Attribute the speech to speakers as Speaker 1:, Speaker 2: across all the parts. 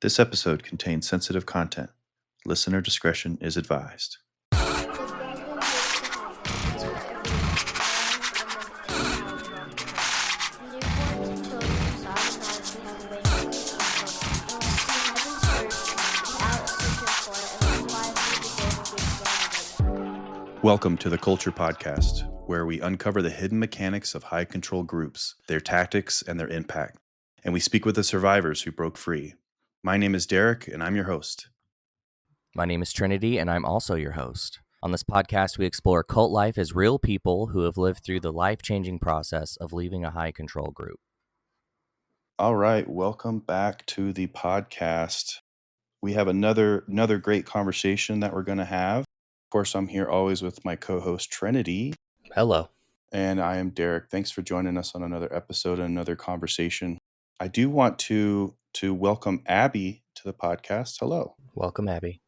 Speaker 1: This episode contains sensitive content. Listener discretion is advised. Welcome to the Culture Podcast, where we uncover the hidden mechanics of high control groups, their tactics, and their impact. And we speak with the survivors who broke free. My name is Derek, and I'm your host.
Speaker 2: My name is Trinity, and I'm also your host. On this podcast, we explore cult life as real people who have lived through the life-changing process of leaving a high control group.
Speaker 1: All right, welcome back to the podcast. We have another great conversation that we're going to have. Of course, I'm here always with my co-host Trinity.
Speaker 2: Hello.
Speaker 1: And I am Derek. Thanks for joining us on another episode and another conversation. I do want to welcome Abby to the podcast. Hello.
Speaker 2: Welcome, Abby.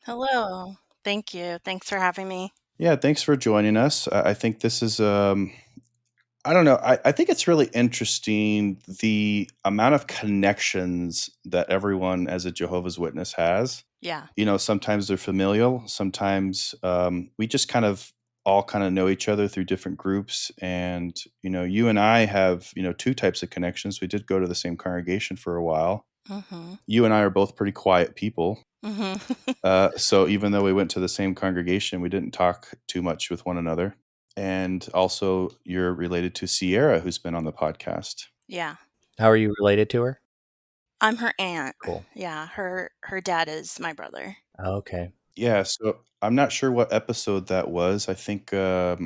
Speaker 3: Hello. Thank you. Thanks for having me.
Speaker 1: Yeah, thanks for joining us. I think this is I don't know. I think it's really interesting the amount of connections that everyone as a Jehovah's Witness has.
Speaker 3: Yeah.
Speaker 1: You know, sometimes they're familial. Sometimes we just all know each other through different groups. And, you know, you and I have, two types of connections. We did go to the same congregation for a while.
Speaker 3: Mm-hmm.
Speaker 1: You and I are both pretty quiet people.
Speaker 3: Mm-hmm.
Speaker 1: So even though we went to the same congregation, we didn't talk too much with one another. And also, you're related to Sierra, who's been on the podcast.
Speaker 3: Yeah.
Speaker 2: How are you related to her?
Speaker 3: I'm her aunt.
Speaker 2: Cool.
Speaker 3: Yeah. Her dad is my brother.
Speaker 2: Okay.
Speaker 1: Yeah, so I'm not sure what episode that was. I think, so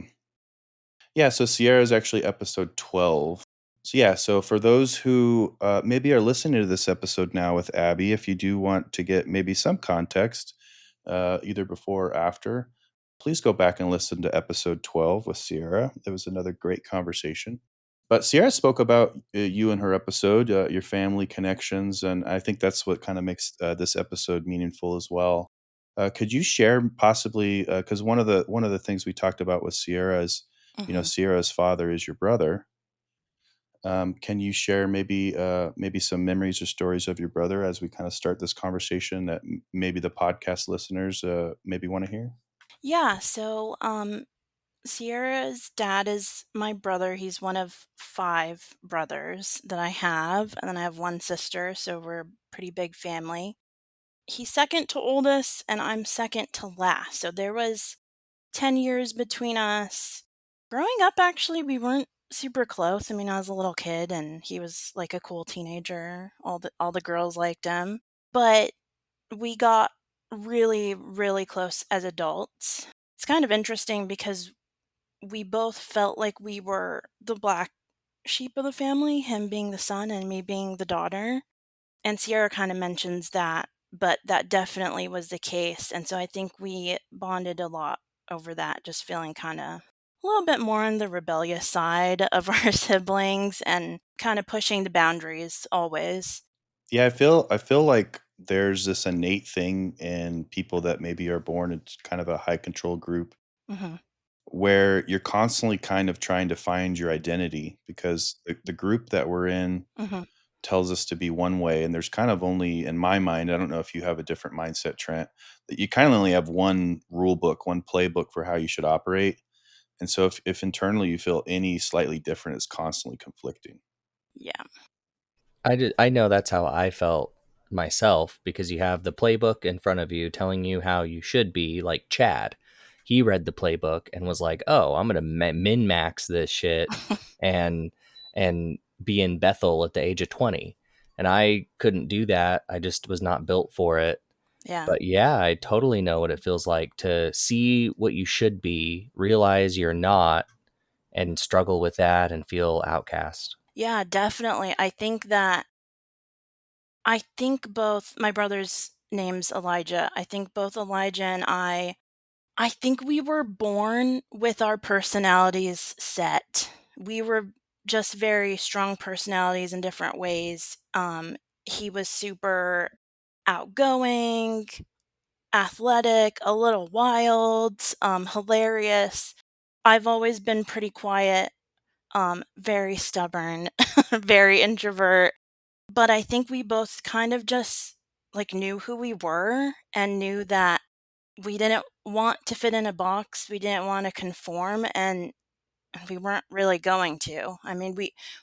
Speaker 1: Sierra is actually episode 12. So yeah, so for those who maybe are listening to this episode now with Abby, if you do want to get maybe some context, either before or after, please go back and listen to episode 12 with Sierra. It was another great conversation. But Sierra spoke about you in her episode, your family connections, and I think that's what kind of makes this episode meaningful as well. Could you share possibly because one of the things we talked about with Sierra is,
Speaker 3: Mm-hmm.
Speaker 1: Sierra's father is your brother. Can you share maybe some memories or stories of your brother as we kind of start this conversation that maybe the podcast listeners maybe want to hear?
Speaker 3: Yeah. So, Sierra's dad is my brother. He's one of 5 brothers that I have. And then I have one sister. So we're a pretty big family. He's second to oldest, and I'm second to last. So there was 10 years between us. Growing up, actually, we weren't super close. I mean, I was a little kid and he was like a cool teenager. All the girls liked him. But we got really, really close as adults. It's kind of interesting because we both felt like we were the black sheep of the family, him being the son and me being the daughter. And Sierra kind of mentions that, but that definitely was the case. And so I think we bonded a lot over that, just feeling kind of a little bit more on the rebellious side of our siblings and kind of pushing the boundaries always.
Speaker 1: Yeah, I feel like there's this innate thing in people that maybe are born in kind of a high control group
Speaker 3: Hmm.
Speaker 1: where you're constantly kind of trying to find your identity because the group that we're in
Speaker 3: Hmm.
Speaker 1: tells us to be one way, and there's kind of only, in my mind, I don't know if you have a different mindset, Trent, that you kind of only have one rule book, one playbook for how you should operate. And so if internally you feel any slightly different, it's constantly conflicting.
Speaker 3: Yeah.
Speaker 2: I know that's how I felt myself, because you have the playbook in front of you telling you how you should be, like Chad. He read the playbook and was like, "Oh, I'm going to min-max this shit and be in Bethel at the age of 20." And I couldn't do that. I just was not built for it.
Speaker 3: Yeah.
Speaker 2: But yeah, I totally know what it feels like to see what you should be, realize you're not, and struggle with that and feel outcast.
Speaker 3: Yeah, definitely. I think both my brother's name's Elijah. I think both Elijah and I think we were born with our personalities set. We were just very strong personalities in different ways. He was super outgoing, athletic, a little wild, hilarious. I've always been pretty quiet, very stubborn, very introvert. but I think we both kind of just, like, knew who we were and knew that we didn't want to fit in a box, we didn't wanna conform, and we weren't really going to. I mean,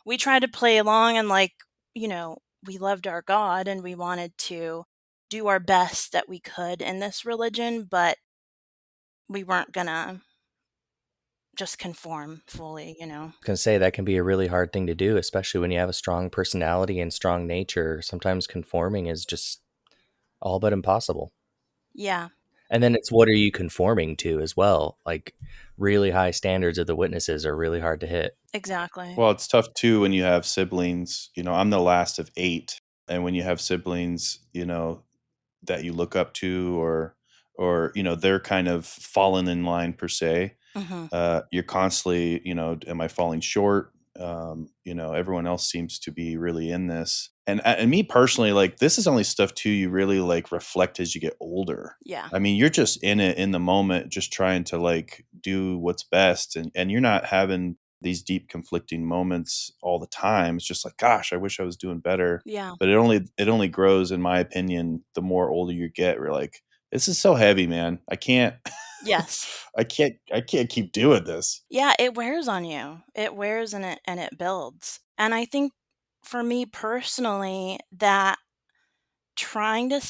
Speaker 3: we tried to play along and, like, you know, we loved our God and we wanted to do our best that we could in this religion, but we weren't gonna just conform fully, you know?
Speaker 2: Can say that can be a really hard thing to do, especially when you have a strong personality and strong nature. Sometimes conforming is just all but impossible.
Speaker 3: Yeah,
Speaker 2: And then it's what are you conforming to as well? Like really high standards of the witnesses are really hard to hit.
Speaker 3: exactly.
Speaker 1: Well, it's tough too when you have siblings. I'm the last of 8, and when you have siblings, that you look up to, or they're kind of fallen in line per se.
Speaker 3: Mhm.
Speaker 1: You're constantly, am I falling short? Everyone else seems to be really in this. And me personally, like, this is only stuff too you really like reflect as you get older.
Speaker 3: Yeah.
Speaker 1: I mean, you're just in it in the moment, just trying to like do what's best, and you're not having these deep conflicting moments all the time. It's just like, gosh, I wish I was doing better.
Speaker 3: Yeah.
Speaker 1: But it only grows, in my opinion, the more older you get. We're like, this is so heavy, man. I can't
Speaker 3: Yes.
Speaker 1: I can't keep doing this.
Speaker 3: Yeah, it wears on you. It wears and it builds. And I think for me personally that trying to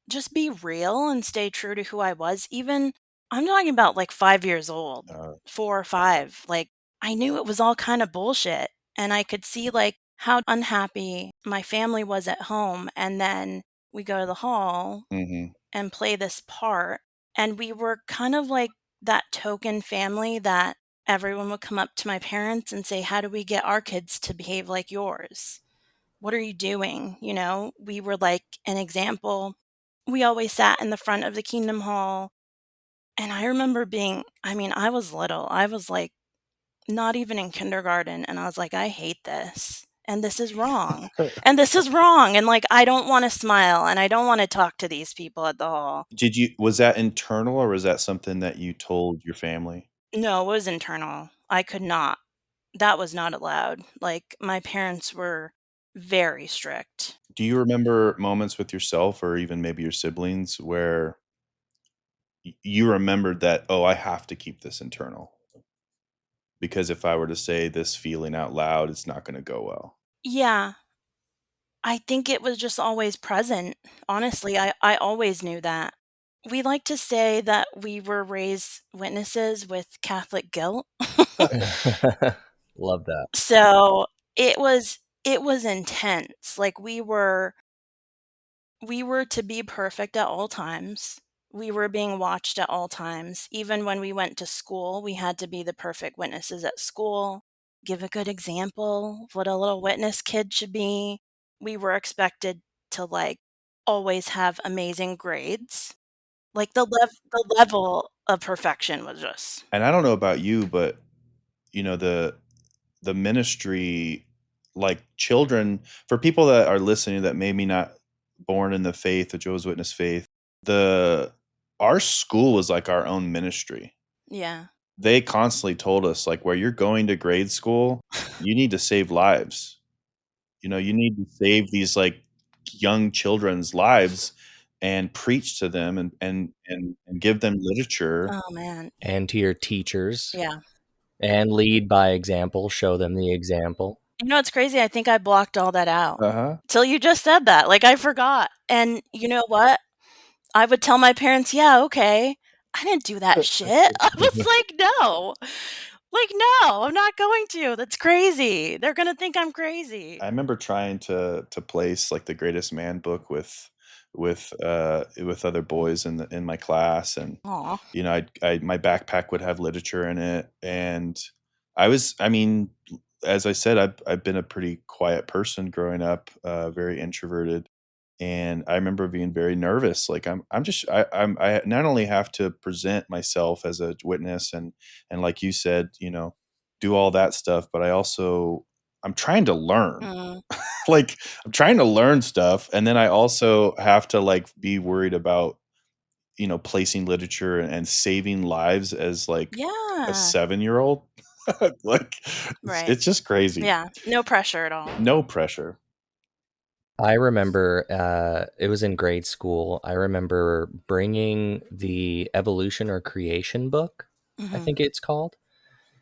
Speaker 3: just be real and stay true to who I was, even I'm talking about like 5 years old,
Speaker 1: Uh,
Speaker 3: 4 or 5, like, I knew it was all kind of bullshit, and I could see, like, how unhappy my family was at home, and then we go to the hall
Speaker 1: mhm.
Speaker 3: and play this part, and we were kind of like that token family that everyone would come up to my parents and say, "How do we get our kids to behave like yours? What are you doing?" You know, we were like an example. We always sat in the front of the Kingdom Hall, and I remember I mean, I was little. I was like not even in kindergarten, and I was like, "I hate this, and this is wrong, and this is wrong," and, like, I don't wanna smile, and I don't wanna talk to these people at the hall.
Speaker 1: Was that internal, or was that something that you told your family?
Speaker 3: No, it was internal. I could not. That was not allowed. Like, my parents were very strict.
Speaker 1: Do you remember moments with yourself or even maybe your siblings where you remembered that, "Oh, I have to keep this internal, because if I were to say this feeling out loud, it's not gonna go well."
Speaker 3: Yeah, I think it was just always present. Honestly, I always knew that. We like to say that we were raised witnesses with Catholic guilt.
Speaker 2: Love that.
Speaker 3: So, it was intense. Like, we were to be perfect at all times. We were being watched at all times. Even when we went to school, we had to be the perfect witnesses at school, give a good example of what a little witness kid should be. We were expected to, like, always have amazing grades. Like, the level of perfection was just
Speaker 1: And I don't know about you, but, the ministry, like, children, for people that are listening that maybe not born in the faith, the Jehovah's Witness faith, the our school was like our own ministry.
Speaker 3: yeah.
Speaker 1: They constantly told us, like, "Where you're going to grade school, you need to save lives." You need to save these, like, young children's lives and preach to them, and give them literature.
Speaker 3: Oh, man.
Speaker 2: And to your teachers
Speaker 3: Yeah.
Speaker 2: and lead by example, show them the example.
Speaker 3: You know what's crazy? I think I blocked all that out
Speaker 1: Uh-huh.
Speaker 3: till you just said that, like, I forgot, and you know what? I would tell my parents, "Yeah, okay." I didn't do that shit. I was like, "No." Like, "No, I'm not going to. That's crazy. They're gonna think I'm crazy."
Speaker 1: I remember trying to place, like, The Greatest Man book with other boys in my class, and,
Speaker 3: Aw.
Speaker 1: I my backpack would have literature in it, and I mean, as I said, I've been a pretty quiet person growing up, very introverted, and I remember being very nervous. Like, I'm just I not only have to present myself as a witness, and like you said, do all that stuff, but I'm trying to learn.
Speaker 3: Mm.
Speaker 1: Like, I'm trying to learn stuff, and then I also have to, like, be worried about, placing literature and saving lives as, like, a
Speaker 3: Yeah.
Speaker 1: 7-year-old. Like, it's
Speaker 3: Right.
Speaker 1: it's just crazy.
Speaker 3: Yeah. No pressure at all.
Speaker 1: No pressure.
Speaker 2: I remember it was in grade school. I remember bringing the evolution or creation book, I
Speaker 3: Mhm.
Speaker 2: think it's called,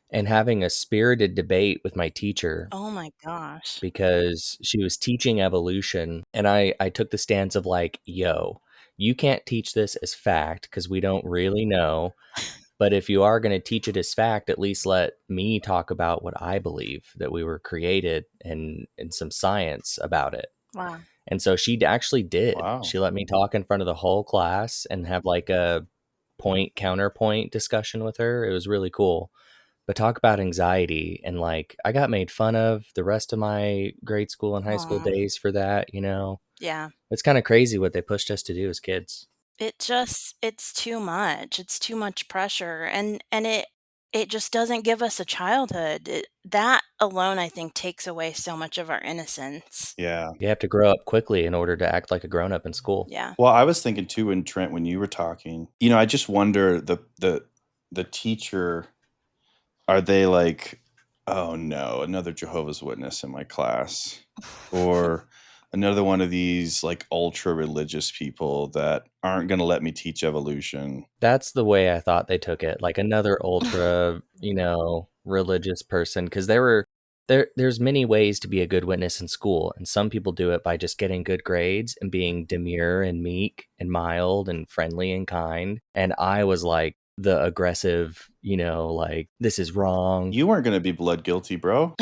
Speaker 2: and having a spirited debate with my teacher
Speaker 3: Oh my gosh.
Speaker 2: because she was teaching evolution. And I took the stance of like, yo, you can't teach this as fact because we don't really know. But if you are going to teach it as fact, at least let me talk about what I believe that we were created and some science about it.
Speaker 3: Wow.
Speaker 2: And so she actually did.
Speaker 1: Wow.
Speaker 2: She let me talk in front of the whole class and have like a point counterpoint discussion with her. It was really cool. But talk about anxiety and like I got made fun of the rest of my grade school and high school
Speaker 3: Aw.
Speaker 2: days for that, you know.
Speaker 3: Yeah.
Speaker 2: It's kind of crazy what they pushed us to do as kids.
Speaker 3: It's too much. It's too much pressure, and it just doesn't give us a childhood. That alone, I think, takes away so much of our innocence.
Speaker 1: Yeah.
Speaker 2: You have to grow up quickly in order to act like a grown up in school.
Speaker 3: Yeah.
Speaker 1: Well, I was thinking too, and Trent, when you were talking, I just wonder the teacher, are they like, oh no, another Jehovah's Witness in my class, or another one of these like ultra religious people that aren't going to let me teach evolution?
Speaker 2: That's the way I thought they took it, like another ultra, you know, religious person, because there's many ways to be a good witness in school, and some people do it by just getting good grades and being demure and meek and mild and friendly and kind. And I was like the aggressive, you know, like this is wrong.
Speaker 1: You weren't going to be blood guilty, bro.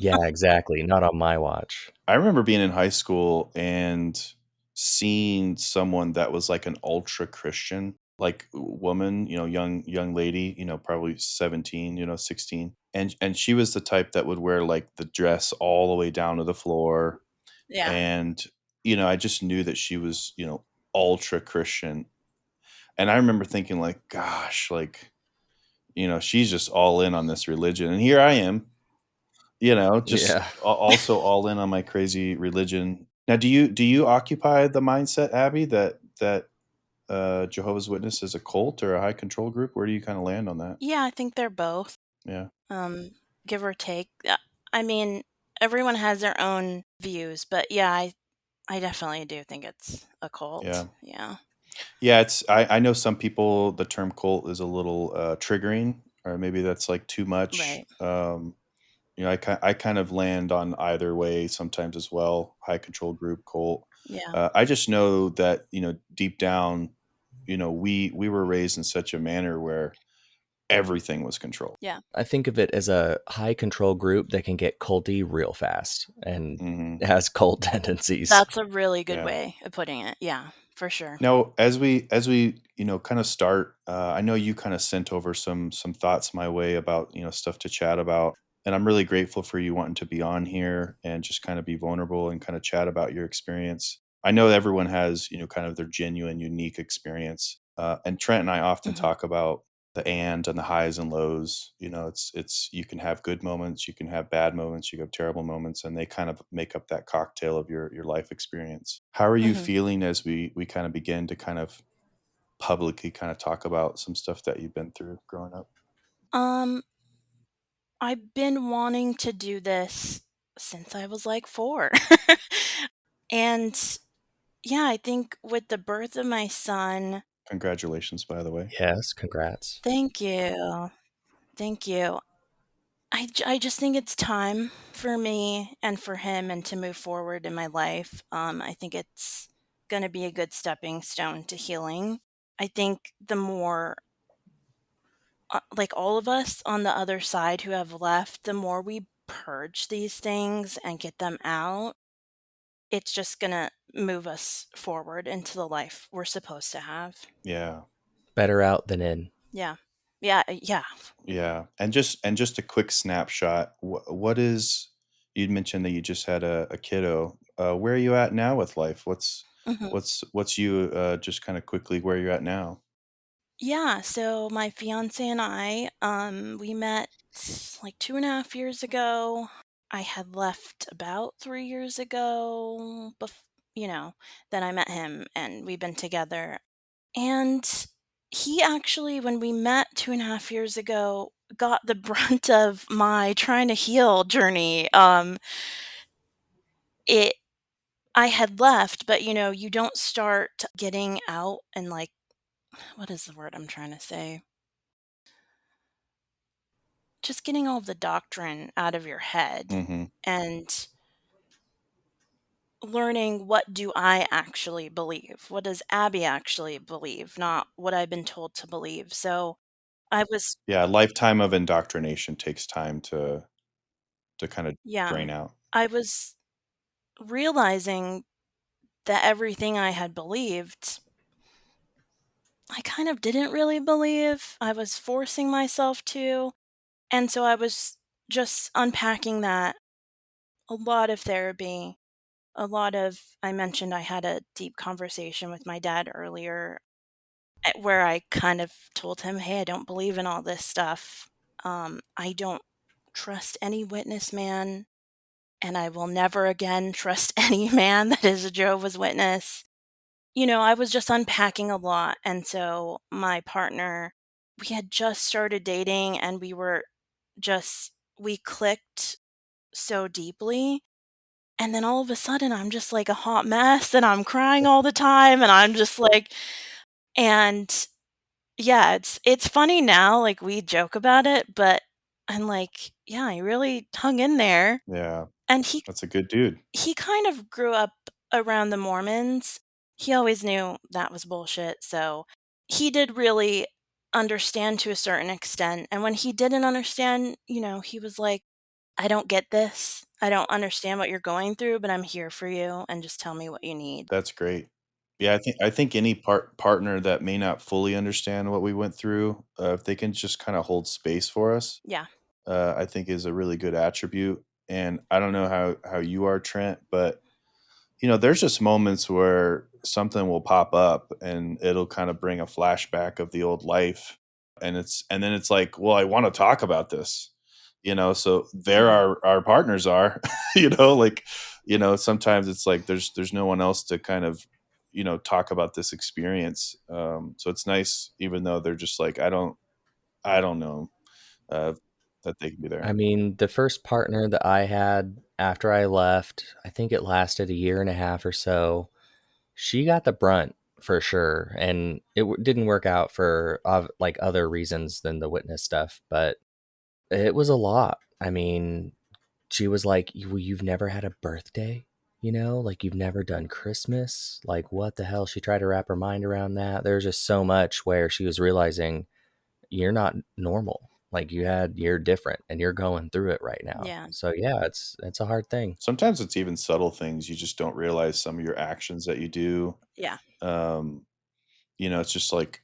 Speaker 2: Yeah, exactly. Not on my watch.
Speaker 1: I remember being in high school and seeing someone that was like an ultra Christian, like woman, young lady, probably 17, 16. And she was the type that would wear like the dress all the way down to the floor.
Speaker 3: Yeah.
Speaker 1: And, I just knew that she was, ultra Christian. And I remember thinking like, gosh, like, she's just all in on this religion. And here I am, just
Speaker 2: Yeah.
Speaker 1: also all in on my crazy religion. Now, do you occupy the mindset, Abby, that Jehovah's Witness is a cult or a high control group? Where do you kind of land on that?
Speaker 3: Yeah, I think they're both,
Speaker 1: Yeah,
Speaker 3: um, give or take. I mean, everyone has their own views, but yeah, I definitely do think it's a
Speaker 1: yeah,
Speaker 3: cult. Yeah.
Speaker 1: yeah. I know some people the term cult is a little triggering, or maybe that's like too much.
Speaker 3: Right.
Speaker 1: I kind of land on either way sometimes as well. High control group, cult.
Speaker 3: Yeah.
Speaker 1: I just know that deep down, we were raised in such a manner where everything was controlled.
Speaker 3: Yeah.
Speaker 2: I think of it as a high control group that can get culty real fast and
Speaker 1: Hmm.
Speaker 2: has cult tendencies.
Speaker 3: That's a really good
Speaker 1: Yeah.
Speaker 3: way of putting it. Yeah, for sure.
Speaker 1: Now, as we kind of start, I know you kind of sent over some thoughts my way about stuff to chat about, and I'm really grateful for you wanting to be on here and just kind of be vulnerable and kind of chat about your experience. I know everyone has kind of their genuine, unique experience, and Trent and I often
Speaker 3: Mhm.
Speaker 1: talk about the and the highs and lows. It's you can have good moments, you can have bad moments, you can have terrible moments, and they kind of make up that cocktail of your life experience. How are you
Speaker 3: Mhm.
Speaker 1: feeling as we kind of begin to kind of publicly kind of talk about some stuff that you've been through growing up?
Speaker 3: Um, I've been wanting to do this since I was like 4. And yeah, I think with the birth of my son.
Speaker 1: Congratulations, by the way.
Speaker 2: Yes, congrats.
Speaker 3: Thank you. Thank you. I just think it's time for me and for him and to move forward in my life. I think it's going to be a good stepping stone to healing. I think the more, like all of us on the other side who have left, the more we purge these things and get them out, it's just going to move us forward into the life we're supposed to have.
Speaker 1: Yeah.
Speaker 2: Better out than in.
Speaker 3: Yeah. Yeah. Yeah.
Speaker 1: Yeah. And just a quick snapshot. What is you'd mentioned that you just had a kiddo. Where are you at now with life? What's
Speaker 3: Mhm.
Speaker 1: what's what's you just kind of quickly where you're at now?
Speaker 3: Yeah, so my fiance and I, we met like 2.5 years ago. I had left about 3 years ago, you know, then I met him and we've been together. And he actually, when we met 2.5 years ago, got the brunt of my trying to heal journey. It I had left, but, you don't start getting out and, like, what is the word I'm trying to say? Just getting all of the doctrine out of your head
Speaker 1: Mhm.
Speaker 3: and learning, what do I actually believe? What does Abby actually believe? Not what I've been told to believe. So I was,
Speaker 1: Yeah, a lifetime of indoctrination takes time to kinda
Speaker 3: yeah,
Speaker 1: drain out.
Speaker 3: I was realizing that everything I had believed, I kind of didn't really believe. I was forcing myself to. And so I was just unpacking that. A lot of therapy, I mentioned I had a deep conversation with my dad earlier, where I kind of told him, hey, I don't believe in all this stuff. I don't trust any witness man, and I will never again trust any man that is a Jehovah's Witness. I was just unpacking a lot. And so my partner, we had just started dating and we clicked so deeply. And then all of a sudden, I'm just like a hot mess and I'm crying all the time. And I'm just like, and yeah, it's funny now, like we joke about it, but I'm like, yeah, I really hung in there.
Speaker 1: Yeah,
Speaker 3: And
Speaker 1: that's a good dude.
Speaker 3: he kind of grew up around the Mormons. He always knew that was bullshit, so he did really understand to a certain extent, and when he didn't understand, he was like, "I don't get this. I don't understand what you're going through, but I'm here for you, and just tell me what you need."
Speaker 1: That's great. Yeah, I think any partner that may not fully understand what we went through, if they can just kinda hold space for us,
Speaker 3: Yeah,
Speaker 1: I think is a really good attribute, and I don't know how you are, Trent, but there's just moments where something will pop up and it'll kind of bring a flashback of the old life. And then it's like, well, I want to talk about this. So there
Speaker 3: mhm,
Speaker 1: our partners are, like, sometimes it's like there's no one else to kind of, talk about this experience. So it's nice, even though they're just like, I don't know, uh, that they can be
Speaker 2: I
Speaker 1: there.
Speaker 2: mean, the first partner that I had after I left, I think it lasted a year and a half or so. She got the brunt for sure, and it didn't work out for like other reasons than the witness stuff, but it was a lot. I mean, she was like, "Well, you've never had a birthday, like you've never done Christmas. Like, what the hell?" She tried to wrap her mind around that. There's just so much where she was realizing you're not normal. Like you're different and you're going through it right now.
Speaker 3: yeah,
Speaker 2: So yeah, it's a hard thing.
Speaker 1: Sometimes it's even subtle things. You just don't realize some of your actions that you do.
Speaker 3: yeah,
Speaker 1: Um, it's just like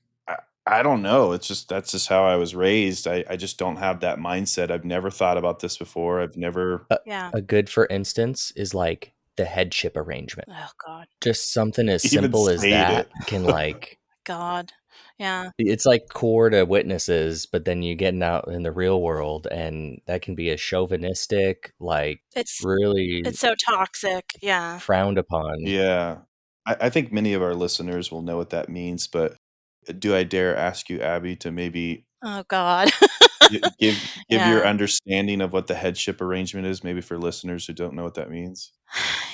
Speaker 1: I don't know. It's just that's just how I was raised. I just don't have that mindset. I've never thought about this before. I've never
Speaker 2: A,
Speaker 3: yeah.
Speaker 2: a good for instance is like the headship arrangement.
Speaker 3: Oh god.
Speaker 2: Just something as
Speaker 1: even
Speaker 2: simple as
Speaker 1: stayed
Speaker 2: that
Speaker 1: it.
Speaker 2: can like
Speaker 3: God. Yeah.
Speaker 2: it's like core to witnesses, but then you getting out in the real world and that can be a chauvinistic, like
Speaker 3: It's
Speaker 2: really
Speaker 3: it's so toxic, yeah.
Speaker 2: frowned upon.
Speaker 1: Yeah. I think many of our listeners will know what that means, but do I dare ask you, Abby, to maybe
Speaker 3: Oh god.
Speaker 1: give your
Speaker 3: Yeah.
Speaker 1: understanding of what the headship arrangement is, maybe for listeners who don't know what that means?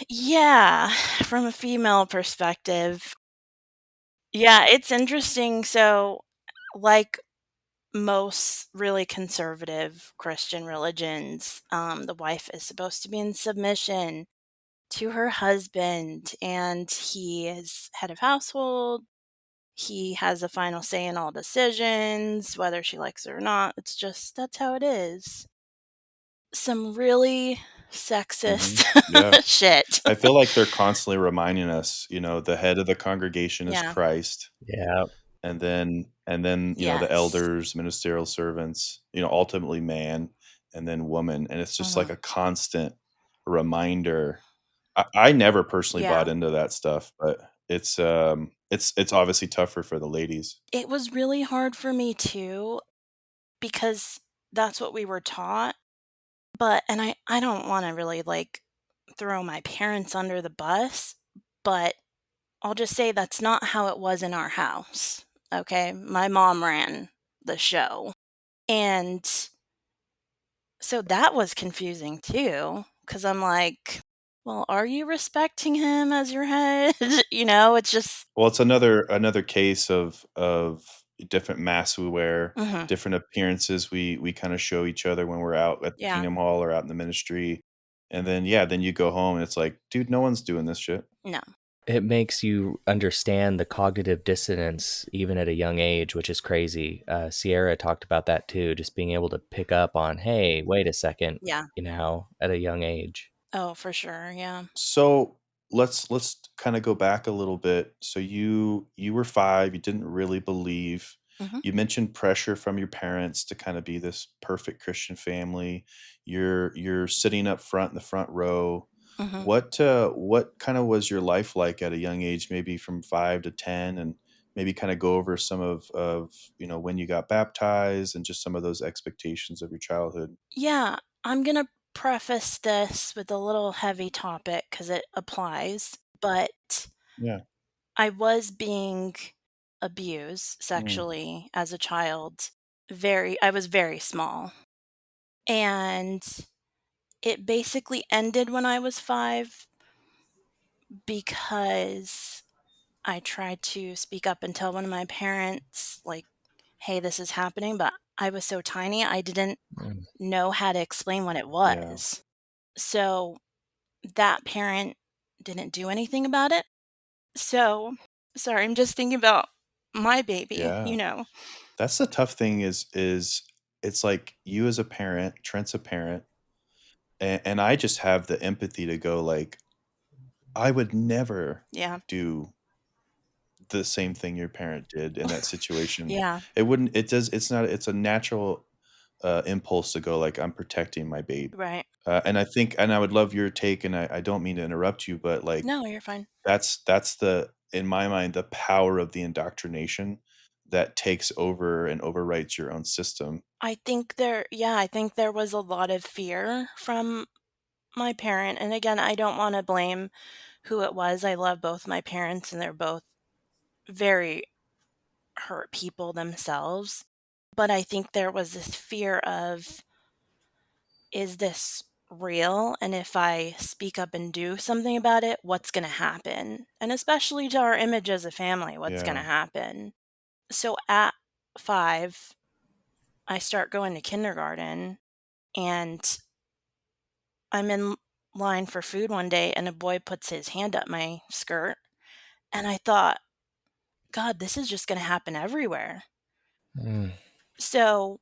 Speaker 3: Yeah, from a female perspective. Yeah, it's interesting. So, like most really conservative Christian religions, the wife is supposed to be in submission to her husband, and he is head of household. He has the final say in all decisions, whether she likes it or not. It's just that's how it is. Some really
Speaker 1: Mhm.
Speaker 3: sexist
Speaker 1: Yeah.
Speaker 3: shit.
Speaker 1: I feel like they're constantly reminding us, the head of the congregation is
Speaker 3: Yeah.
Speaker 1: Christ,
Speaker 2: Yeah.
Speaker 1: and then, the
Speaker 3: Yes.
Speaker 1: elders, ministerial servants, ultimately man, and then woman, and it's just like
Speaker 3: Mhm.
Speaker 1: a constant reminder. I never personally bought
Speaker 3: Yeah.
Speaker 1: into that stuff, but it's obviously tougher for the ladies.
Speaker 3: It was really hard for me too because that's what we were taught. But and I don't want to really like throw my parents under the bus, but I'll just say that's not how it was in our house. Okay? My mom ran the show. And so that was confusing too cuz I'm like, well, are you respecting him as your head? You know, it's just
Speaker 1: Well, it's another case of different masks we wear,
Speaker 3: mhm,
Speaker 1: different appearances we kinda show each other when we're out at the
Speaker 3: yeah,
Speaker 1: Kingdom Hall or out in the ministry, and then, yeah, then you go home and it's like, "Dude, no one's doing this shit."
Speaker 3: no,
Speaker 2: It makes you understand the cognitive dissonance even at a young age, which is crazy. Sierra talked about that too, just being able to pick up on, hey, wait a second,
Speaker 3: yeah.
Speaker 2: at a young age.
Speaker 3: Oh, for sure, yeah.
Speaker 1: So, let's kinda go back a little bit. So you were 5, you didn't really believe.
Speaker 3: Mhm,
Speaker 1: You mentioned pressure from your parents to kinda be this perfect Christian family. You're sitting up front in the front row.
Speaker 3: mhm.
Speaker 1: What kinda was your life like at a young age, maybe from 5 to 10, and maybe kinda go over some of when you got baptized and just some of those expectations of your childhood?
Speaker 3: Yeah, I'm gonna preface this with a little heavy topic because it applies, but
Speaker 1: Yeah.
Speaker 3: I was being abused
Speaker 1: Mm,
Speaker 3: sexually as a child. I was very small. And it basically ended when I was 5 because I tried to speak up and tell one of my parents, like, "Hey, this is happening," but I was so tiny, I didn't
Speaker 2: Mm.
Speaker 3: know how to explain what it
Speaker 1: yeah.
Speaker 3: was. So, that parent didn't do anything about it. So sorry, I'm just thinking about my baby,
Speaker 1: Yeah.
Speaker 3: you know?
Speaker 1: That's the tough thing is it's like you as a parent, Trent's a parent, and I just have the empathy to go like, I would never
Speaker 3: Yeah.
Speaker 1: do the same thing your parent did in that situation.
Speaker 3: Yeah,
Speaker 1: It wouldn't it does it's not it's a natural, impulse to go like, "I'm protecting my baby."
Speaker 3: right.
Speaker 1: And I think and I would love your take, and I don't mean to interrupt you, but, like,
Speaker 3: No, you're fine.
Speaker 1: that's the in my mind, the power of the indoctrination that takes over and overwrites your own system.
Speaker 3: I think there was a lot of fear from my parent, and again, I don't wanna blame who it was. I love both my parents, and they're both very hurt people themselves. But I think there was this fear of, is this real? And if I speak up and do something about it, what's going to happen? And especially to our image as a family, what's going to
Speaker 1: Yeah.
Speaker 3: happen? So at 5, I start going to kindergarten and I'm in line for food one day and a boy puts his hand up my skirt. And I thought, God, this is just going to happen everywhere.
Speaker 2: Mm.
Speaker 3: So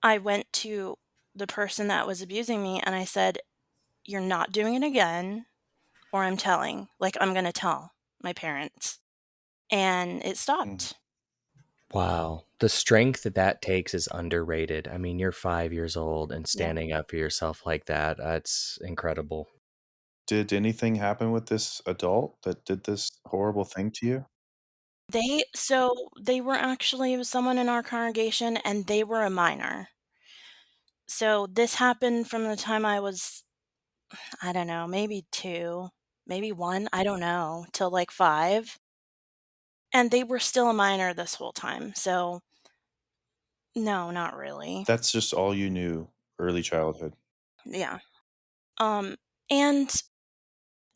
Speaker 3: I went to the person that was abusing me and I said, "You're not doing it again, or I'm telling. Like, I'm gonna tell my parents." And it
Speaker 1: Mhm.
Speaker 3: stopped.
Speaker 2: Wow. The strength that that takes is underrated. I mean, you're 5 years old and
Speaker 3: Yeah.
Speaker 2: standing up for yourself like that. That's incredible.
Speaker 1: Did anything happen with this adult that did this horrible thing to you?
Speaker 3: They were actually, it was someone in our congregation, and they were a minor. So this happened from the time I was, I don't know, maybe 2, maybe 1, I don't know, till, like, 5, and they were still a minor this whole time. So, no, not really.
Speaker 1: That's just all you knew, early childhood.
Speaker 3: Yeah. Um, and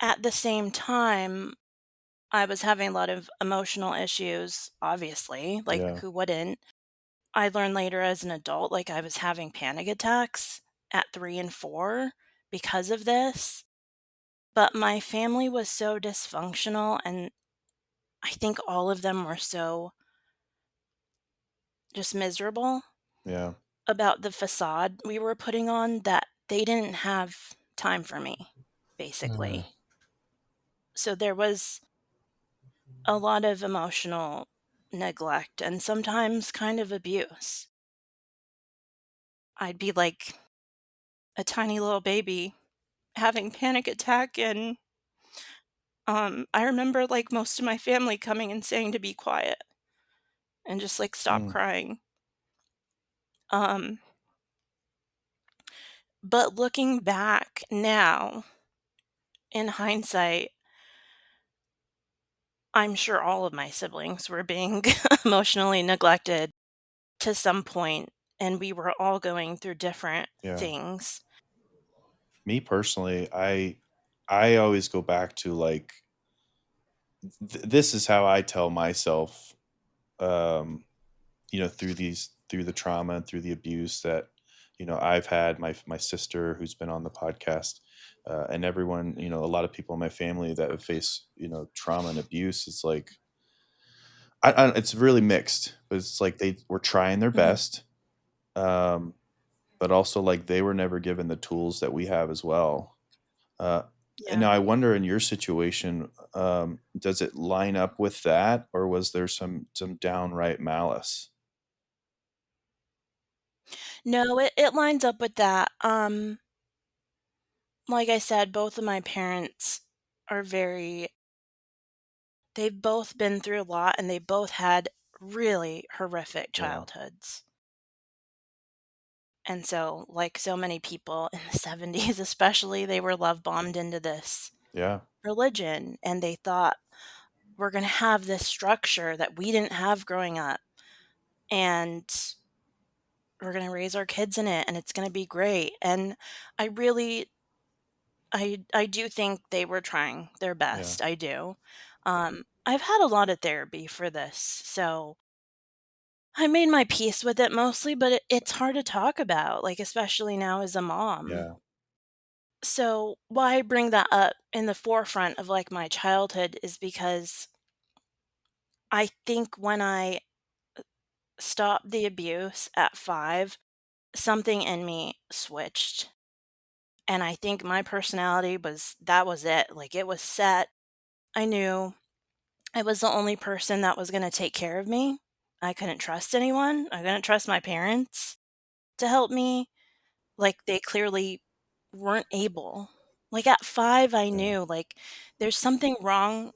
Speaker 3: at the same time, I was having a lot of emotional issues, obviously, like,
Speaker 1: Yeah.
Speaker 3: who wouldn't? I learned later as an adult, like, I was having panic attacks at 3 and 4 because of this, but my family was so dysfunctional, and I think all of them were so just miserable
Speaker 1: Yeah.
Speaker 3: about the facade we were putting on that they didn't have time for me,
Speaker 2: Mm.
Speaker 3: basically. So there was a lot of emotional neglect and sometimes kind of abuse. I'd be like a tiny little baby having panic attack and I remember like most of my family coming and saying to be quiet and just like stop
Speaker 1: Mm.
Speaker 3: crying. Um but looking back now in hindsight, I'm sure all of my siblings were being emotionally neglected to some point and we were all going through different
Speaker 1: Yeah.
Speaker 3: things.
Speaker 1: Me personally, I always go back to like this is how I tell myself, um, through the trauma and through the abuse that I've had. My sister, who's been on the podcast, and everyone, a lot of people in my family that have faced trauma and abuse. It's like it's really mixed, but it's like they were trying their
Speaker 3: Mhm.
Speaker 1: best, um, but also like they were never given the tools that we have as well. Uh, and
Speaker 3: Yeah.
Speaker 1: now I wonder, in your situation, does it line up with that, or was there some downright malice?
Speaker 3: No, it lines up with that. Like I said, both of my parents are very they've both been through a lot and they both had really horrific
Speaker 1: Yeah,
Speaker 3: childhoods. And so, like so many people in the 70s especially, they were love bombed into this
Speaker 1: yeah,
Speaker 3: religion and they thought we're going to have this structure that we didn't have growing up and we're going to raise our kids in it and it's going to be great. And I really I do think they were trying their
Speaker 1: yeah,
Speaker 3: best. I do. I've had a lot of therapy for this, so I made my peace with it mostly, but it's hard to talk about, like especially now as a mom.
Speaker 1: yeah,
Speaker 3: So why I bring that up in the forefront of like my childhood is because I think when I stopped the abuse at 5, something in me switched. And I think my personality was that was it. Like it was set. I knew I was the only person that was gonna take care of me. I couldn't trust anyone. I couldn't trust my parents to help me. Like, they clearly weren't able. Like, at 5, I
Speaker 1: yeah.
Speaker 3: knew, like, there's something wrong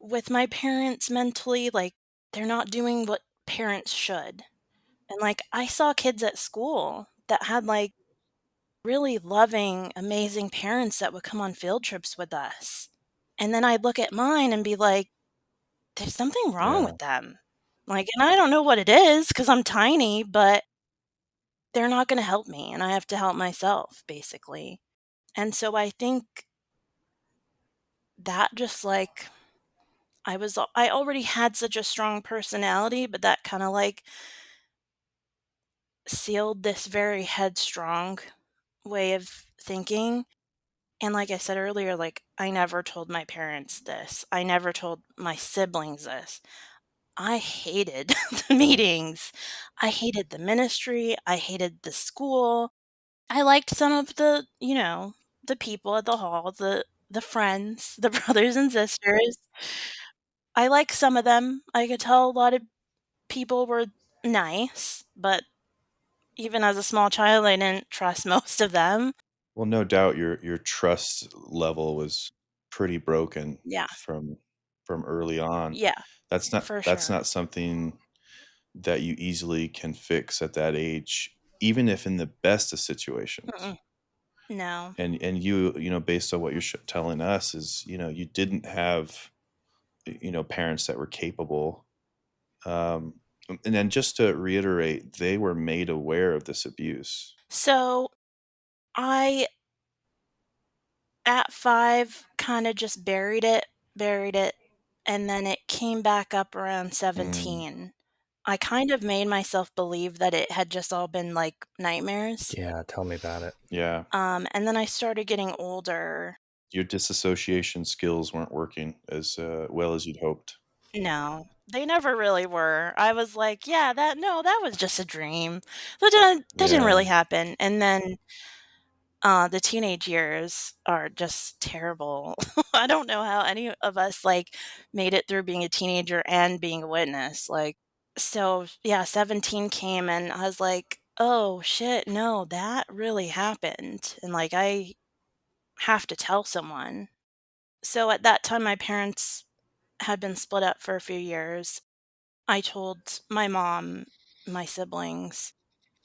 Speaker 3: with my parents mentally, like, they're not doing what parents should. And, like, I saw kids at school that had, like, really loving, amazing parents that would come on field trips with us. And then I'd look at mine and be like, there's something wrong
Speaker 1: Yeah.
Speaker 3: with them. Like, and I don't know what it is because 'cause I'm tiny, but they're not gonna help me, and I have to help myself, basically. And so I think that just, like I already had such a strong personality, but that kinda, like, sealed this very headstrong way of thinking. And like I said earlier, like, I never told my parents this. I never told my siblings this. I hated the
Speaker 1: Yeah.
Speaker 3: meetings. I hated the ministry. I hated the school. I liked some of the people at the hall, the friends, the brothers and sisters. I like some of them. I could tell a lot of people were nice, but even as a small child, I didn't trust most of them.
Speaker 1: Well, no doubt your trust level was pretty broken
Speaker 3: Yeah.
Speaker 1: from early on.
Speaker 3: Yeah, for
Speaker 1: That's
Speaker 3: sure.
Speaker 1: not something that you easily can fix at that age, even if in the best of situations.
Speaker 3: Mm-mm. No.
Speaker 1: And you, based on what you're telling us, is you didn't have parents that were capable. Um, and then just to reiterate, they were made aware of this abuse.
Speaker 3: So, I at 5 kinda just buried it, and then it came back up around
Speaker 1: Mm,
Speaker 3: 17. I kind of made myself believe that it had just all been, like, nightmares,
Speaker 2: Yeah, tell me about it.
Speaker 1: yeah.
Speaker 3: and then I started getting older.
Speaker 1: Your disassociation skills weren't working as well as you'd hoped.
Speaker 3: No, they never really were. I was like, "Yeah, that was just a dream. That didn't
Speaker 1: Yeah,
Speaker 3: really happen," and then, the teenage years are just terrible. I don't know how any of us, like, made it through being a teenager and being a witness, like so, yeah, 17 came and I was like, "Oh, shit, no, that really happened," and, like, I have to tell someone. So, at that time, my parents had been split up for a few years. I told my mom, my siblings.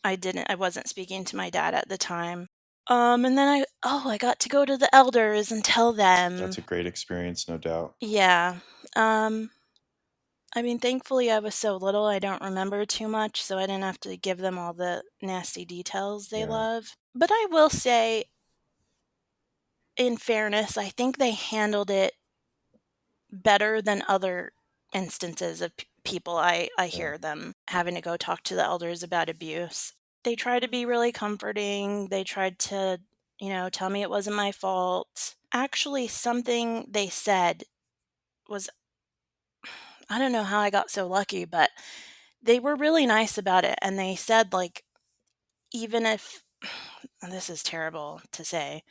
Speaker 3: I wasn't speaking to my dad at the time. And then I got to go to the elders and tell
Speaker 1: that's
Speaker 3: them.
Speaker 1: a great experience, no doubt.
Speaker 3: Yeah. Um, I mean, thankfully I was so little I don't remember too much, so I didn't have to give them all the nasty details they
Speaker 1: Yeah,
Speaker 3: love. But I will say in fairness, I think they handled it better than other instances of people I
Speaker 1: Yeah.
Speaker 3: hear them having to go talk to the elders about abuse. They tried to be really comforting. They tried to, tell me it wasn't my fault. Actually, something they said was, I don't know how I got so lucky, but they were really nice about it. And they said, like, even if, and this is terrible to say,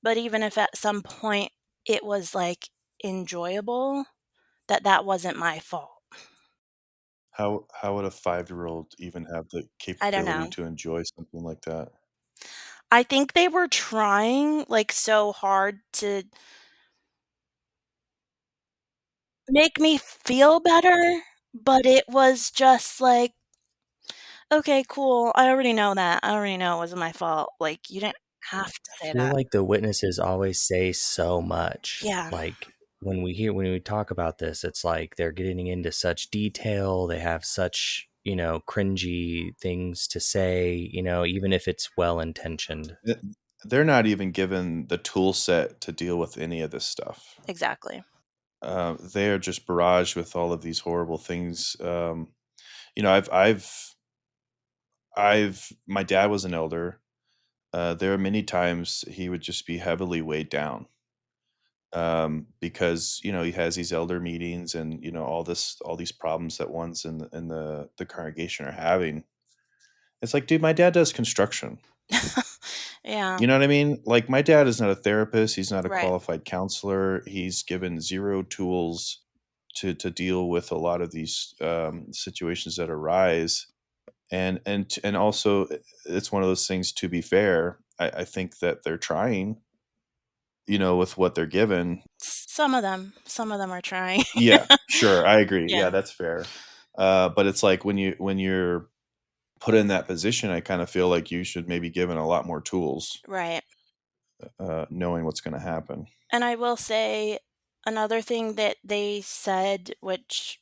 Speaker 3: but even if at some point it was like enjoyable, that wasn't my fault.
Speaker 1: How would a 5-year-old even have the
Speaker 3: I don't
Speaker 1: capability
Speaker 3: know.
Speaker 1: to enjoy something like that?
Speaker 3: I think they were trying, like, so hard to make me feel better, but it was just like, "Okay, cool. I already know that. I already know it wasn't my fault. Like, you didn't have to
Speaker 2: I
Speaker 3: say
Speaker 2: feel
Speaker 3: that."
Speaker 2: like the witnesses always say so much.
Speaker 3: Yeah,
Speaker 2: Like when we talk about this, it's like they're getting into such detail. They have such, cringy things to say, even if it's well intentioned.
Speaker 1: Th They're not even given the tool set to deal with any of this stuff.
Speaker 3: exactly.
Speaker 1: They are just barraged with all of these horrible things. You know, I've my dad was an elder. There are many times he would just be heavily weighed down, because he has these elder meetings and all these problems that ones in the congregation are having. It's like, dude, my dad does construction.
Speaker 3: Yeah,
Speaker 1: You know what I mean? Like, my dad is not a therapist. He's not a
Speaker 3: right.
Speaker 1: qualified counselor. He's given zero tools to deal with a lot of these situations that arise. And also, it's one of those things. To be fair, I think that they're trying, with what they're given.
Speaker 3: Some of them are trying.
Speaker 1: Yeah, sure, I agree. Yeah,
Speaker 3: Yeah,
Speaker 1: that's fair. But it's like when you're put in that position, I kind of feel like you should maybe given a lot more tools,
Speaker 3: right.
Speaker 1: knowing what's going to happen.
Speaker 3: And I will say another thing that they said, which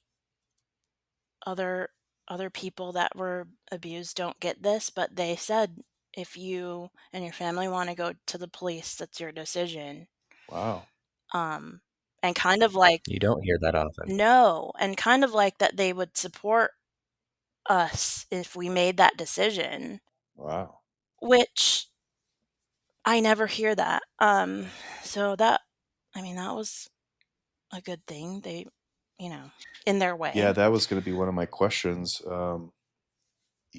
Speaker 3: other other people that were abused don't get this, but they said if you and your family want to go to the police, that's your decision.
Speaker 1: Wow,
Speaker 3: Um, and kind of like
Speaker 2: You don't hear that often.
Speaker 3: no, and kind of like that they would support us if we made that decision,
Speaker 1: wow.
Speaker 3: which I never hear that. So that I mean that was a good thing. They, you know, in their
Speaker 1: Yeah,
Speaker 3: way.
Speaker 1: that was going to be one of my questions.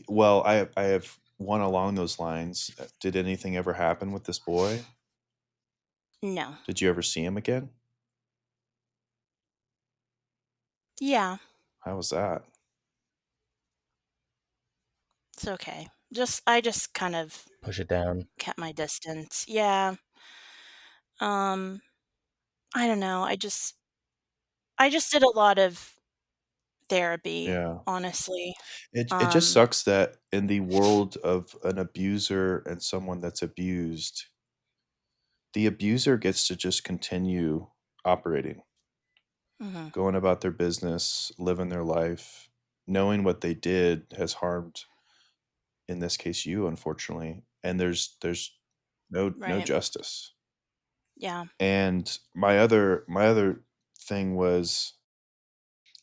Speaker 1: Well, I have one along those lines. Did anything ever happen with this boy?
Speaker 3: No.
Speaker 1: Did you ever see him again?
Speaker 3: Yeah,
Speaker 1: How was that?
Speaker 3: it's okay. I just kind of
Speaker 2: Push it down.
Speaker 3: kept my distance. Yeah. Um, I don't know. I just did a lot of therapy,
Speaker 1: Yeah.
Speaker 3: honestly.
Speaker 1: It just
Speaker 3: Um,
Speaker 1: sucks that in the world of an abuser and someone that's abused, the abuser gets to just continue operating,
Speaker 3: mhm,
Speaker 1: going about their business, living their life, knowing what they did has harmed, in this case, you, unfortunately, and there's no
Speaker 3: right.
Speaker 1: justice.
Speaker 3: Yeah.
Speaker 1: And my other thing was,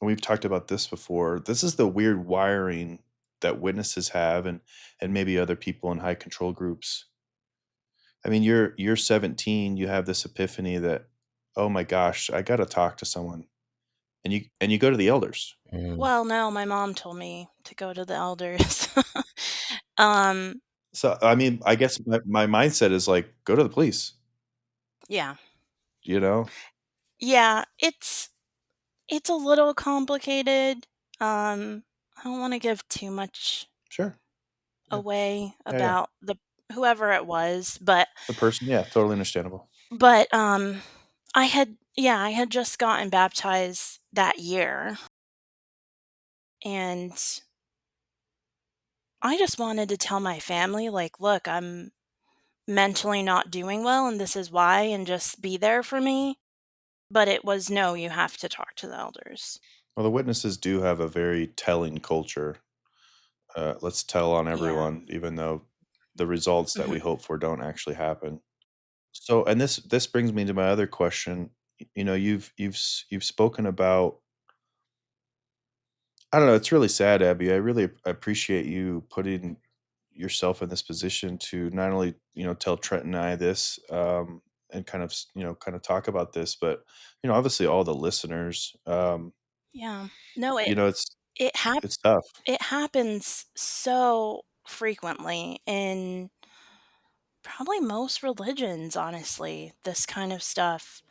Speaker 1: and we've talked about this before, this is the weird wiring that witnesses have, and maybe other people in high control groups. I mean, you're 17, you have this epiphany that, oh my gosh, I got to talk to someone. And you go to the elders.
Speaker 2: Mm.
Speaker 3: Well, no, my mom told me to go to the elders. Um,
Speaker 1: So I mean, I guess my mindset is like, go to the police,
Speaker 3: yeah.
Speaker 1: you know?
Speaker 3: Yeah, it's a little complicated. I don't wanna give too much
Speaker 1: Sure. Yeah.
Speaker 3: away
Speaker 1: Yeah, yeah.
Speaker 3: about the whoever it was, but
Speaker 1: The person, yeah, totally understandable.
Speaker 3: but, I had just gotten baptized that year, and I just wanted to tell my family, like, "Look, I'm mentally not doing well, and this is why," and just be there for me, but it was, "No, you have to talk to the elders."
Speaker 1: Well, the witnesses do have a very telling culture. Let's tell on
Speaker 3: Yeah.
Speaker 1: everyone, even though the results that we
Speaker 3: Mhm.
Speaker 1: hope for don't actually happen. So, and this brings me to my other question. You know, you've spoken about, I don't know, it's really sad, Abby. I really appreciate you putting yourself in this position to not only, you know, tell Trent and I this, and kind of, you know, kind of talk about this, but, you know, obviously all the listeners,
Speaker 3: Yeah. No,
Speaker 1: you know,
Speaker 3: it hap
Speaker 1: it's tough.
Speaker 3: it happens so frequently in probably most religions, honestly, this kind of stuff.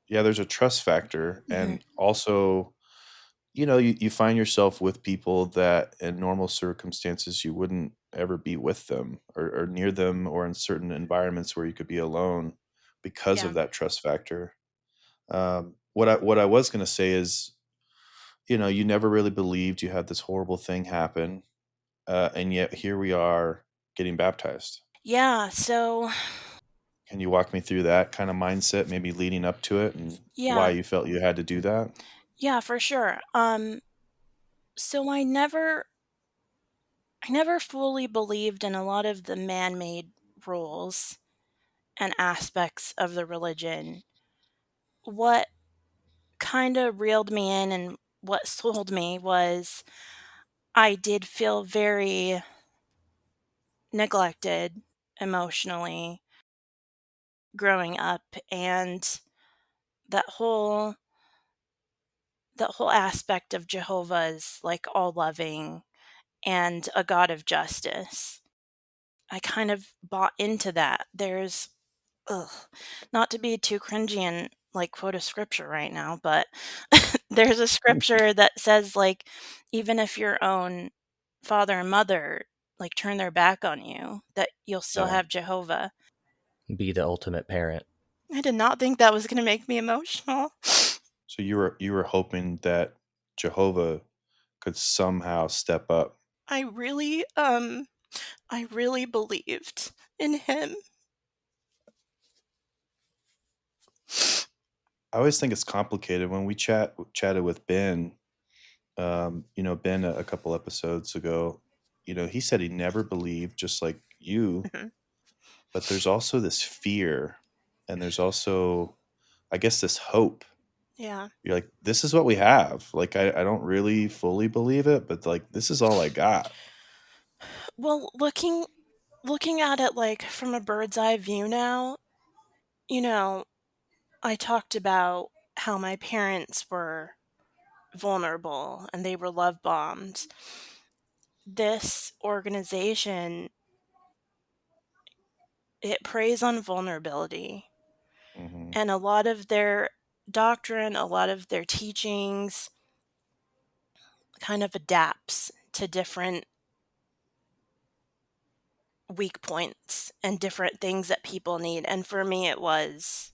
Speaker 1: Yeah, there's a trust factor.
Speaker 3: Mhm.
Speaker 1: And also, you know, you find yourself with people that in normal circumstances you wouldn't ever be with them, or near them, or in certain environments where you could be alone because
Speaker 3: Yeah.
Speaker 1: of that trust factor. What I was going to say is, you know, you never really believed you had this horrible thing happen, and yet here we are getting baptized.
Speaker 3: Yeah, so
Speaker 1: Can you walk me through that kind of mindset, maybe leading up to it, and why
Speaker 3: yeah,
Speaker 1: you felt you had to do that?
Speaker 3: yeah, for sure. So I never fully believed in a lot of the man-made rules and aspects of the religion. What kinda reeled me in and what sold me was I did feel very neglected emotionally growing up, and that whole that whole aspect of Jehovah is, like, all-loving and a God of justice. I kind of bought into that. There's ugh, not to be too cringy and, like, quote a scripture right now, but there's a scripture that says, like, even if your own father and mother, like, turn their back on you, that you'll still
Speaker 1: Yeah.
Speaker 3: have Jehovah.
Speaker 2: Be the ultimate parent.
Speaker 3: I did not think that was gonna make me emotional.
Speaker 1: So you were hoping that Jehovah could somehow step up.
Speaker 3: I really, I really believed in him.
Speaker 1: I always think it's complicated when we chatted with Ben. You know, Ben a couple episodes ago. You know, he said he never believed, just like you.
Speaker 3: Mhm.
Speaker 1: But there's also this fear, and there's also, I guess, this hope.
Speaker 3: Yeah.
Speaker 1: You're like, this is what we have. Like, I don't really fully believe it, but like, this is all I got.
Speaker 3: Well, looking at it, like, from a bird's eye view now, you know, I talked about how my parents were vulnerable and they were love bombed. This organization, it preys on vulnerability,
Speaker 1: Hmm.
Speaker 3: and a lot of their doctrine, a lot of their teachings kind of adapts to different weak points and different things that people need. And for me, it was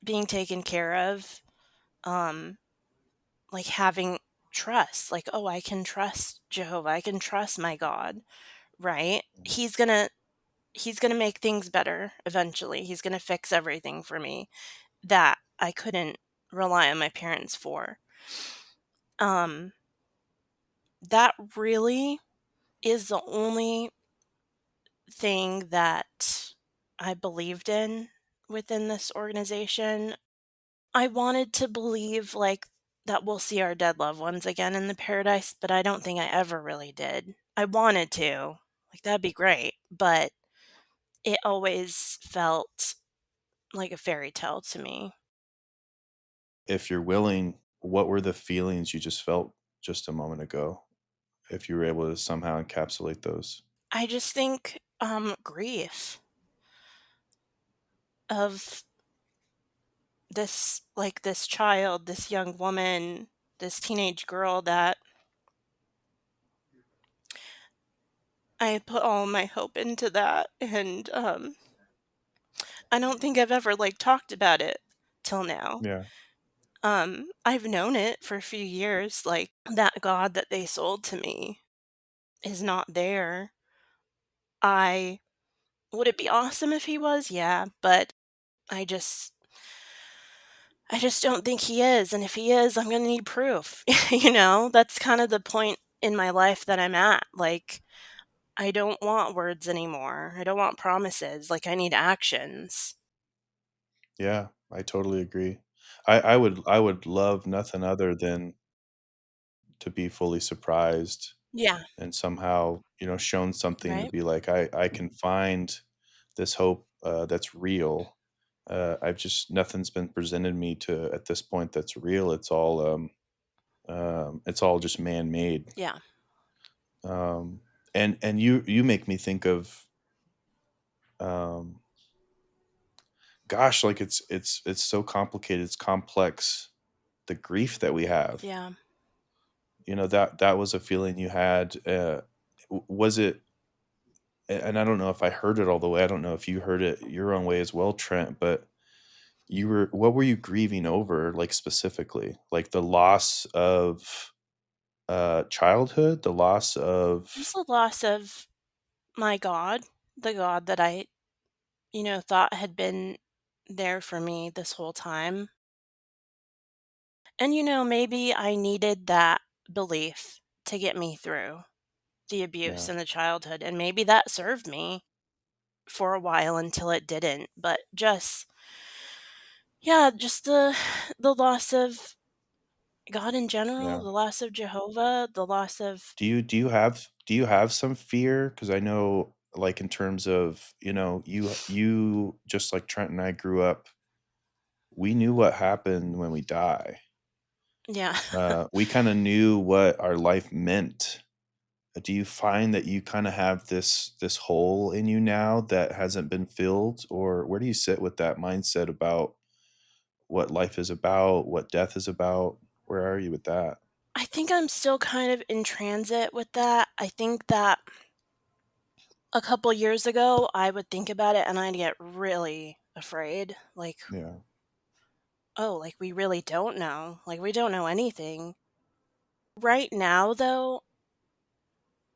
Speaker 3: being taken care of, um, like having trust, like, oh, I can trust Jehovah, I can trust my God, right? He's gonna make things better eventually. He's gonna fix everything for me that I couldn't rely on my parents for. Um, that really is the only thing that I believed in within this organization. I wanted to believe, like, that we'll see our dead loved ones again in the paradise, but I don't think I ever really did. I wanted to. Like, that'd be great, but it always felt like a fairy tale to me.
Speaker 1: If you're willing, what were the feelings you just felt just a moment ago? If you were able to somehow encapsulate those.
Speaker 3: I just think, grief of this child, this young woman, this teenage girl that I put all my hope into that, and, I don't think I've ever, like, talked about it till now.
Speaker 1: Yeah.
Speaker 3: I've known it for a few years, like, that God that they sold to me is not there. I would it be awesome if he was? Yeah, but I just I just don't think he is, and if he is, I'm gonna need proof, you know? That's kind of the point in my life that I'm at, like, I don't want words anymore. I don't want promises. Like, I need actions.
Speaker 1: Yeah, I totally agree. I would love nothing other than to be fully surprised
Speaker 3: Yeah,
Speaker 1: and somehow, shown something to
Speaker 3: right?
Speaker 1: be like, I can find this hope, that's real. I've just nothing's been presented me to at this point that's real. It's all just man-made.
Speaker 3: Yeah,
Speaker 1: Um, and you make me think of, um, gosh, like it's so complicated, it's complex, the grief that we have.
Speaker 3: yeah.
Speaker 1: That was a feeling you had, was it, and I don't know if I heard it all the way. I don't know if you heard it your own way as well, Trent, but what were you grieving over, like, specifically? Like, the loss of, childhood, the loss
Speaker 3: Just
Speaker 1: of.
Speaker 3: the loss of my God, the God that I, thought had been there for me this whole time. And, maybe I needed that belief to get me through the abuse
Speaker 1: Yeah,
Speaker 3: in the childhood. And maybe that served me for a while until it didn't. But just, yeah, just the loss of God in general,
Speaker 1: yeah.
Speaker 3: the loss of Jehovah, the loss of
Speaker 1: Do you have some fear? Because I know, like, in terms of, you just like Trent and I grew up, we knew what happened when we die.
Speaker 3: yeah.
Speaker 1: We kinda knew what our life meant. Do you find that you kinda have this hole in you now that hasn't been filled? Or where do you sit with that mindset about what life is about, what death is about? Where are you with that?
Speaker 3: I think I'm still kind of in transit with that. I think that a couple years ago, I would think about it and I'd get really afraid. Like,
Speaker 1: Yeah,
Speaker 3: oh, like we really don't know. Like, we don't know anything. Right now, though,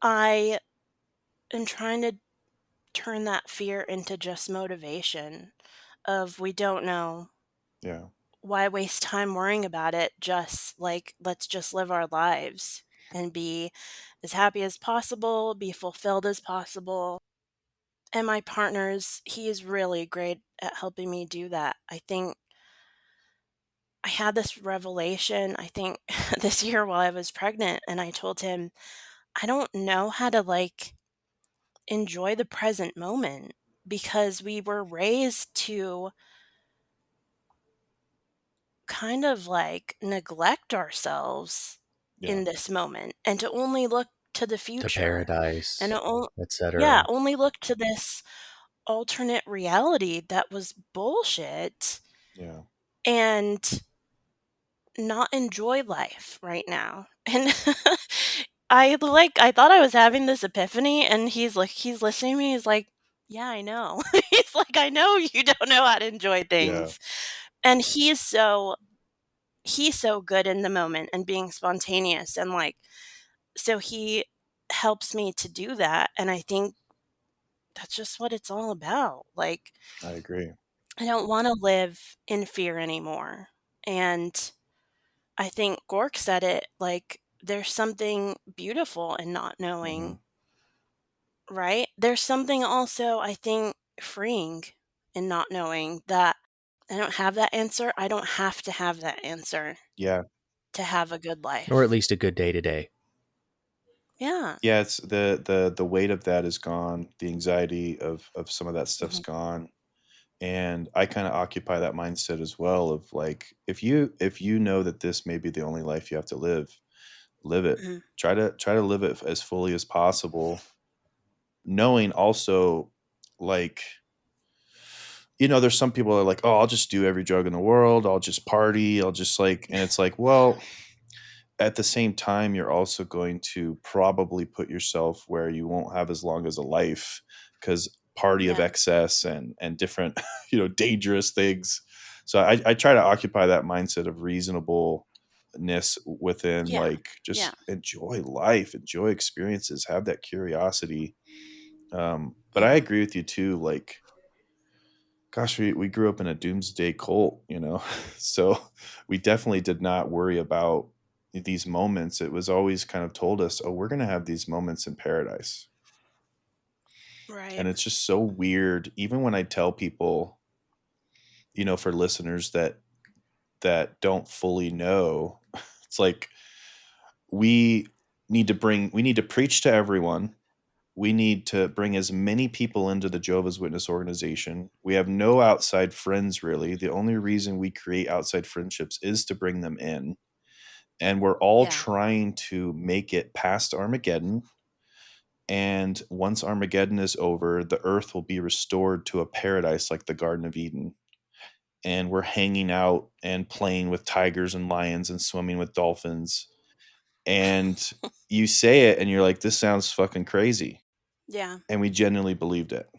Speaker 3: I am trying to turn that fear into just motivation of we don't know.
Speaker 1: yeah,
Speaker 3: Why waste time worrying about it? Just like, let's just live our lives and be as happy as possible, be fulfilled as possible. And my partner's, he is really great at helping me do that. I think I had this revelation, I think this year while I was pregnant, and I told him, I don't know how to like enjoy the present moment because we were raised to kind of like neglect ourselves
Speaker 1: yeah,
Speaker 3: in this moment and to only look to the
Speaker 2: To
Speaker 3: future and
Speaker 2: paradise,
Speaker 3: yeah,
Speaker 2: etc.
Speaker 3: only look to this alternate reality that was bullshit
Speaker 1: yeah,
Speaker 3: and not enjoy life right now. And I thought I was having this epiphany and he's listening to me, he's like, "Yeah, I know." He's like, "I know you don't know how to enjoy
Speaker 1: yeah,
Speaker 3: things." And he's so good in the moment and being spontaneous and like so he helps me to do that and I think that's just what it's all about. Like
Speaker 1: I agree.
Speaker 3: I don't want to live in fear anymore. And I think Gork said it like there's something beautiful in not
Speaker 1: Mhm.
Speaker 3: knowing, right? There's something also I think freeing in not knowing that I don't have that answer. I don't have to have that answer
Speaker 1: Yeah.
Speaker 3: to have a good
Speaker 2: Or at
Speaker 3: life.
Speaker 2: least a good day to day.
Speaker 3: Yeah.
Speaker 1: Yeah, it's the weight of that is gone, the anxiety of some of that stuff's
Speaker 3: Mhm.
Speaker 1: gone, and I kinda occupy that mindset as well of, like, if you know that this may be the only life you have to live it.
Speaker 3: Mhm.
Speaker 1: Try to live it as fully as possible, knowing also, like, there's some people that are like, "Oh, I'll just do every drug in the world, I'll just party, I'll just, like," and it's like, well, at the same time, you're also going to probably put yourself where you won't have as long as a life, because party of
Speaker 3: Yeah.
Speaker 1: excess and different, dangerous things. So I try to occupy that mindset of reasonableness within,
Speaker 3: Yeah.
Speaker 1: like,
Speaker 3: Yeah.
Speaker 1: just enjoy life, enjoy experiences, have that curiosity. But I
Speaker 3: Mhm.
Speaker 1: agree with you too. Like, gosh, we grew up in a doomsday cult. So we definitely did not worry about these moments. It was always kind of told us, oh, we're going to have these moments in paradise.
Speaker 3: Right.
Speaker 1: And it's just so weird. Even when I tell people, for listeners that don't fully know, it's like we we need to preach to everyone. We need to bring as many people into the Jehovah's Witness organization. We have no outside friends really. The only reason we create outside friendships is to bring them in. And we're all
Speaker 3: Yeah.
Speaker 1: trying to make it past Armageddon. And once Armageddon is over, the earth will be restored to a paradise like the Garden of Eden. And we're hanging out and playing with tigers and lions and swimming with dolphins. And you say it and you're like, this sounds fucking crazy.
Speaker 3: Yeah.
Speaker 1: And we genuinely believed it.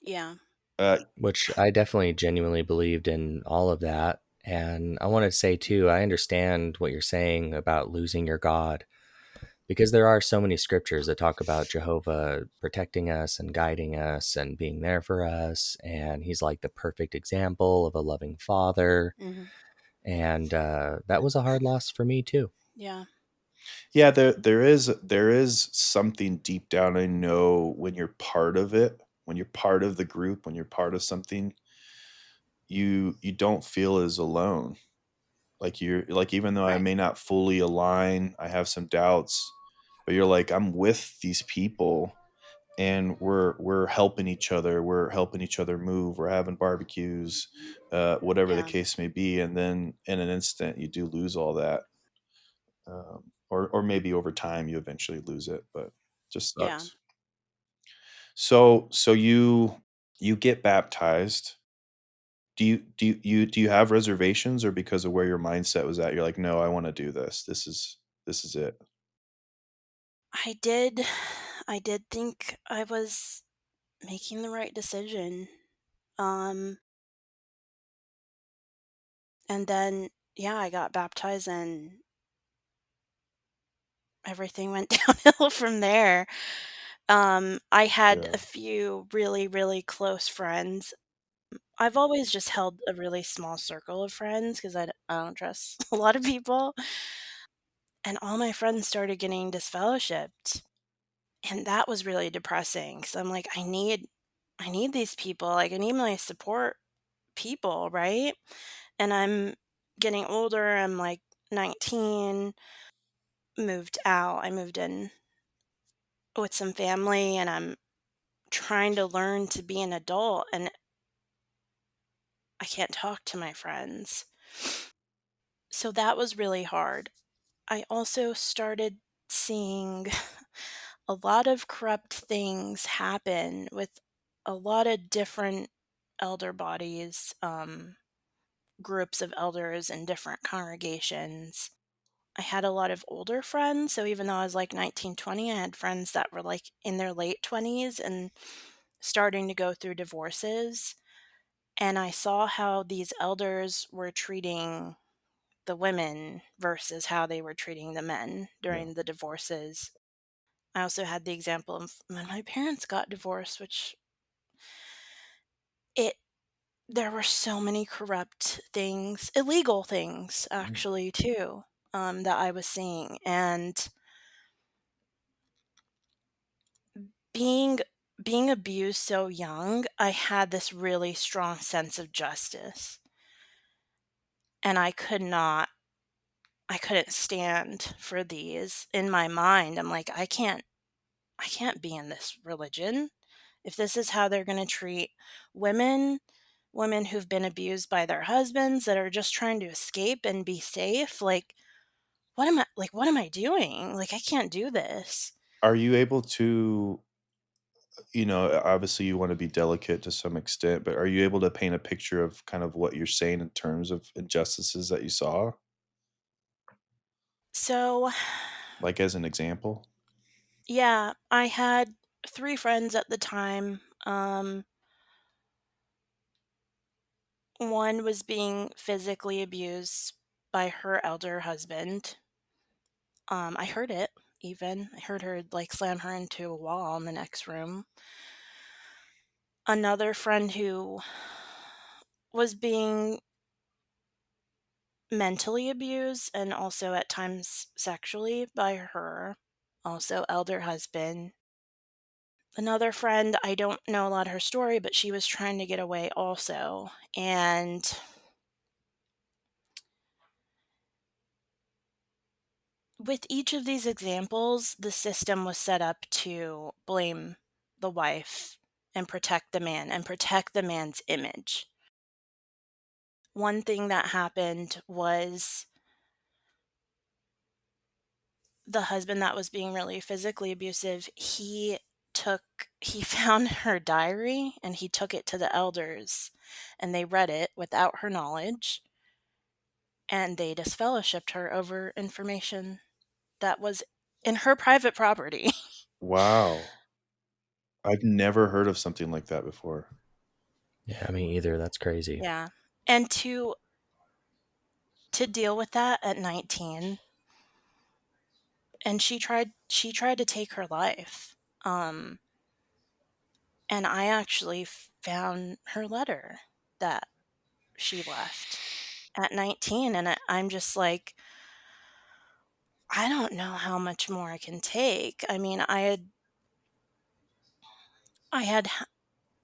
Speaker 3: Yeah.
Speaker 1: Uh,
Speaker 2: Which I definitely genuinely believed in all of that. And I want to say too, I understand what you're saying about losing your God, because there are so many scriptures that talk about Jehovah protecting us and guiding us and being there for us. And he's like the perfect example of a loving father.
Speaker 3: Mhm.
Speaker 2: And that was a hard loss for me too.
Speaker 3: Yeah.
Speaker 1: yeah, there is something deep down. I know when you're part of it, when you're part of the group, when you're part of something, you don't feel as alone. Like you're like, even though I
Speaker 3: Right.
Speaker 1: may not fully align, I have some doubts, but you're like, I'm with these people and we're helping each other. We're helping each other move. We're having barbecues, whatever the
Speaker 3: Yeah.
Speaker 1: case may be. And then in an instant, you do lose all that, or maybe over time you eventually lose it, but just
Speaker 3: Yeah.
Speaker 1: sucks. So you get baptized. Do you have reservations, or because of where your mindset was at, you're like, no, I want to do this. This is it.
Speaker 3: I did I did think I was making the right decision. Um and then yeah, I got baptized and everything went downhill from there. I had
Speaker 1: Yeah.
Speaker 3: a few really, really close friends. I've always just held a really small circle of friends because I don't trust a lot of people. And all my friends started getting disfellowshipped. And that was really depressing because I'm like, I need these people. Like, I need my support people, right? And I'm getting older. I'm like 19, moved out. I moved in with some family and I'm trying to learn to be an adult and I can't talk to my friends. So that was really hard. I also started seeing a lot of corrupt things happen with a lot of different elder bodies, groups of elders in different congregations. I had a lot of older friends, so even though I was like 19, 20, I had friends that were like in their late 20s and starting to go through divorces. And I saw how these elders were treating the women versus how they were treating the men
Speaker 1: Yeah.
Speaker 3: during the divorces. I also had the example of when my parents got divorced, which it there were so many corrupt things, illegal things
Speaker 1: Mm.
Speaker 3: actually too, that I was seeing. And being being abused so young, I had this really strong sense of justice. And I couldn't stand for these in my mind. I'm like, I can't be in this religion. If this is how they're going to treat women, women who've been abused by their husbands that are just trying to escape and be safe, like what am I doing? Like I can't do this.
Speaker 1: Are you able to, obviously you want to be delicate to some extent, but are you able to paint a picture of kind of what you're saying in terms of injustices that you saw,
Speaker 3: So,
Speaker 1: like as an example?
Speaker 3: yeah, I had 3 friends at the time. One was being physically abused by her elder husband. I heard it even. I heard her like slam her into a wall in the next room. Another friend who was being mentally abused and also at times sexually by her, also elder husband. Another friend, I don't know a lot of her story, but she was trying to get away also. And with each of these examples, the system was set up to blame the wife and protect the man and protect the man's image. One thing that happened was the husband that was being really physically abusive, took he found her diary and he took it to the elders and they read it without her knowledge and they disfellowshipped her over information that was in her private property.
Speaker 1: Wow. I've never heard of something like that before.
Speaker 2: Yeah, me either. That's crazy.
Speaker 3: Yeah. And to deal with that at 19, and she tried to take her life. Um and I actually found her letter that she left at 19 and I'm just like, I don't know how much more I can take. I mean, I had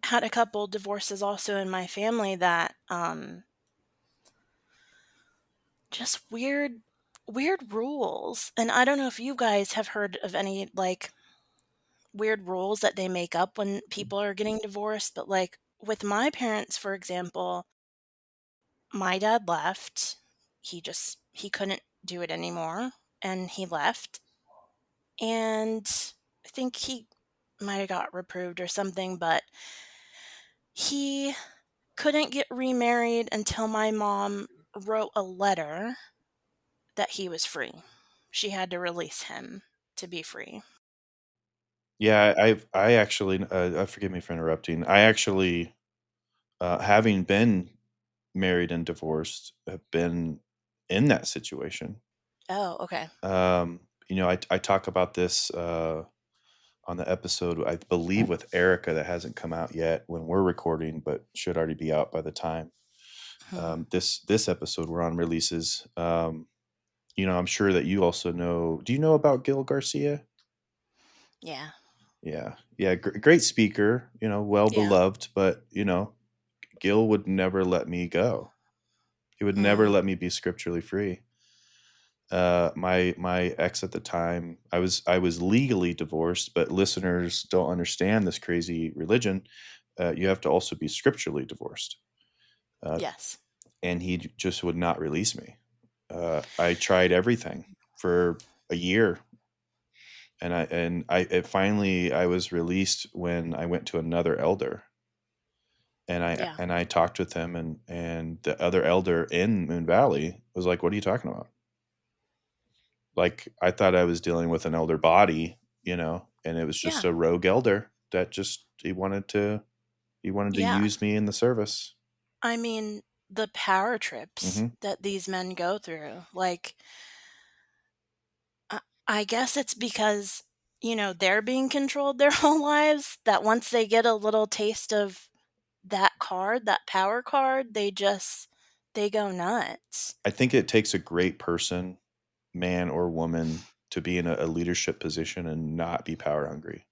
Speaker 3: had a couple divorces also in my family that just weird rules. And I don't know if you guys have heard of any like weird rules that they make up when people are getting divorced, but like with my parents, for example, my dad left. He couldn't do it anymore and he left. And I think he might have got reproved or something, but he couldn't get remarried until my mom wrote a letter that he was free. She had to release him to be free.
Speaker 1: Yeah, I actually, forgive me for interrupting. I actually, having been married and divorced, have been in that situation.
Speaker 3: Oh, okay.
Speaker 1: I talk about this on the episode, I believe, with Erica that hasn't come out yet when we're recording, but should already be out by the time
Speaker 3: Hmm.
Speaker 1: this episode we're on releases. I'm sure that you also know. Do you know about Gil Garcia?
Speaker 3: Yeah.
Speaker 1: Yeah, yeah, great speaker. Well
Speaker 3: Yeah.
Speaker 1: beloved, but Gil would never let me go. He would never
Speaker 3: Mm.
Speaker 1: let me be scripturally free. My ex at the time, I was legally divorced, but listeners don't understand this crazy religion. You have to also be scripturally divorced, uh,
Speaker 3: Yes.
Speaker 1: and he just would not release me. I tried everything for a year, finally I was released when I went to another elder, and I
Speaker 3: Yeah.
Speaker 1: and I talked with him, and the other elder in Moon Valley was like, "What are you talking about?" Like, I thought I was dealing with an elder body, and it was just
Speaker 3: Yeah.
Speaker 1: a rogue elder that just he wanted to
Speaker 3: Yeah.
Speaker 1: use me in the service.
Speaker 3: I mean, the power trips
Speaker 1: Mhm.
Speaker 3: that these men go through, like, I guess it's because, they're being controlled their whole lives that once they get a little taste of that card, that power card, they go nuts.
Speaker 1: I think it takes a great person, man or woman, to be in a leadership position and not be power hungry.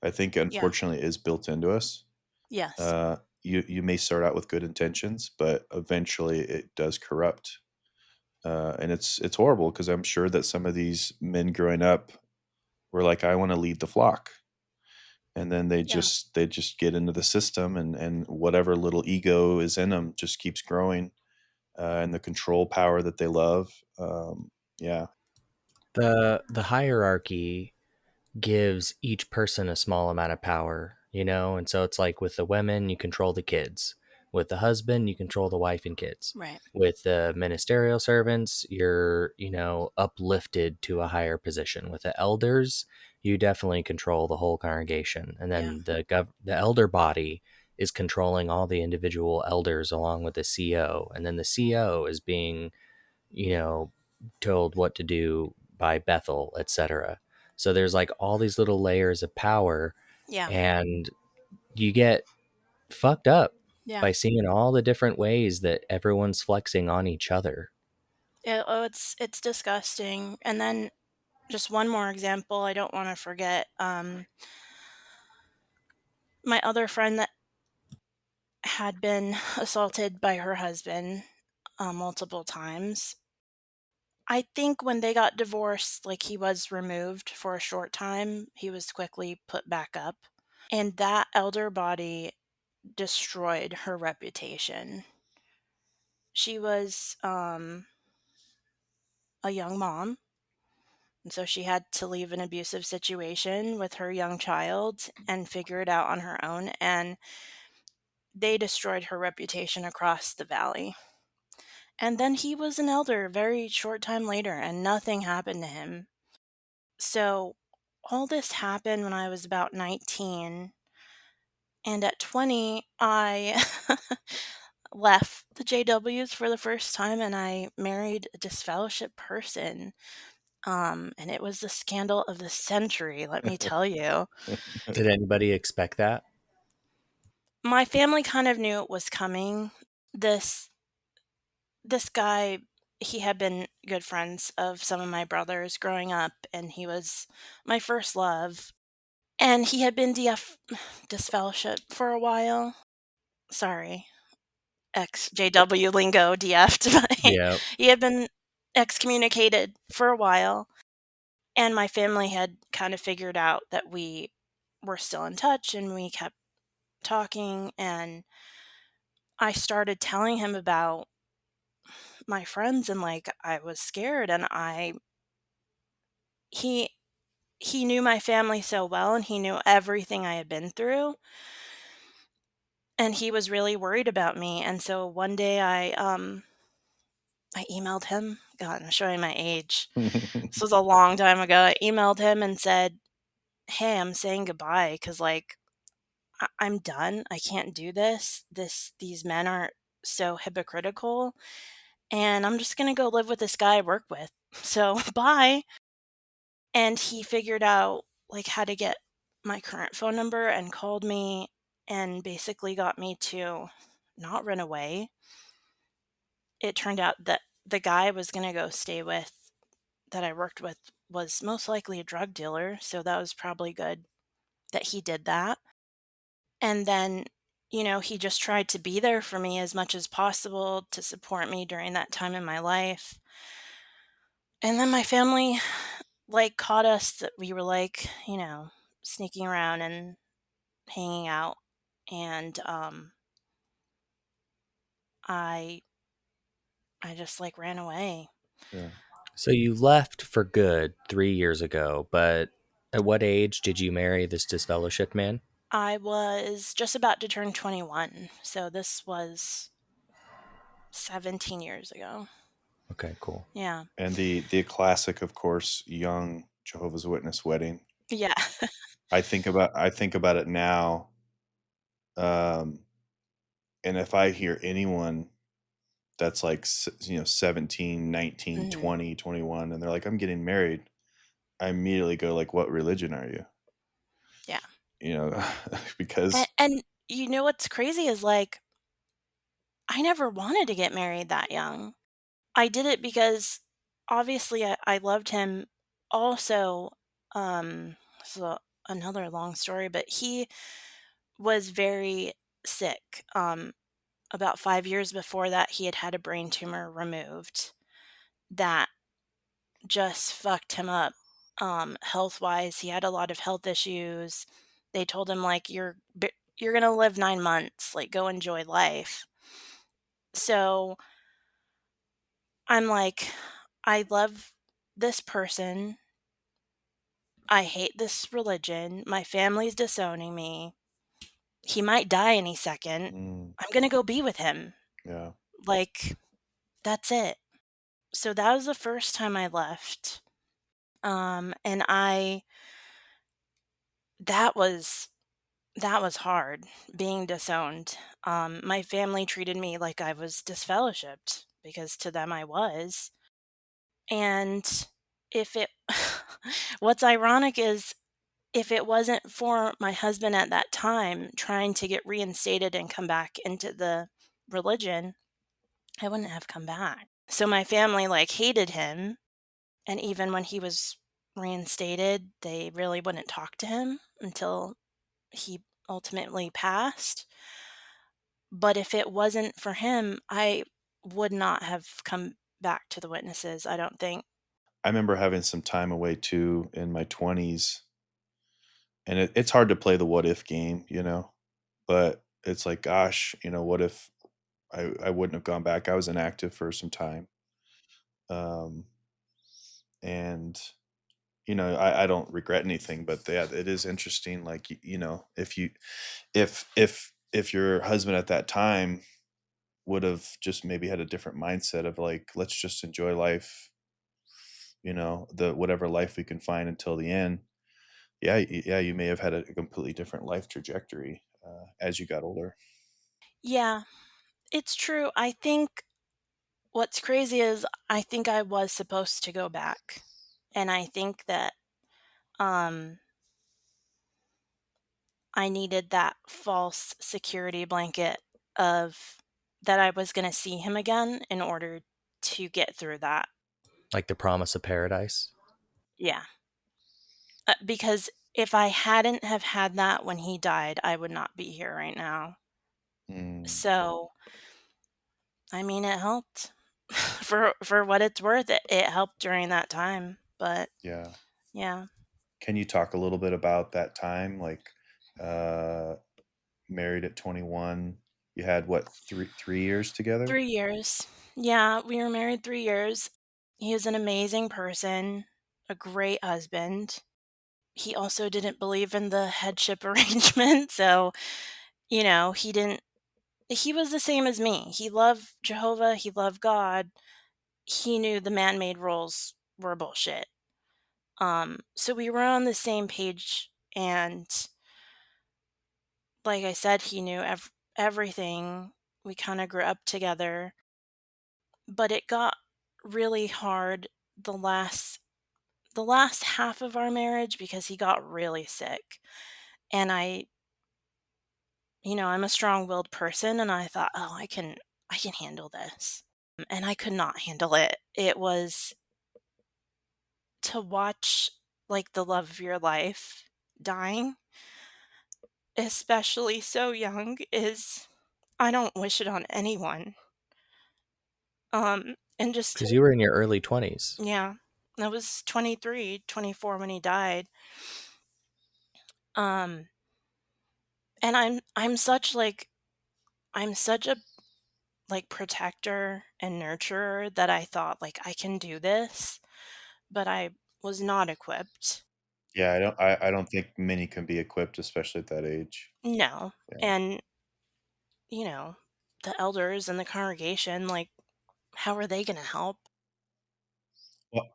Speaker 1: I think,
Speaker 3: Yeah.
Speaker 1: unfortunately, it is built into us.
Speaker 3: Yes.
Speaker 1: You may start out with good intentions, but eventually it does corrupt. And it's horrible because I'm sure that some of these men growing up were like, "I want to lead the flock," and then they
Speaker 3: Yeah.
Speaker 1: just get into the system, and whatever little ego is in them just keeps growing, and the control power that they love. Yeah.
Speaker 2: The hierarchy gives each person a small amount of power, and so it's like with the women, you control the kids. With the husband, you control the wife and kids.
Speaker 3: Right.
Speaker 2: With the ministerial servants, you're, uplifted to a higher position. With the elders, you definitely control the whole congregation. And
Speaker 3: Yeah.
Speaker 2: then the elder body is controlling all the individual elders along with the CO. And then the CO is being, you know, told what to do by Bethel, etc. So there's like all these little layers of power,
Speaker 3: Yeah.
Speaker 2: and you get fucked up
Speaker 3: Yeah.
Speaker 2: by seeing all the different ways that everyone's flexing on each other.
Speaker 3: It's disgusting. And then just one more example I don't want to forget. my other friend that had been assaulted by her husband multiple times. I think when they got divorced, like, he was removed for a short time, he was quickly put back up. And that elder body destroyed her reputation. She was a young mom, and so she had to leave an abusive situation with her young child and figure it out on her own. And they destroyed her reputation across the valley. And then he was an elder a very short time later, and nothing happened to him. So all this happened when I was about 19. And at 20, I left the JWs for the first time and I married a disfellowship person. And it was the scandal of the century, let me tell you.
Speaker 2: Did anybody expect that?
Speaker 3: My family kind of knew it was coming. This this guy, he had been good friends of some of my brothers growing up, and he was my first love. And he had been disfellowship for a while. Sorry, ex JW lingo, DF'd. But
Speaker 2: Yeah.
Speaker 3: he had been excommunicated for a while, and my family had kind of figured out that we were still in touch, and we kept talking, and I started telling him about my friends, and, like, I was scared, and I he he knew my family so well, and he knew everything I had been through, and he was really worried about me. And so one day I emailed him. God, I'm showing my age. This was a long time ago. I emailed him and said, "Hey, I'm saying goodbye because, like, I'm done. I can't do this. These men are so hypocritical, and I'm just gonna go live with this guy I work with. So bye." And he figured out, like, how to get my current phone number and called me and basically got me to not run away. It turned out that the guy I was gonna go stay with that I worked with was most likely a drug dealer, so that was probably good that he did that. And then, he just tried to be there for me as much as possible to support me during that time in my life. And then my family, like, caught us that we were, like, sneaking around and hanging out. And I I just, like, ran away.
Speaker 1: Yeah.
Speaker 2: So you left for good 3 years ago, but at what age did you marry this disfellowship man?
Speaker 3: I was just about to turn 21, so this was 17 years ago.
Speaker 2: Okay, cool.
Speaker 3: Yeah.
Speaker 1: And the classic, of course, young Jehovah's Witness wedding.
Speaker 3: Yeah.
Speaker 1: I think about it now, um, and if I hear anyone that's like 17, 19,
Speaker 3: Mhm.
Speaker 1: 20, 21, and they're like, I'm getting married, I immediately go like, what religion are you?
Speaker 3: Yeah.
Speaker 1: You know,
Speaker 3: And
Speaker 1: because
Speaker 3: and you know what's crazy is, like, I never wanted to get married that young. I did it because obviously I loved him. Also, so another long story, but he was very sick. About 5 years before that, he had had a brain tumor removed that just fucked him up, health-wise. He had a lot of health issues. They told him, like, "You're gonna live 9 months, like, go enjoy life." So, I'm like, "I love this person. I hate this religion. My family's disowning me. He might die any second.
Speaker 1: mm,
Speaker 3: I'm gonna go be with him."
Speaker 1: yeah,
Speaker 3: Like, that's it. So that was the first time I left. And that was that was hard, being disowned. My family treated me like I was disfellowshipped because to them I was. And if it what's ironic is if it wasn't for my husband at that time trying to get reinstated and come back into the religion, I wouldn't have come back. So my family, like, hated him, and even when he was reinstated, they really wouldn't talk to him until he ultimately passed. But if it wasn't for him, I would not have come back to the witnesses, I don't think.
Speaker 1: I remember having some time away too in my 20s, and it's hard to play the what if game, you know? But it's like, gosh, what if I wouldn't have gone back? I was inactive for some time. Um, and I don't regret anything, but yeah, it is interesting. Like, if your husband at that time would have just maybe had a different mindset of like, let's just enjoy life, the whatever life we can find until the end. Yeah, yeah, you may have had a completely different life trajectory as you got older.
Speaker 3: Yeah, it's true. I think what's crazy is I think I was supposed to go back. And I think that um I needed that false security blanket of that I was going to see him again in order to get through that.
Speaker 2: Like the promise of paradise.
Speaker 3: Yeah. Because if I hadn't have had that when he died, I would not be here right now.
Speaker 1: Mm,
Speaker 3: So, I mean, it helped. For what it's worth, it helped during that time. But
Speaker 1: yeah.
Speaker 3: yeah,
Speaker 1: Can you talk a little bit about that time? Like, uh, married at 21, you had what, 3 years together?
Speaker 3: 3 years. Yeah, we were married 3 years. He is an amazing person, a great husband. He also didn't believe in the headship arrangement. So, he was the same as me. He loved Jehovah, he loved God. He knew the man-made rules were bullshit. So we were on the same page, and like I said, he knew everything. We kind of grew up together, but it got really hard the last the last half of our marriage because he got really sick. And I'm a strong-willed person and I thought, "Oh, I can handle this." And I could not handle it. It was to watch like the love of your life dying, especially so young, is I don't wish it on anyone. And just
Speaker 2: Because you were in your early 20s.
Speaker 3: yeah, I was 23, 24 when he died. Um, and I'm such a like protector and nurturer that I thought like I can do this, but I was not equipped.
Speaker 1: Yeah, I don't think many can be equipped, especially at that age.
Speaker 3: No.
Speaker 1: Yeah.
Speaker 3: And you know, the elders and the congregation, like, how are they going to help?
Speaker 1: Well,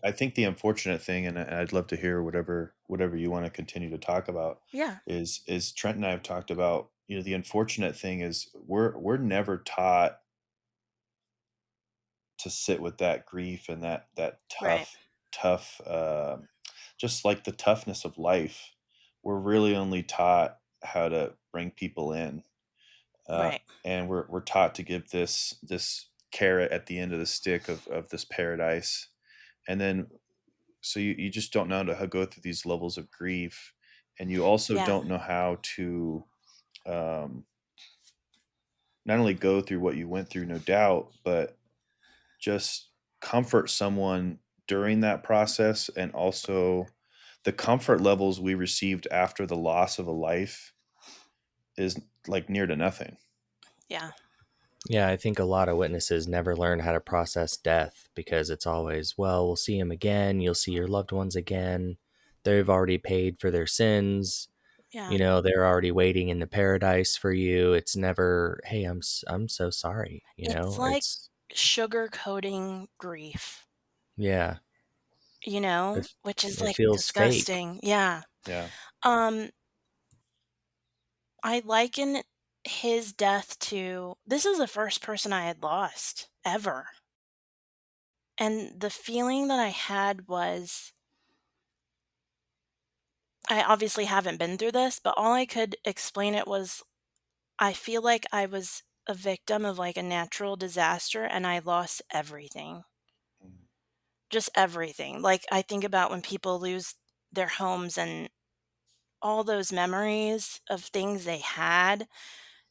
Speaker 1: I think the unfortunate thing, and I'd love to hear whatever you want to continue to talk about,
Speaker 3: Yeah.
Speaker 1: is Trent and I have talked about. The unfortunate thing is we're never taught to sit with that grief and that
Speaker 3: Right.
Speaker 1: tough, just like the toughness of life. We're really only taught how to bring people in,
Speaker 3: Right.
Speaker 1: and we're taught to give this carrot at the end of the stick of this paradise, and then so you just don't know how to go through these levels of grief, and you also
Speaker 3: Yeah.
Speaker 1: don't know how to um, not only go through what you went through, no doubt, but just comfort someone during that process, and also the comfort levels we received after the loss of a life is like near to nothing.
Speaker 3: Yeah.
Speaker 2: Yeah, I think a lot of witnesses never learn how to process death because it's always, well, we'll see him again. You'll see your loved ones again. They've already paid for their sins.
Speaker 3: Yeah.
Speaker 2: They're already waiting in the paradise for you. It's never, hey, I'm so sorry.
Speaker 3: It's like
Speaker 2: It's
Speaker 3: sugar coating grief,
Speaker 2: yeah, it,
Speaker 3: which is
Speaker 2: it
Speaker 3: like
Speaker 2: feels fake.
Speaker 3: disgusting. Yeah.
Speaker 1: Yeah.
Speaker 3: Um, I liken his death to this is the first person I had lost ever. And the feeling that I had was I obviously haven't been through this, but all I could explain it was I feel like I was a victim of like a natural disaster and I lost everything.
Speaker 1: Mm.
Speaker 3: Just everything. Like I think about when people lose their homes and all those memories of things they had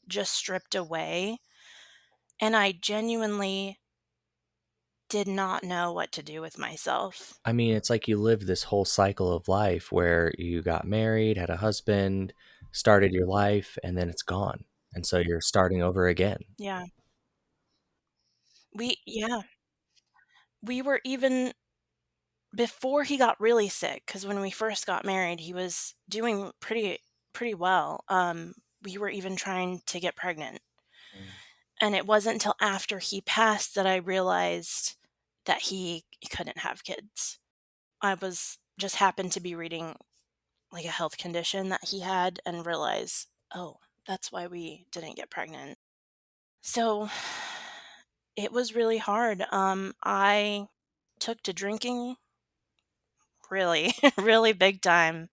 Speaker 3: just stripped away, and I genuinely did not know what to do with myself.
Speaker 2: I mean, it's like you lived this whole cycle of life where you got married, had a husband, started your life, and then it's gone. And so you're starting over again.
Speaker 3: Yeah. Yeah. We were even before he got really sick, because when we first got married, he was doing pretty well. We were even trying to get pregnant.
Speaker 1: Mm,
Speaker 3: And it wasn't until after he passed that I realized that he couldn't have kids. I was just happened to be reading like a health condition that he had and realize, oh, that's why we didn't get pregnant. So it was really hard. I took to drinking really, really big time.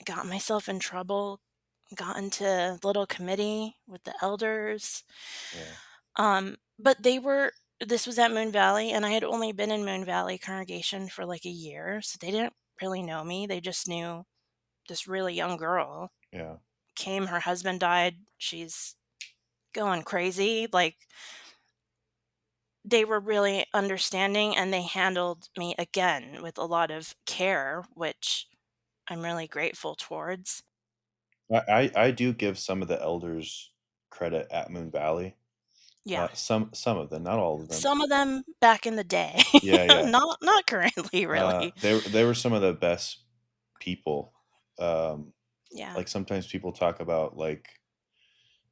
Speaker 3: Got myself in trouble, got into little committee with the elders.
Speaker 1: yeah,
Speaker 3: But this was at Moon Valley, and I had only been in Moon Valley congregation for like a year, so they didn't really know me. They just knew this really young girl
Speaker 1: yeah.
Speaker 3: came, her husband died, she's going crazy. Like, they were really understanding and they handled me again with a lot of care, which I'm really grateful towards.
Speaker 1: I do give some of the elders credit at Moon Valley.
Speaker 3: Yeah.
Speaker 1: Some of them, not all of them.
Speaker 3: Some of them back in the day,
Speaker 1: Yeah, yeah.
Speaker 3: not currently, really.
Speaker 1: They were some of the best people. Um,
Speaker 3: Yeah.
Speaker 1: like sometimes people talk about like,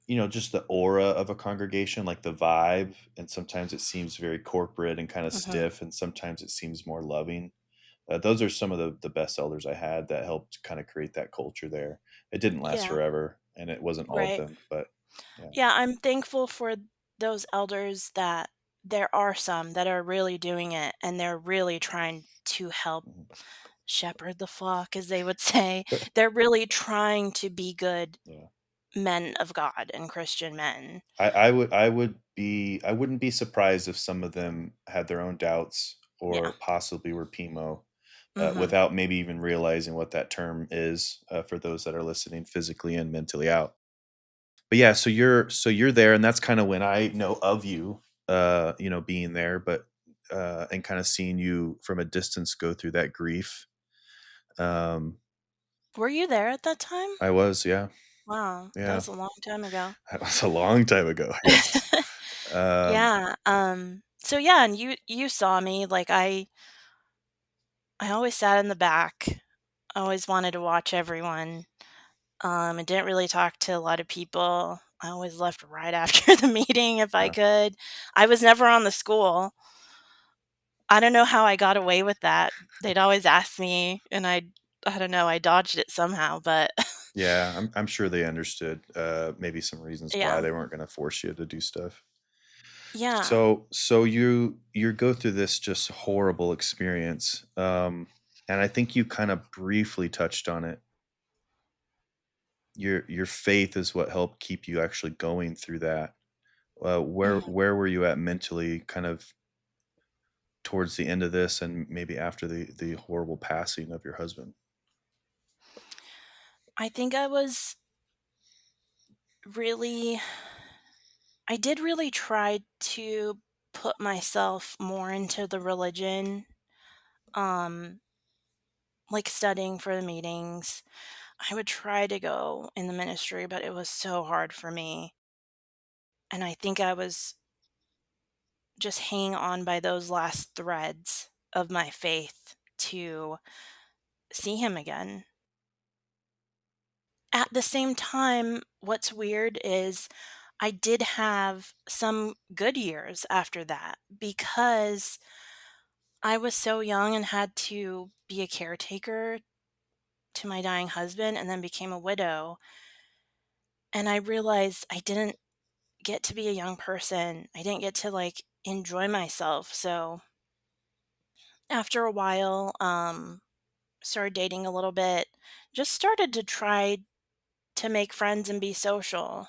Speaker 1: you know, just the aura of a congregation, like the vibe, and sometimes it seems very corporate and kind of
Speaker 3: Mhm.
Speaker 1: stiff, and sometimes it seems more loving. Those are some of the best elders I had that helped kind of create that culture there. It didn't last
Speaker 3: Yeah,
Speaker 1: forever, and it wasn't all of
Speaker 3: right.
Speaker 1: them, but yeah.
Speaker 3: Yeah, I'm thankful for those elders that there are some that are really doing it and they're really trying to help
Speaker 1: Mhm.
Speaker 3: shepherd the flock, as they would say. They're really trying to be good
Speaker 1: Yeah.
Speaker 3: men of God and Christian men.
Speaker 1: I wouldn't be surprised if some of them had their own doubts
Speaker 3: Yeah.
Speaker 1: or possibly were PMO,
Speaker 3: Mhm.
Speaker 1: without maybe even realizing what that term is, for those that are listening physically and mentally out. But yeah, so you're there, and that's kind of when I know of you, you know, being there, but and kind of seeing you from a distance go through that grief. Um,
Speaker 3: Were you there at that time?
Speaker 1: I was, yeah,
Speaker 3: Wow, that
Speaker 1: yeah,
Speaker 3: was a long time ago.
Speaker 1: that was a long time ago. Yes, um,
Speaker 3: Yeah, so yeah, and you saw me, like, I always sat in the back. I always wanted to watch everyone. I didn't really talk to a lot of people. I always left right after the meeting if I
Speaker 1: yeah,
Speaker 3: could. I was never on the school. I don't know how I got away with that. They'd always ask me, and I don't know, I dodged it somehow, but
Speaker 1: yeah. I'm sure they understood, maybe some reasons why
Speaker 3: yeah.
Speaker 1: they weren't going to force you to do stuff.
Speaker 3: Yeah.
Speaker 1: So you go through this just horrible experience, and I think you kind of briefly touched on it. Your faith is what helped keep you actually going through that.
Speaker 3: Mhm.
Speaker 1: Where were you at mentally, kind of towards the end of this, and maybe after the horrible passing of your husband?
Speaker 3: I think really I did really try to put myself more into the religion, um, like studying for the meetings. I would try to go in the ministry, but it was so hard for me. And I think I was just hanging on by those last threads of my faith to see him again. At the same time, what's weird is I did have some good years after that because I was so young and had to be a caretaker to my dying husband and then became a widow. And I realized I didn't get to be a young person. I didn't get to like enjoy myself. So after a while, started dating a little bit, just started to try to make friends and be social.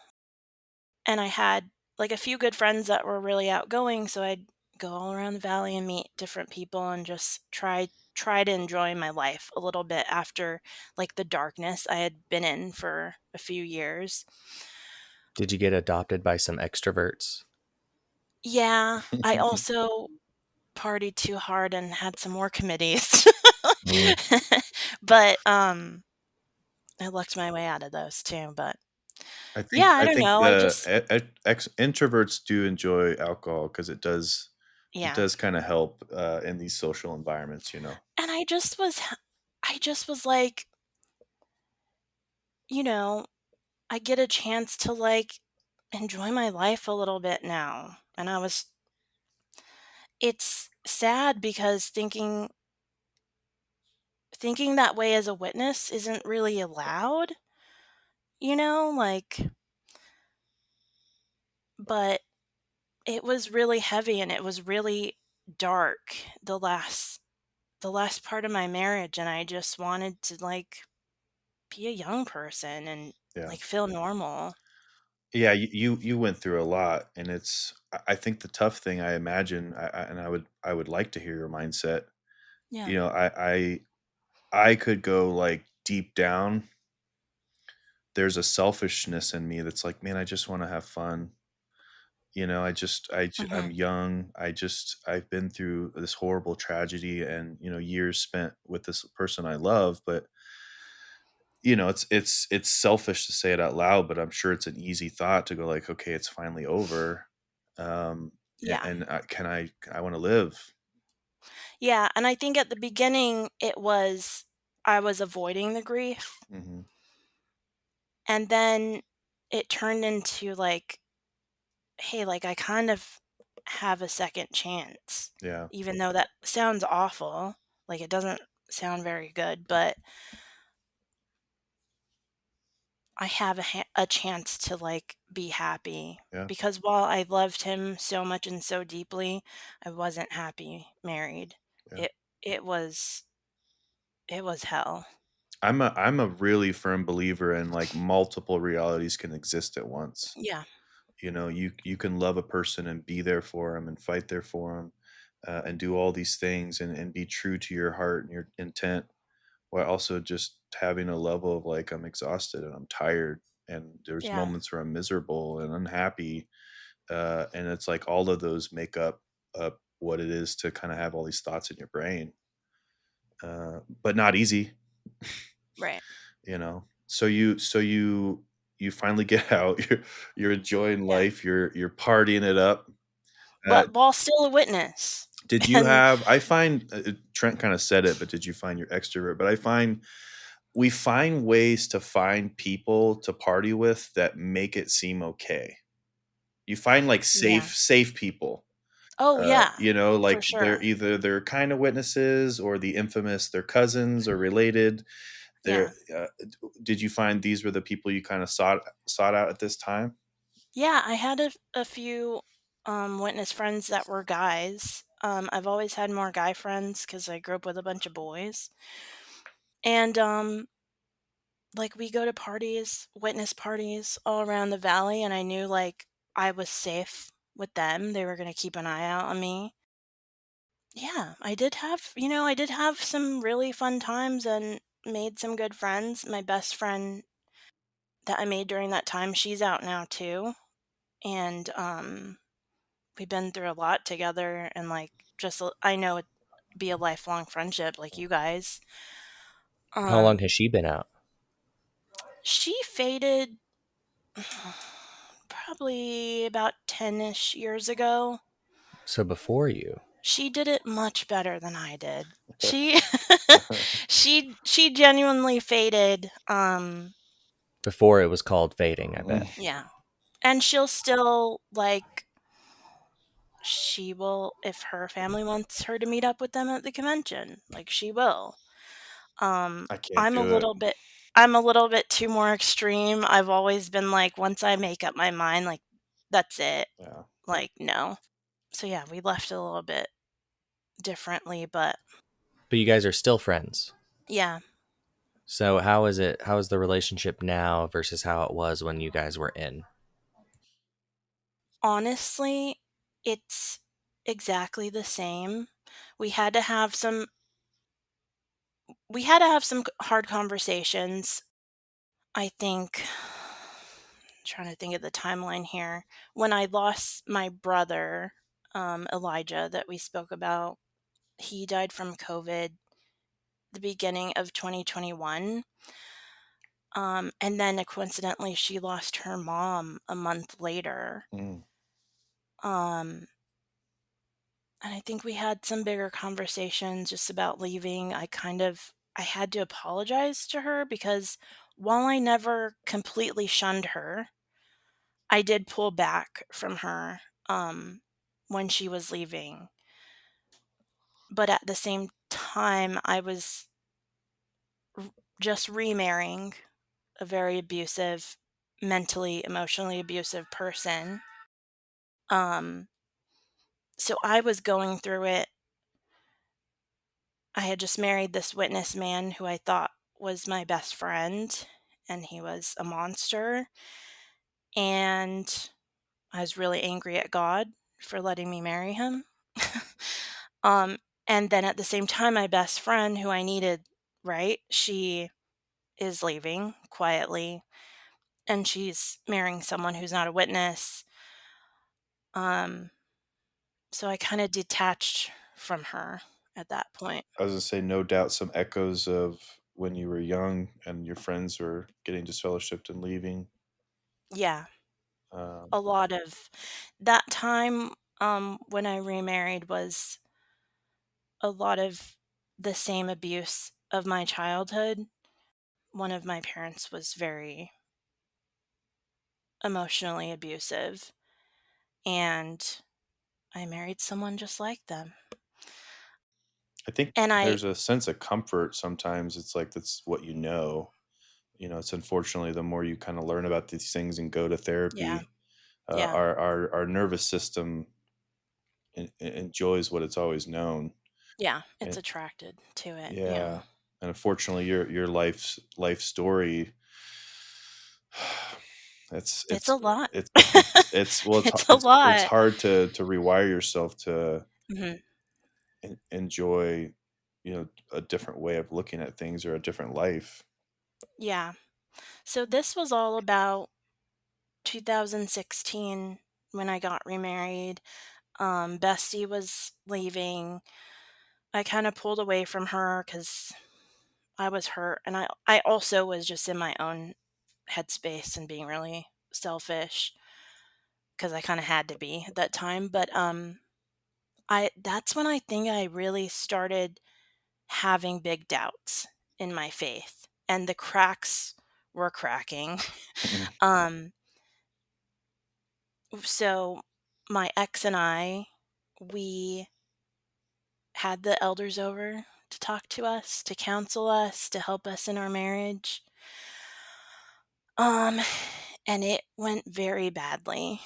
Speaker 3: And I had like a few good friends that were really outgoing, so I'd go all around the valley and meet different people and just try to enjoy my life a little bit after like the darkness I had been in for a few years.
Speaker 2: Did you get adopted by some extroverts?
Speaker 3: Yeah, I also partied too hard and had some more committees.
Speaker 2: Mm.
Speaker 3: But, I lucked my way out of those too, but yeah, I
Speaker 1: I
Speaker 3: don't
Speaker 1: think
Speaker 3: know, I
Speaker 1: the
Speaker 3: just
Speaker 1: introverts do enjoy alcohol because it
Speaker 3: yeah,
Speaker 1: does kinda help, in these social environments, you know?
Speaker 3: and I just was like, you know, I get a chance to, like, enjoy my life a little bit now, and it's sad because thinking that way as a witness isn't really allowed, like but it was really heavy and it was really dark the last part of my marriage, and I just wanted to, like, be a young person and,
Speaker 1: Yeah.
Speaker 3: like, feel normal.
Speaker 1: Yeah, you went through a lot, and I think the tough thing I imagine, and I would like to hear your mindset.
Speaker 3: Yeah.
Speaker 1: You know, I could go, like, deep down. There's a selfishness in me that's like, "Man, I just wanna have fun." You know, I'm
Speaker 3: Mhm.
Speaker 1: young. I've been through this horrible tragedy and, years spent with this person I love, but, it's selfish to say it out loud, but I'm sure it's an easy thought to go like, "Okay, it's finally over." Um,
Speaker 3: Yeah.
Speaker 1: and I wanna live.
Speaker 3: Yeah, and I think at the beginning, I was avoiding the grief,
Speaker 1: Mhm.
Speaker 3: and then it turned into, like, "Hey, like, I kind of have a second chance."
Speaker 1: Yeah,
Speaker 3: Even though that sounds awful, like, it doesn't sound very good, but I have a chance to, like, be happy
Speaker 1: yeah,
Speaker 3: because while I loved him so much and so deeply, I wasn't happy married.
Speaker 1: yeah.
Speaker 3: It it was it was hell.
Speaker 1: I'm a really firm believer in, like, multiple realities can exist at once.
Speaker 3: Yeah,
Speaker 1: You can love a person and be there for them and fight there for them, and do all these things and be true to your heart and your intent, while also just having a level of like, I'm exhausted and I'm tired, and there's
Speaker 3: yeah,
Speaker 1: moments where I'm miserable and unhappy, and it's like all of those make up what it is to kind of have all these thoughts in your brain, but not easy.
Speaker 3: right.
Speaker 1: So you finally get out. You're enjoying
Speaker 3: Yeah,
Speaker 1: life. You're partying it up. Uh,
Speaker 3: but while still a witness.
Speaker 1: did you
Speaker 3: And
Speaker 1: have? I find Trent kind of said it, but did you find your extrovert? But I find we find ways to find people to party with that make it seem okay. You find like
Speaker 3: yeah.
Speaker 1: safe people.
Speaker 3: Oh, yeah, for
Speaker 1: Like
Speaker 3: sure.
Speaker 1: they're kind of witnesses or the infamous they're cousins or related. They're
Speaker 3: Yeah.
Speaker 1: Did you find these were the people you kind of sought out at this time?
Speaker 3: Yeah, I had a few, witness friends that were guys. I've always had more guy friends because I grew up with a bunch of boys. And, like, we go to parties, witness parties all around the valley, and I knew, like, I was safe with them. They were gonna keep an eye out on me. Yeah, I did have some really fun times and made some good friends. My best friend that I made during that time, she's out now too. And, we've been through a lot together and, like, I know it'd be a lifelong friendship like you guys.
Speaker 2: How long
Speaker 3: Um,
Speaker 2: has she been out?
Speaker 3: she faded probably about 10-ish years ago.
Speaker 2: So before you,
Speaker 3: She did it much better than I did. She she genuinely faded,
Speaker 2: before it was called fading, I bet.
Speaker 3: yeah. And she'll still, like she will if her family wants her to meet up with them at the convention, like, she will.
Speaker 1: I can't
Speaker 3: I'm a
Speaker 1: do it.
Speaker 3: little bit I'm a little bit too more extreme. I've always been like, once I make up my mind, like, that's it.
Speaker 1: Yeah.
Speaker 3: Like, no. So, yeah, we left a little bit differently, but
Speaker 2: But you guys are still friends.
Speaker 3: yeah,
Speaker 2: So how is it? How is the relationship now versus how it was when you guys were in?
Speaker 3: honestly, it's exactly the same. We had to have some we had to have some hard conversations. I think trying to think of the timeline here. When I lost my brother, Elijah, that we spoke about, he died from COVID the beginning of 2021. And then coincidentally, she lost her mom a month later.
Speaker 1: Mm.
Speaker 3: Um, and I think we had some bigger conversations just about leaving. I had to apologize to her because while I never completely shunned her, I did pull back from her when she was leaving. But at the same time, I was just remarrying a very abusive, mentally, emotionally abusive person. Um, so I was going through it. I had just married this witness man who I thought was my best friend, and he was a monster. And I was really angry at God for letting me marry him. um, and then at the same time, my best friend, who I needed, right? She is leaving quietly, and she's marrying someone who's not a witness. Um, so I kind of detached from her at that point.
Speaker 1: I was gonna say, no doubt, some echoes of when you were young and your friends were getting disfellowshipped and leaving.
Speaker 3: Yeah,
Speaker 1: Um,
Speaker 3: a lot of that time when I remarried was a lot of the same abuse of my childhood. One of my parents was very emotionally abusive, and I married someone just like them.
Speaker 1: I think
Speaker 3: And I
Speaker 1: there's a sense of comfort sometimes. It's like that's what you know. It's unfortunately the more you kind of learn about these things and go to
Speaker 3: yeah,
Speaker 1: therapy,
Speaker 3: yeah,
Speaker 1: our nervous system enjoys what it's always known.
Speaker 3: yeah, it's
Speaker 1: And
Speaker 3: attracted to it, yeah.
Speaker 1: yeah, and unfortunately, your life story. It's
Speaker 3: It's a
Speaker 1: it's
Speaker 3: lot.
Speaker 1: it's well,
Speaker 3: It's a
Speaker 1: it's
Speaker 3: lot.
Speaker 1: hard to rewire yourself to
Speaker 3: Mhm,
Speaker 1: enjoy, a different way of looking at things or a different life.
Speaker 3: yeah. So this was all about 2016 when I got remarried. Bestie was leaving. I kinda pulled away from her because I was hurt, and I also was just in my own headspace and being really selfish because I kinda had to be at that time, but, I that's when I think I really started having big doubts in my faith, and the cracks were cracking.
Speaker 1: Mhm.
Speaker 3: Um, so my ex and we had the elders over to talk to us, to counsel us, to help us in our marriage. Um, and it went very badly.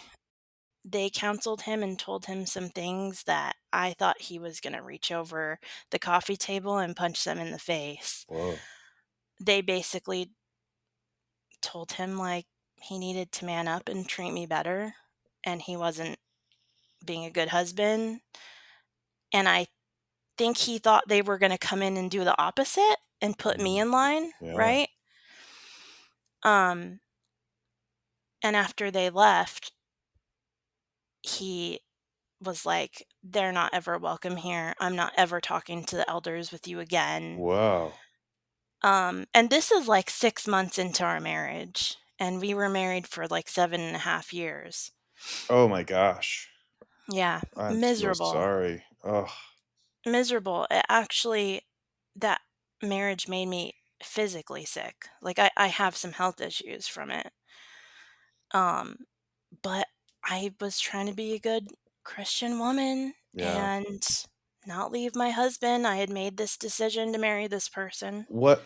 Speaker 3: They counseled him and told him some things that I thought he was going to reach over the coffee table and punch them in the face.
Speaker 1: Whoa.
Speaker 3: They basically told him like he needed to man up and treat me better, and he wasn't being a good husband. And I think he thought they were going to come in and do the opposite and put me
Speaker 1: Mm.
Speaker 3: in line,
Speaker 1: Yeah.
Speaker 3: right? Um, and after they left, he was like, "They're not ever welcome here. I'm not ever talking to the elders with you again."
Speaker 1: Wow.
Speaker 3: And this is like 6 months into our marriage, and we were married for like 7.5 years.
Speaker 1: Oh my gosh.
Speaker 3: Yeah,
Speaker 1: I'm so
Speaker 3: miserable,
Speaker 1: sorry. Oh,
Speaker 3: miserable. It actually that marriage made me physically sick. Like I have some health issues from it. Um, but I was trying to be a good Christian woman
Speaker 1: yeah.
Speaker 3: and not leave my husband. I had made this decision to marry this person.
Speaker 1: What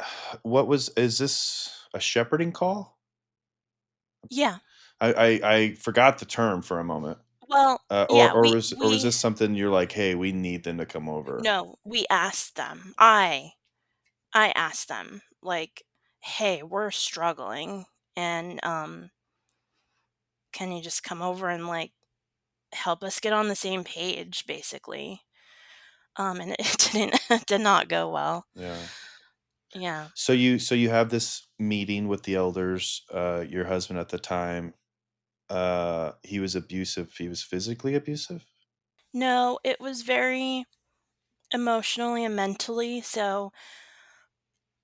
Speaker 1: is this a shepherding call?
Speaker 3: Yeah.
Speaker 1: I forgot the term for a moment.
Speaker 3: Well,
Speaker 1: Or
Speaker 3: yeah,
Speaker 1: was
Speaker 3: we
Speaker 1: this something you're like, "Hey, we need them to come over."
Speaker 3: no, we asked them. I asked them like, "Hey, we're struggling and can you just come over and like help us get on the same page, basically. And it did not go well.
Speaker 1: Yeah.
Speaker 3: Yeah.
Speaker 1: So you have this meeting with the elders, your husband at the time, he was abusive, he was physically abusive?
Speaker 3: No, it was very emotionally and mentally. So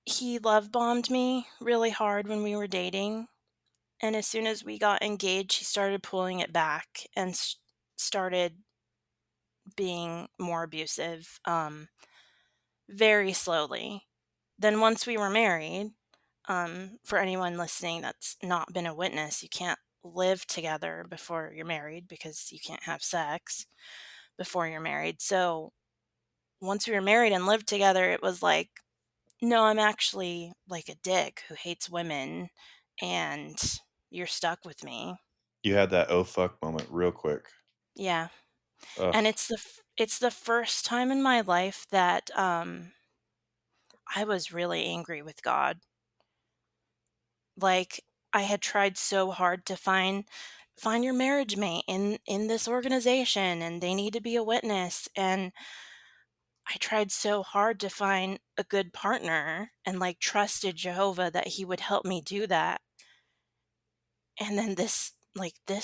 Speaker 3: he love bombed me really hard when we were dating. And as soon as we got engaged, he started pulling it back and started being more abusive, very slowly. Then once we were married, for anyone listening that's not been a witness, you can't live together before you're married because you can't have sex before you're married. So once we were married and lived together, it was like, no, I'm actually like a dick who hates women and you're stuck with me.
Speaker 1: You had that "Oh, fuck" moment real quick.
Speaker 3: Yeah.
Speaker 1: Ugh.
Speaker 3: And it's the first time in my life that I was really angry with God. Like, I had tried so hard to find your marriage mate in this organization, and they need to be a witness, and I tried so hard to find a good partner and, like, trusted Jehovah that he would help me do that, and then this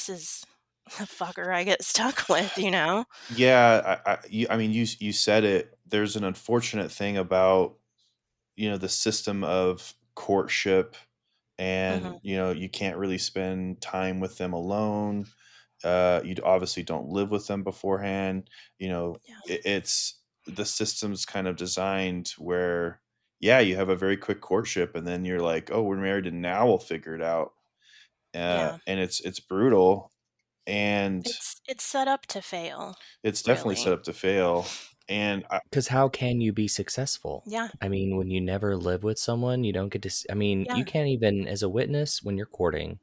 Speaker 3: is the fucker I get stuck with, you know?
Speaker 1: Yeah, I mean, you said it, there's an unfortunate thing about, the system of courtship and,
Speaker 3: Mhm.
Speaker 1: you can't really spend time with them alone. Obviously don't live with them beforehand.
Speaker 3: Yeah.
Speaker 1: It's the system's kind of designed where, yeah, you have a very quick courtship, and then you're like, oh, we're married, and now we'll figure it out.
Speaker 3: Yeah.
Speaker 1: And it's brutal, and
Speaker 3: It's set up to fail,
Speaker 1: it's definitely set
Speaker 3: really.
Speaker 1: up to fail. And
Speaker 2: Because how can you be successful?
Speaker 3: Yeah.
Speaker 2: I mean, when you never live with someone, you don't get to. I mean, you
Speaker 3: Yeah.
Speaker 2: can't even, as a witness, when you're courting,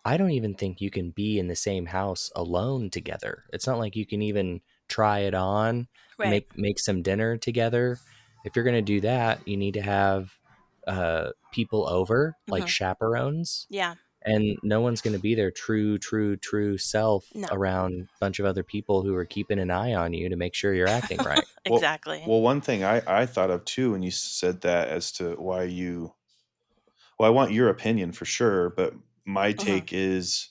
Speaker 2: I don't even think you can be in the same house alone together. It's not like you can even try it on,
Speaker 3: Right.
Speaker 2: make some dinner together. If you're gonna do that, you need to have people over, like
Speaker 3: Mhm.
Speaker 2: chaperones,
Speaker 3: Yeah.
Speaker 2: and no one's gonna be their true self
Speaker 3: No.
Speaker 2: around a bunch of other people who are keeping an eye on you to make sure you're acting right.
Speaker 1: well,
Speaker 3: Exactly.
Speaker 1: well, one thing I thought of too when you said that, as to why you, well, I want your opinion for sure, but my
Speaker 3: Mhm.
Speaker 1: take is,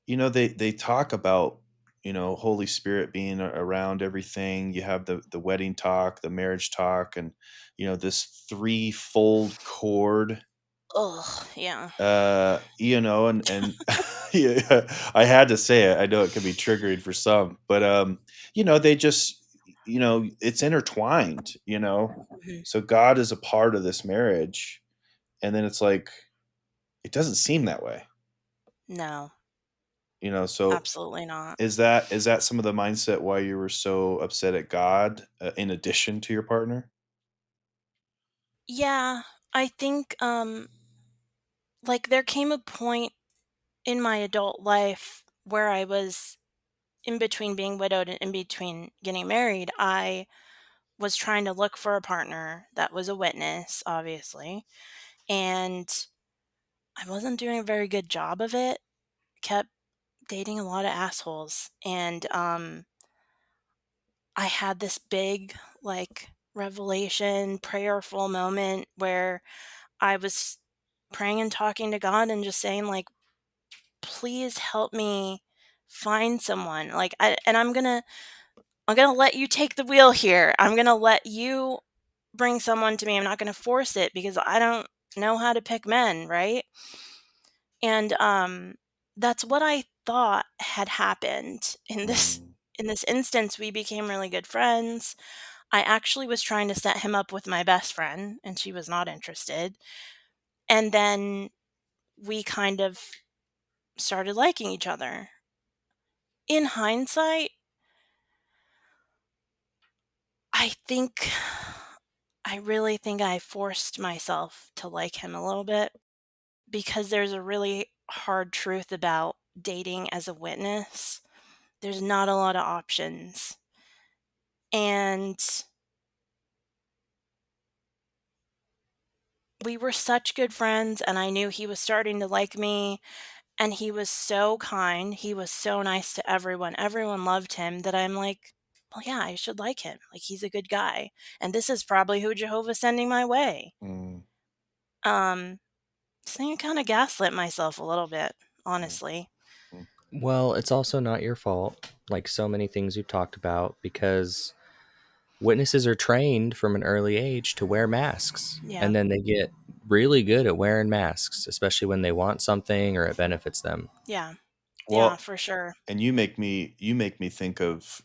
Speaker 1: they talk about, Holy Spirit being around everything. You have the wedding talk, the marriage talk, and this threefold cord.
Speaker 3: Ugh, yeah.
Speaker 1: And yeah, I had to say it. I know it can be triggering for some, but they just, it's intertwined.
Speaker 3: Mhm.
Speaker 1: So God is a part of this marriage, and then it's like it doesn't seem that way.
Speaker 3: No,
Speaker 1: So
Speaker 3: absolutely not.
Speaker 1: is that some of the mindset why you were so upset at God, in addition to your partner?
Speaker 3: Yeah, I think, like, there came a point in my adult life where I was in between being widowed and in between getting married. I was trying to look for a partner that was a witness, obviously, and I wasn't doing a very good job of it. Kept dating a lot of assholes, and, I had this big, like, revelation, prayerful moment where I was praying and talking to God and just saying, like, please help me find someone. Like, I'm gonna let you take the wheel here. I'm gonna let you bring someone to me. I'm not gonna force it because I don't know how to pick men, right? And that's what I thought had happened
Speaker 1: Mm,
Speaker 3: in this instance. We became really good friends. I actually was trying to set him up with my best friend, and she was not interested. And then we kind of started liking each other. In hindsight, I think I really think I forced myself to like him a little bit because there's a really hard truth about dating as a witness. There's not a lot of options. And we were such good friends, and I knew he was starting to like me. and he was so kind, he was so nice to everyone, everyone loved him that I'm like, "Well, yeah, I should like him, like, he's a good guy, and this is probably who Jehovah's sending my way."
Speaker 1: Mm,
Speaker 3: Um, so I kinda gaslit myself a little bit,
Speaker 1: mm,
Speaker 3: honestly.
Speaker 1: mm.
Speaker 2: Well, it's also not your fault, like so many things you've talked about, because witnesses are trained from an early age to wear masks.
Speaker 3: Yeah,
Speaker 2: And then they get really good at wearing masks, especially when they want something or it benefits them.
Speaker 3: yeah, yeah,
Speaker 1: Well,
Speaker 3: for sure.
Speaker 1: and you make me think of,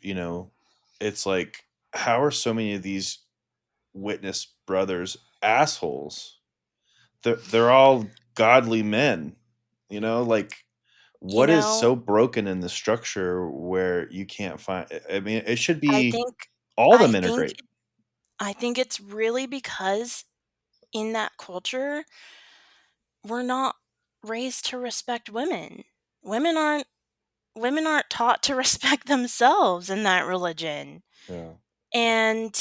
Speaker 1: it's like, how are so many of these witness brothers assholes? They're all godly men, like,
Speaker 3: You
Speaker 1: what is
Speaker 3: know,
Speaker 1: so broken in the structure where you can't find, I mean, it should
Speaker 3: I
Speaker 1: be
Speaker 3: think
Speaker 1: all the
Speaker 3: I
Speaker 1: men are
Speaker 3: think
Speaker 1: great.
Speaker 3: I think it's really because in that culture, we're not raised to respect women. Women aren't women aren't taught to respect themselves in that religion.
Speaker 1: Yeah.
Speaker 3: And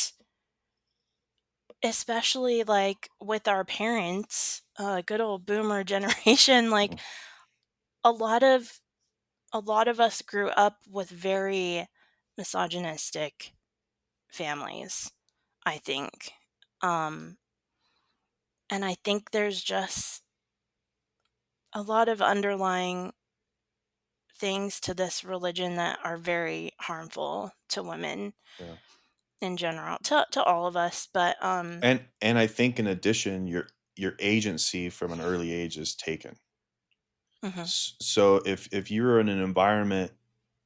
Speaker 3: especially like with our parents, good old boomer generation, like
Speaker 1: Mm,
Speaker 3: a lot of a lot of us grew up with very misogynistic families, I think. Um and I think there's just a lot of underlying things to this religion that are very harmful to women
Speaker 1: yeah.
Speaker 3: in general, to all of us, but,
Speaker 1: And I think in addition, your agency from an early age is taken.
Speaker 3: mhm,
Speaker 1: So if you're in an environment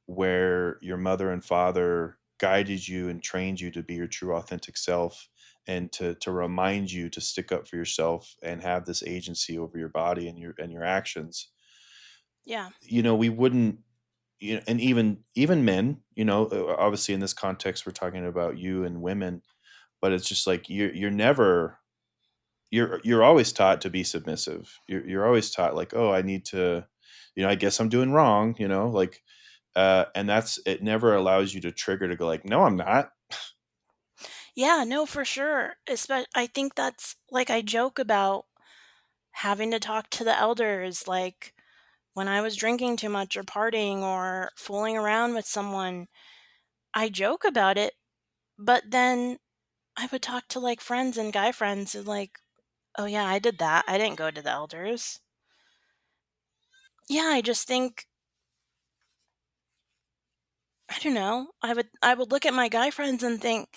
Speaker 1: where your mother and father guided you and trained you to be your true authentic self, and to remind you to stick up for yourself and have this agency over your body and your actions,
Speaker 3: yeah,
Speaker 1: we wouldn't, and even men, obviously in this context we're talking about you and women, but it's just like you're never, you're always taught to be submissive. You're always taught, like, oh, I need to, I guess I'm doing wrong, like, and that's, it never allows you to trigger to go like, no, I'm not.
Speaker 3: yeah, no, for sure, I think that's like, I joke about having to talk to the elders, like, when I was drinking too much or partying or fooling around with someone, I joke about it, but then I would talk to, like, friends and guy friends and like, "Oh, yeah, I did that, I didn't go to the elders." Yeah, I just think I don't know, I would look at my guy friends and think,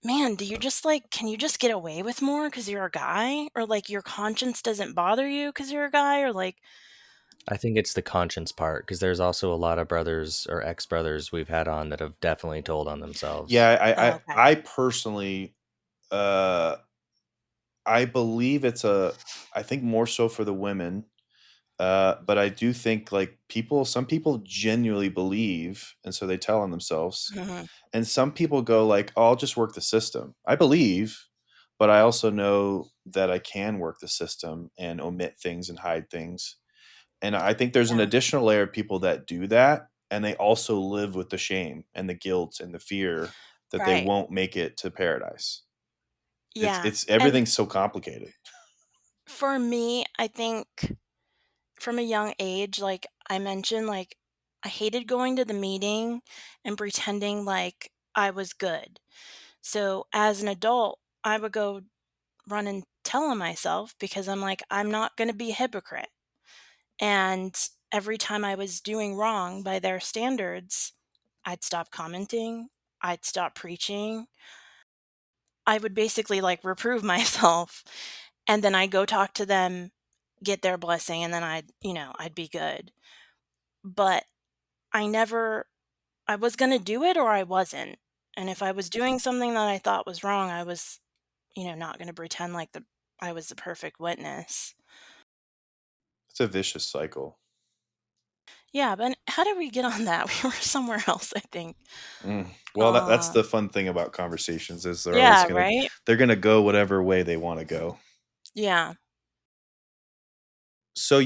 Speaker 3: "Man, do you just, like can you just get away with more because 'cause you're a guy?" Or, like, your conscience doesn't bother you because 'cause you're a guy? Or, like
Speaker 2: I think it's the conscience part because there's also a lot of brothers or ex brothers we've had on that have definitely told on themselves.
Speaker 1: Yeah,
Speaker 3: oh,
Speaker 1: I
Speaker 3: okay.
Speaker 1: I, I personally, uh I believe it's a, I think more so for the women. But I do think, like, some people genuinely believe, and so they tell on themselves.
Speaker 3: Mhm.
Speaker 1: And some people go like, "Oh, I'll just work the system." I believe, but I also know that I can work the system and omit things and hide things. And I think there's an
Speaker 3: Yeah,
Speaker 1: additional layer of people that do that, and they also live with the shame and the guilt and the fear that they
Speaker 3: right.
Speaker 1: won't make it to paradise. It's
Speaker 3: Yeah,
Speaker 1: it's
Speaker 3: and
Speaker 1: everything's so complicated.
Speaker 3: for me, I think from a young age, like I mentioned, like, I hated going to the meeting and pretending like I was good. So, as an adult, I would go run and tell on myself because I'm like, "I'm not gonna be a hypocrite." And every time I was doing wrong by their standards, I'd stop commenting, I'd stop preaching. I would basically like reprove myself and then I'd go talk to them, get their blessing, and then I'd be good. But I never I was going to do it or I wasn't. And if I was doing something that I thought was wrong, I was, not going to pretend like the I was the perfect witness.
Speaker 1: It's a vicious cycle.
Speaker 3: Yeah, but how did we get on that? We were somewhere else, I think.
Speaker 1: Well, that's
Speaker 3: Uh
Speaker 1: the fun thing about conversations, is
Speaker 3: yeah, right?
Speaker 1: they're gonna go whatever way they want to go.
Speaker 3: Yeah.
Speaker 1: So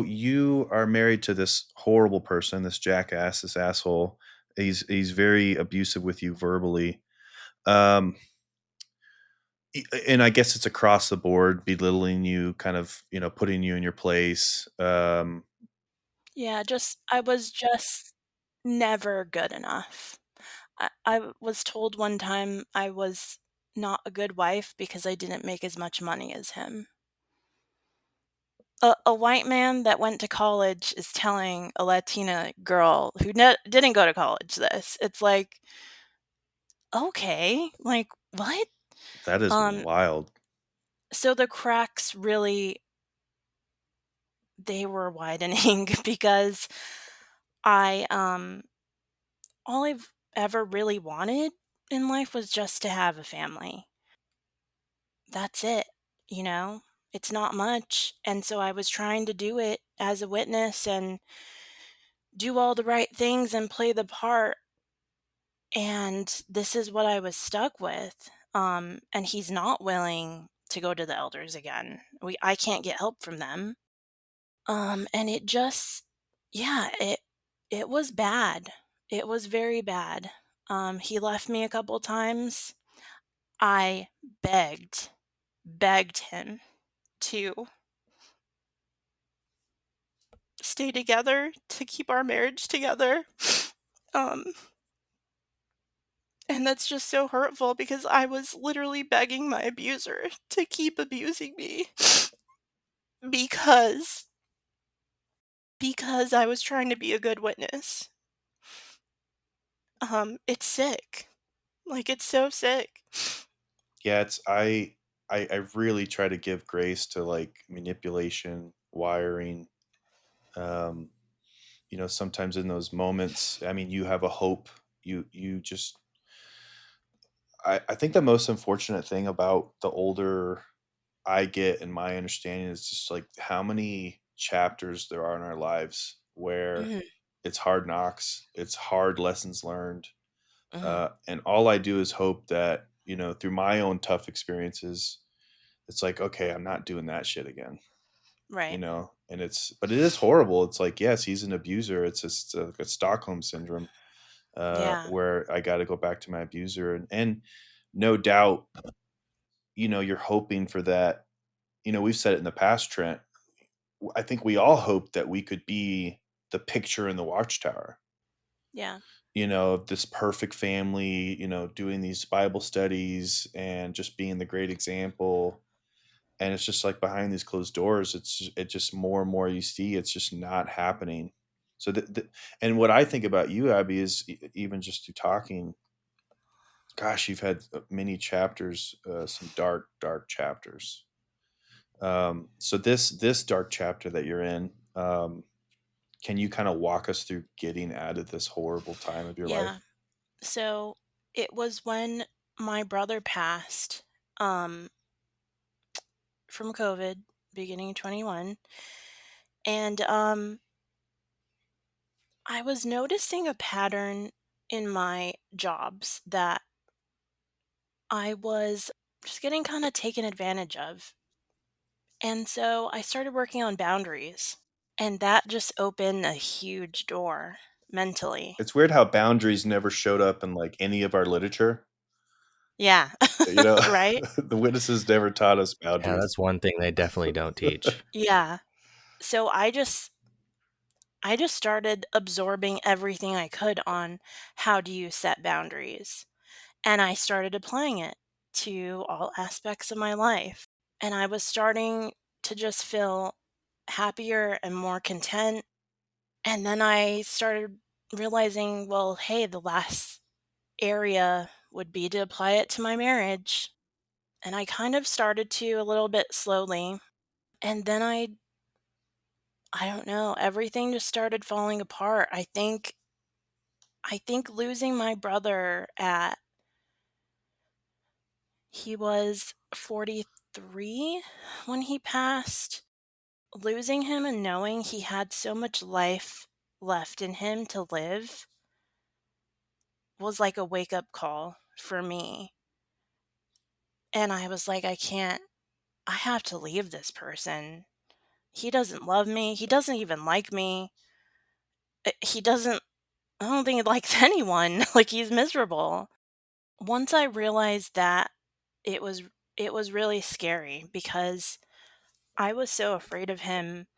Speaker 1: you are married to this horrible person, this jackass, this asshole. He's very abusive with you verbally. Um, And I guess it's across the board, belittling you, kind of, putting you in your place.
Speaker 3: Yeah, just I was just never good enough. I was told one time I was not a good wife because I didn't make as much money as him. A white man that went to college is telling a Latina girl who didn't go to college this. It's like, okay, like what?
Speaker 1: That is
Speaker 3: Um,
Speaker 1: wild.
Speaker 3: so the cracks really they were widening because I all I've ever really wanted in life was just to have a family. That's it, you know? It's not much. And so I was trying to do it as a witness and do all the right things and play the part. And this is what I was stuck with. And he's not willing to go to the elders again. I can't get help from them. And it just yeah, it was bad. It was very bad. He left me a couple times. I begged, begged him to stay together, to keep our marriage together. Um, and that's just so hurtful because I was literally begging my abuser to keep abusing me because because I was trying to be a good witness. It's sick. Like it's so sick.
Speaker 1: Yeah, I really try to give grace to like manipulation, wiring. Um, sometimes in those moments, I mean, you have a hope. You just I think the most unfortunate thing about the older I get in my understanding is just like how many chapters there are in our lives where
Speaker 3: Mhm,
Speaker 1: it's hard knocks, it's hard lessons learned.
Speaker 3: mhm.
Speaker 1: And all I do is hope that, through my own tough experiences, it's like, okay, I'm not doing that shit again,
Speaker 3: Right.
Speaker 1: and but it is horrible. It's like, yes, he's an abuser. It's just like a Stockholm syndrome,
Speaker 3: Yeah.
Speaker 1: where I got to go back to my abuser. And no doubt, you're hoping for that. We've said it in the past, Trent. I think we all hope that we could be the picture in the watchtower,
Speaker 3: Yeah.
Speaker 1: of this perfect family, doing these Bible studies and just being the great example. And it's just like behind these closed doors, it just more and more you see, it's just not happening. So and what I think about you, Abby, is even just through talking, gosh, you've had many chapters, some dark, dark chapters. So this dark chapter that you're in, can you kind of walk us through getting out of this horrible time of your
Speaker 3: Yeah.
Speaker 1: life?
Speaker 3: So it was when my brother passed um from COVID beginning 21 and I was noticing a pattern in my jobs that I was just getting kind of taken advantage of. And so I started working on boundaries, and that just opened a huge door mentally.
Speaker 1: It's weird how boundaries never showed up in like any of our literature.
Speaker 3: Yeah.
Speaker 1: You know,
Speaker 3: Right?
Speaker 1: the witnesses never taught us
Speaker 2: Yeah,
Speaker 1: boundaries.
Speaker 2: that's one thing they definitely don't teach.
Speaker 3: Yeah. So I just started absorbing everything I could on how do you set boundaries. And I started applying it to all aspects of my life. And I was starting to just feel happier and more content. And then I started realizing, well, hey, the last area would be to apply it to my marriage. And I kind of started to a little bit slowly. And then I don't know, everything just started falling apart. I think losing my brother at he was 43 when he passed. Losing him and knowing he had so much life left in him to live was like a wake up call for me. And I was like, I have to leave this person. He doesn't love me. He doesn't even like me. He doesn't, I don't think he likes anyone. Like, he's miserable. Once I realized that it was it was really scary because I was so afraid of him.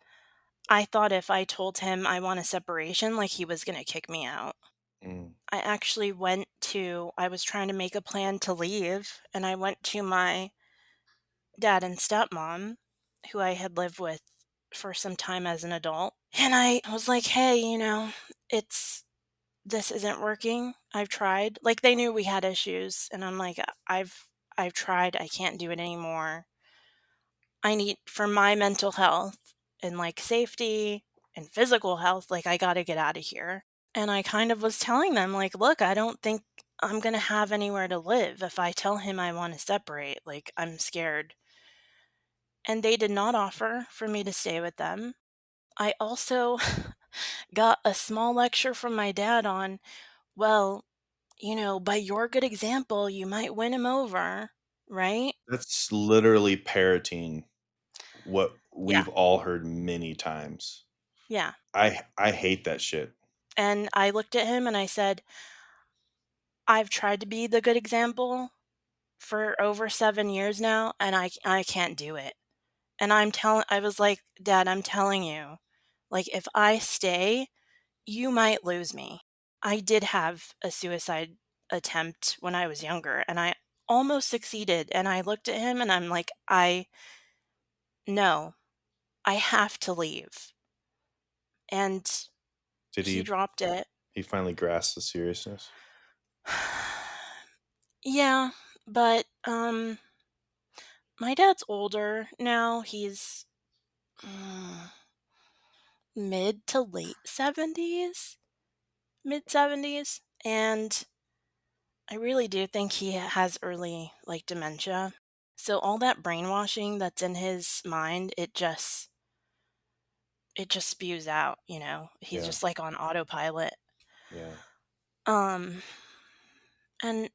Speaker 3: I thought if I told him I want a separation, like, he was gonna kick me out.
Speaker 1: Mm,
Speaker 3: I actually I was trying to make a plan to leave, and I went to my dad and stepmom, who I had lived with for some time as an adult, and I was like, "Hey, it's this isn't working. I've tried." Like, they knew we had issues, and I'm like, I've tried. I can't do it anymore. I need for my mental health and, like, safety and physical health, like, I gotta get out of here." And I kind of was telling them, like, "Look, I don't think I'm gonna have anywhere to live if I tell him I wanna separate, like, I'm scared." And they did not offer for me to stay with them. I also got a small lecture from my dad on, "Well, by your good example, you might win him over, right?"
Speaker 1: that's literally parroting what
Speaker 3: Yeah,
Speaker 1: we've all heard many times.
Speaker 3: yeah.
Speaker 1: I hate that shit.
Speaker 3: And I looked at him and I said, "I've tried to be the good example for over 7 years now, and I can't do it." And I was like, "Dad, I'm telling you, like, if I stay, you might lose me." I did have a suicide attempt when I was younger, and I almost succeeded, and I looked at him and I'm like, "I no, I have to leave." And
Speaker 1: Did
Speaker 3: he dropped it.
Speaker 1: he finally grasp the seriousness?
Speaker 3: Yeah, but, my dad's older now. He's, mid to late 70s, mid-70s, and I really do think he has early, like, dementia. So all that brainwashing that's in his mind, it just spews out, you know? He's
Speaker 1: Yeah,
Speaker 3: just, like, on autopilot.
Speaker 1: yeah.
Speaker 3: Um, and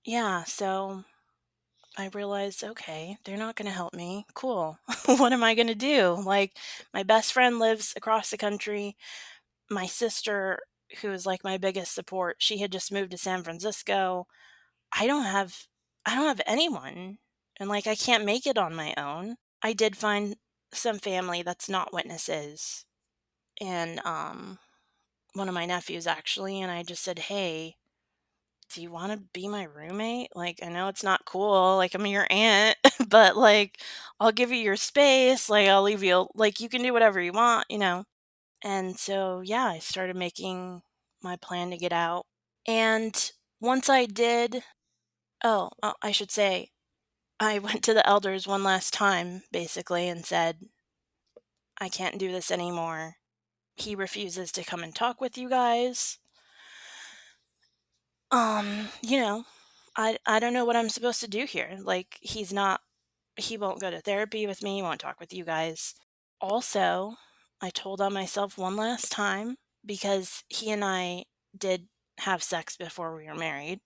Speaker 3: yeah, so I realized, okay, they're not gonna help me. Cool. What am I gonna do? Like, my best friend lives across the country. My sister, who is, like, my biggest support, she had just moved to San Francisco. I don't have I don't have anyone, and, like, I can't make it on my own. I did find some family that's not witnesses, and, one of my nephews, actually, and I just said, "Hey, do you wanna be my roommate? Like, I know it's not cool, like, I'm your aunt, but, like, I'll give you your space, like, I'll leave you like, you can do whatever you want, you know?" And so, yeah, I started making my plan to get out, and once I did I should say, I went to the elders one last time, basically, and said, "I can't do this anymore. He refuses to come and talk with you guys. You know, I don't know what I'm supposed to do here. Like, he won't go to therapy with me, he won't talk with you guys." Also, I told on myself one last time because he and I did have sex before we were married.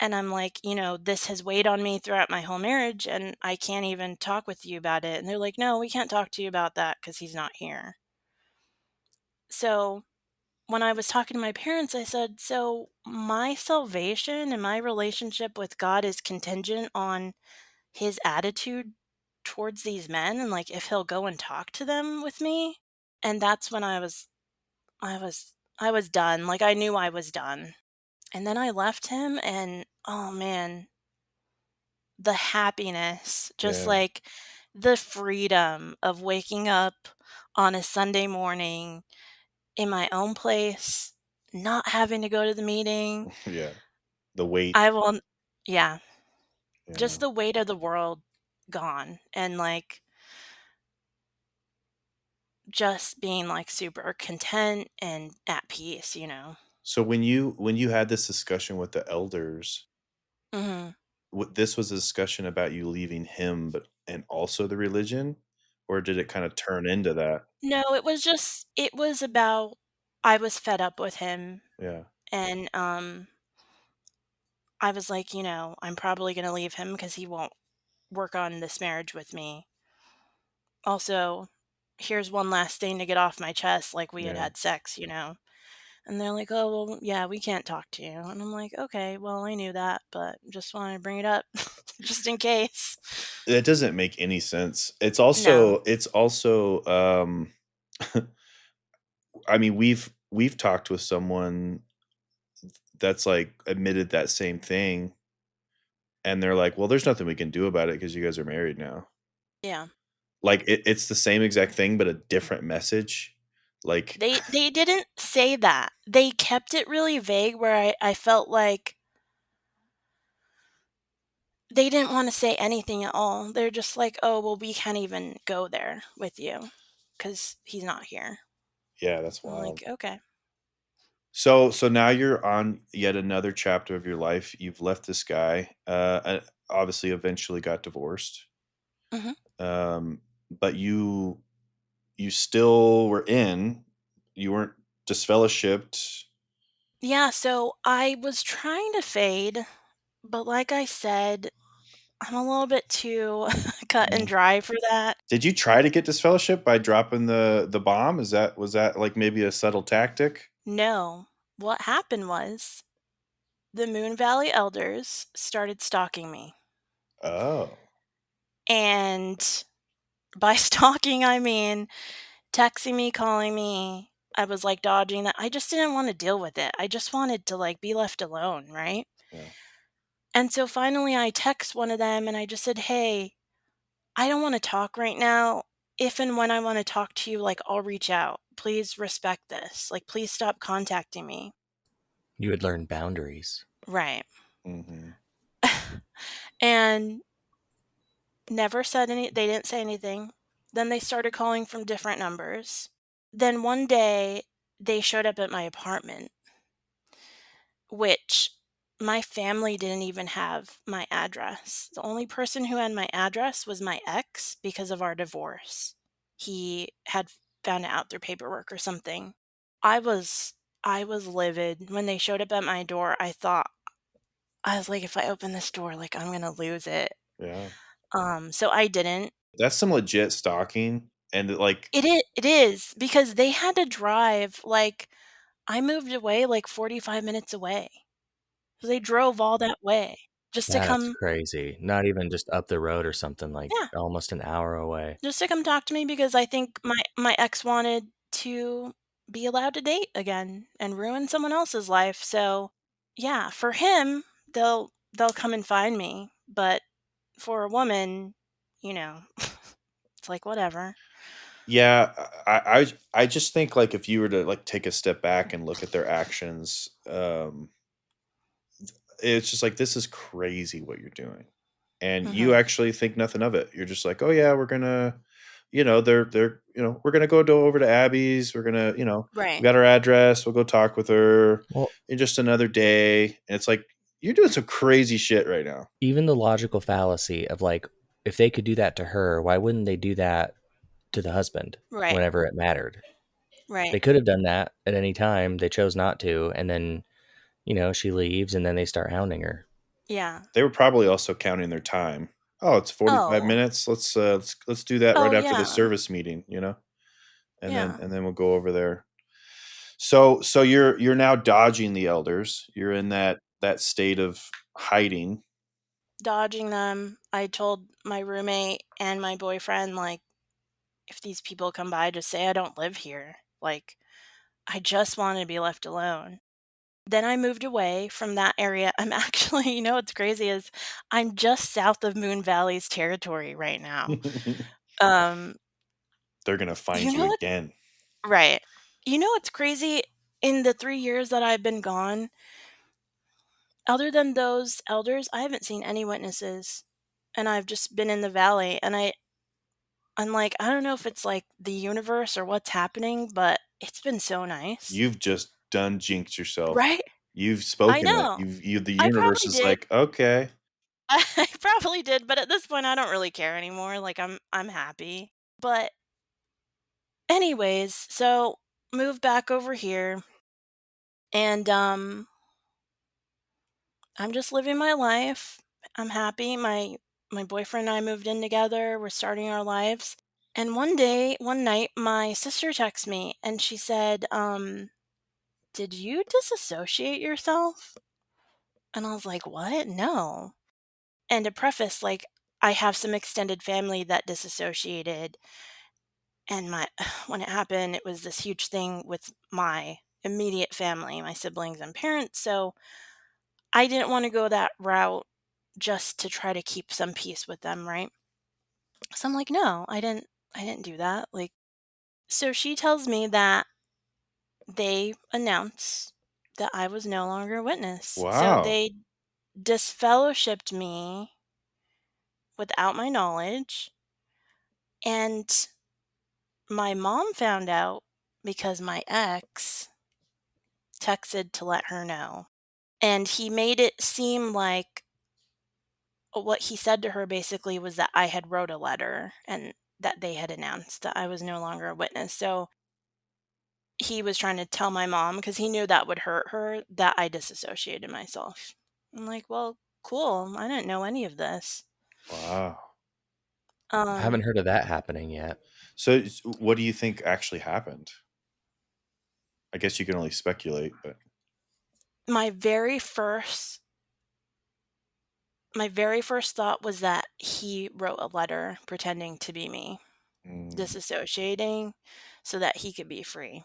Speaker 3: And I'm like, "This has weighed on me throughout my whole marriage, and I can't even talk with you about it." And they're like, "No, we can't talk to you about that because he's not here." So when I was talking to my parents, I said, "So my salvation and my relationship with God is contingent on his attitude towards these men and, like, if he'll go and talk to them with me?" And that's when I was done. Like, I knew I was done. And then I left him, and oh man, the happiness, just
Speaker 1: Yeah.
Speaker 3: like the freedom of waking up on a Sunday morning in my own place, not having to go to the meeting.
Speaker 1: Yeah. The weight.
Speaker 3: I will Yeah,
Speaker 1: Yeah.
Speaker 3: just the weight of the world gone, and, like, just being, like, super content and at peace.
Speaker 1: So when you had this discussion with the elders,
Speaker 3: Mhm.
Speaker 1: this was a discussion about you leaving him, but and also the religion, or did it kind of turn into that?
Speaker 3: No, it was about I was fed up with him,
Speaker 1: Yeah.
Speaker 3: and, I was like, "I'm probably gonna leave him because he won't work on this marriage with me. Also, here's one last thing to get off my chest, like, we had
Speaker 1: Yeah.
Speaker 3: had sex?" And they're like, "Oh, well, yeah, we can't talk to you." And I'm like, "Okay, well, I knew that, but just wanted to bring it up." just in case.
Speaker 1: That doesn't make any sense.
Speaker 3: No.
Speaker 1: It's also, I mean, we've talked with someone that's, like, admitted that same thing, and they're like, "Well, there's nothing we can do about it because you guys are married now."
Speaker 3: Yeah.
Speaker 1: Like, it's the same exact thing, but a different message. Like
Speaker 3: They didn't say that. They kept it really vague where I felt like they didn't wanna say anything at all. They're just like, "Oh, well, we can't even go there with you because he's not here."
Speaker 1: yeah, that's
Speaker 3: I'm
Speaker 1: wild.
Speaker 3: like, "Okay."
Speaker 1: So now you're on yet another chapter of your life. You've left this guy, obviously eventually got divorced.
Speaker 3: Mhm.
Speaker 1: But you still were in. You weren't disfellowshipped.
Speaker 3: Yeah, so I was trying to fade, but like I said, I'm a little bit too cut and
Speaker 1: Yeah.
Speaker 3: dry for that.
Speaker 1: Did you try to get disfellowship by dropping the bomb? Was that, like, maybe a subtle tactic?
Speaker 3: No. What happened was the Moon Valley elders started stalking me.
Speaker 1: Oh,
Speaker 3: And by stalking, I mean texting me, calling me. I was like dodging that. I just didn't want to deal with it. I just wanted to like be left alone, right?
Speaker 1: yeah.
Speaker 3: And so finally I text one of them and I just said, "Hey, I don't want to talk right now. If and when I want to talk to you, like I'll reach out. Please respect this. Like please stop contacting me."
Speaker 2: You would learn boundaries.
Speaker 3: Right.
Speaker 1: Mhm.
Speaker 3: And never said they didn't say anything. Then they started calling from different numbers. Then one day they showed up at my apartment, which my family didn't even have my address. The only person who had my address was my ex because of our divorce. He had found it out through paperwork or something. I was I was livid. When they showed up at my door, I was like, if I open this door, like I'm gonna lose it.
Speaker 1: Yeah.
Speaker 3: So I didn't.
Speaker 1: That's some legit stalking, and, like
Speaker 3: It is because they had to drive like I moved away like 45 minutes away. So they drove all that way just to
Speaker 2: That's
Speaker 3: come.
Speaker 2: crazy. Not even just up the road or something, like,
Speaker 3: Yeah,
Speaker 2: almost an hour away.
Speaker 3: just to come talk to me because I think my ex wanted to be allowed to date again and ruin someone else's life. So, yeah, for him, they'll come and find me, but for a woman, you know, it's like whatever.
Speaker 1: yeah, I just think, like, if you were to, like, take a step back and look at their actions, it's just like, "This is crazy what you're doing." And you
Speaker 3: Mhm.
Speaker 1: actually think nothing of it. You're just like, "Oh, yeah, we're gonna" "We're gonna go do over to Abby's. We're gonna" "We
Speaker 3: Right.
Speaker 1: got her address. We'll go talk with her
Speaker 2: Well,
Speaker 1: in just another day." And it's like, you're doing some crazy shit right now.
Speaker 2: even the logical fallacy of, like, if they could do that to her, why wouldn't they do that to the husband
Speaker 3: Right.
Speaker 2: whenever it mattered?
Speaker 3: Right.
Speaker 2: They could have done that at any time, they chose not to, and then, she leaves, and then they start hounding her.
Speaker 3: Yeah.
Speaker 1: They were probably also counting their time. "Oh, it's 45
Speaker 3: Oh.
Speaker 1: minutes. Let's do that
Speaker 3: Oh,
Speaker 1: right after the
Speaker 3: yeah.
Speaker 1: service meeting," you know?
Speaker 3: Yeah.
Speaker 1: And then we'll go over there. So you're now dodging the elders. You're in that state of hiding.
Speaker 3: Dodging them. I told my roommate and my boyfriend, like, if these people come by, just say I don't live here. Like, I just want to be left alone. Then I moved away from that area. I'm actually, what's crazy is I'm just south of Moon Valley's territory right now. Um,
Speaker 1: They're gonna
Speaker 3: you
Speaker 1: find you
Speaker 3: know what?
Speaker 1: again.
Speaker 3: Right. You know what's crazy? In the 3 years that I've been gone, other than those elders, I haven't seen any witnesses. And I've just been in the valley. And I'm like, I don't know if it's like the universe or what's happening, but it's been so nice.
Speaker 1: You've just done jinxed yourself.
Speaker 3: Right?
Speaker 1: You've
Speaker 3: I
Speaker 1: spoken it.
Speaker 3: know.
Speaker 1: The
Speaker 3: I
Speaker 1: universe
Speaker 3: probably
Speaker 1: is
Speaker 3: did.
Speaker 1: like, "Okay."
Speaker 3: I probably did, but at this point I don't really care anymore. Like I'm happy. But anyways, so moved back over here and I'm just living my life. I'm happy. My boyfriend and I moved in together. We're starting our lives. And one night, my sister texted me and she said, did you disassociate yourself? And I was like, what? No. And to preface, like, I have some extended family that disassociated, and my when it happened, it was this huge thing with my immediate family, my siblings and parents, so I didn't wanna go that route just to try to keep some peace with them, right? So I'm like, "No, I didn't do that." Like, so she tells me that they announced that I was no longer a witness. So
Speaker 1: Wow.
Speaker 3: they disfellowshipped me without my knowledge, and my mom found out because my ex texted to let her know. And he made it seem like what he said to her basically was that I had wrote a letter and that they had announced that I was no longer a witness. So he was trying to tell my mom because he knew that would hurt her that I disassociated myself. I'm like, well, cool. I didn't know any of this.
Speaker 1: Wow.
Speaker 2: I haven't
Speaker 3: Um,
Speaker 2: heard of that happening yet.
Speaker 1: So, what do you think actually happened? I guess you can only speculate, but
Speaker 3: my very first my very first thought was that he wrote a letter pretending to be me,
Speaker 1: mm,
Speaker 3: disassociating so that he could be free.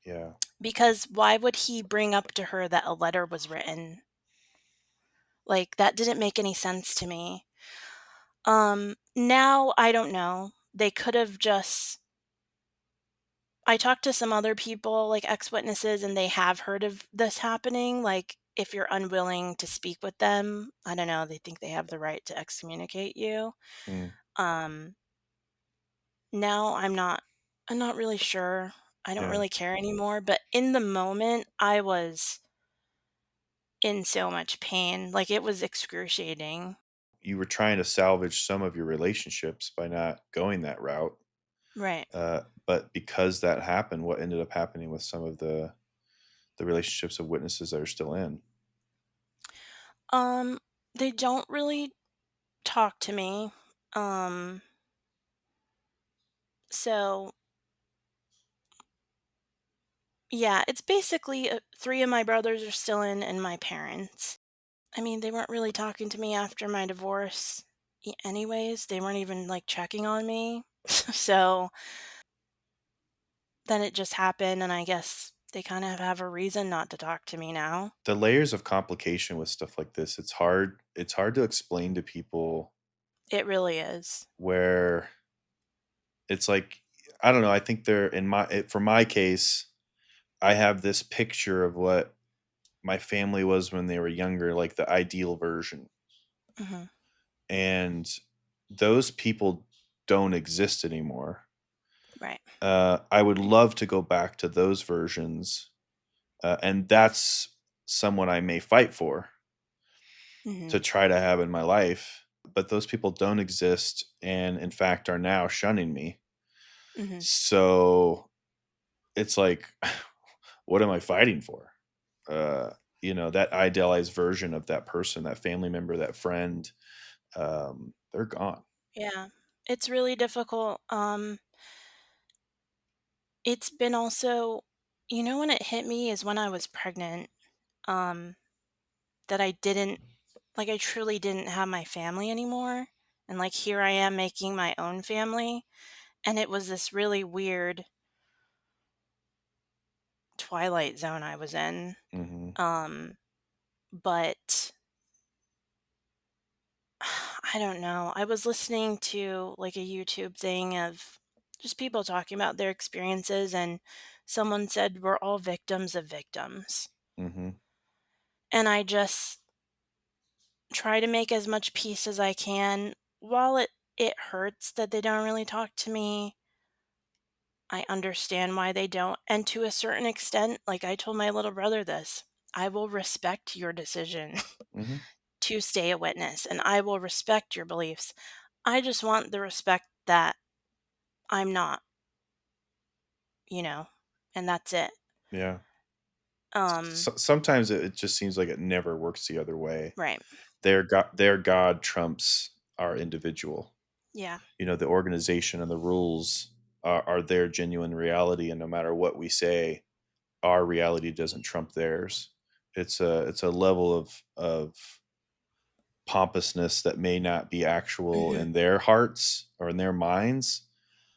Speaker 1: yeah,
Speaker 3: Because why would he bring up to her that a letter was written? Like, that didn't make any sense to me. Now I don't know. They could have just I talked to some other people, like ex-witnesses, and they have heard of this happening. Like, if you're unwilling to speak with them, I don't know, they think they have the right to excommunicate you.
Speaker 1: mm,
Speaker 3: Um, Now I'm not really sure. I don't
Speaker 1: yeah.
Speaker 3: really care anymore, but in the moment, I was in so much pain. Like, it was excruciating.
Speaker 1: You were trying to salvage some of your relationships by not going that route,
Speaker 3: Right.
Speaker 1: but because that happened, what ended up happening with some of the relationships of witnesses that are still in?
Speaker 3: Um, they don't really talk to me. Um, so yeah, it's basically, 3 of my brothers are still in and my parents. I mean, they weren't really talking to me after my divorce anyways. They weren't even, like, checking on me. So, then it just happened, and I guess they kind of have a reason not to talk to me now.
Speaker 1: The layers of complication with stuff like this, it's hard to explain to people
Speaker 3: It really is.
Speaker 1: where it's like, I don't know, I think they're for my case, I have this picture of what my family was when they were younger, like the ideal version.
Speaker 3: Mhm.
Speaker 1: And those people don't exist anymore.
Speaker 3: Right.
Speaker 1: I would love to go back to those versions, and that's someone I may fight for to
Speaker 3: Mhm.
Speaker 1: try to have in my life. But those people don't exist, and in fact, are now shunning me.
Speaker 3: Mhm.
Speaker 1: So it's like, what am I fighting for? That idealized version of that person, that family member, that friend, they're gone.
Speaker 3: Yeah. It's really difficult. It's been also when it hit me is when I was pregnant, um, that I didn't I truly didn't have my family anymore, and, like, here I am making my own family, and it was this really weird twilight zone I was in,
Speaker 1: Hmm.
Speaker 3: but I don't know. I was listening to, like, a YouTube thing of just people talking about their experiences, and someone said, "We're all victims of victims."
Speaker 1: Hmm.
Speaker 3: And I just try to make as much peace as I can. While it hurts that they don't really talk to me, I understand why they don't, and to a certain extent, like, I told my little brother this, "I will respect your decision
Speaker 1: Hmm.
Speaker 3: to stay a witness, and I will respect your beliefs. I just want the respect that I'm not, you know, and that's it."
Speaker 1: Yeah.
Speaker 3: Um,
Speaker 1: Sometimes it just seems like it never works the other way.
Speaker 3: right.
Speaker 1: Their God trumps our individual.
Speaker 3: Yeah.
Speaker 1: The organization and the rules are their genuine reality, and no matter what we say, our reality doesn't trump theirs. It's a level of pompousness that may not be actual
Speaker 3: Mhm.
Speaker 1: in their hearts or in their minds.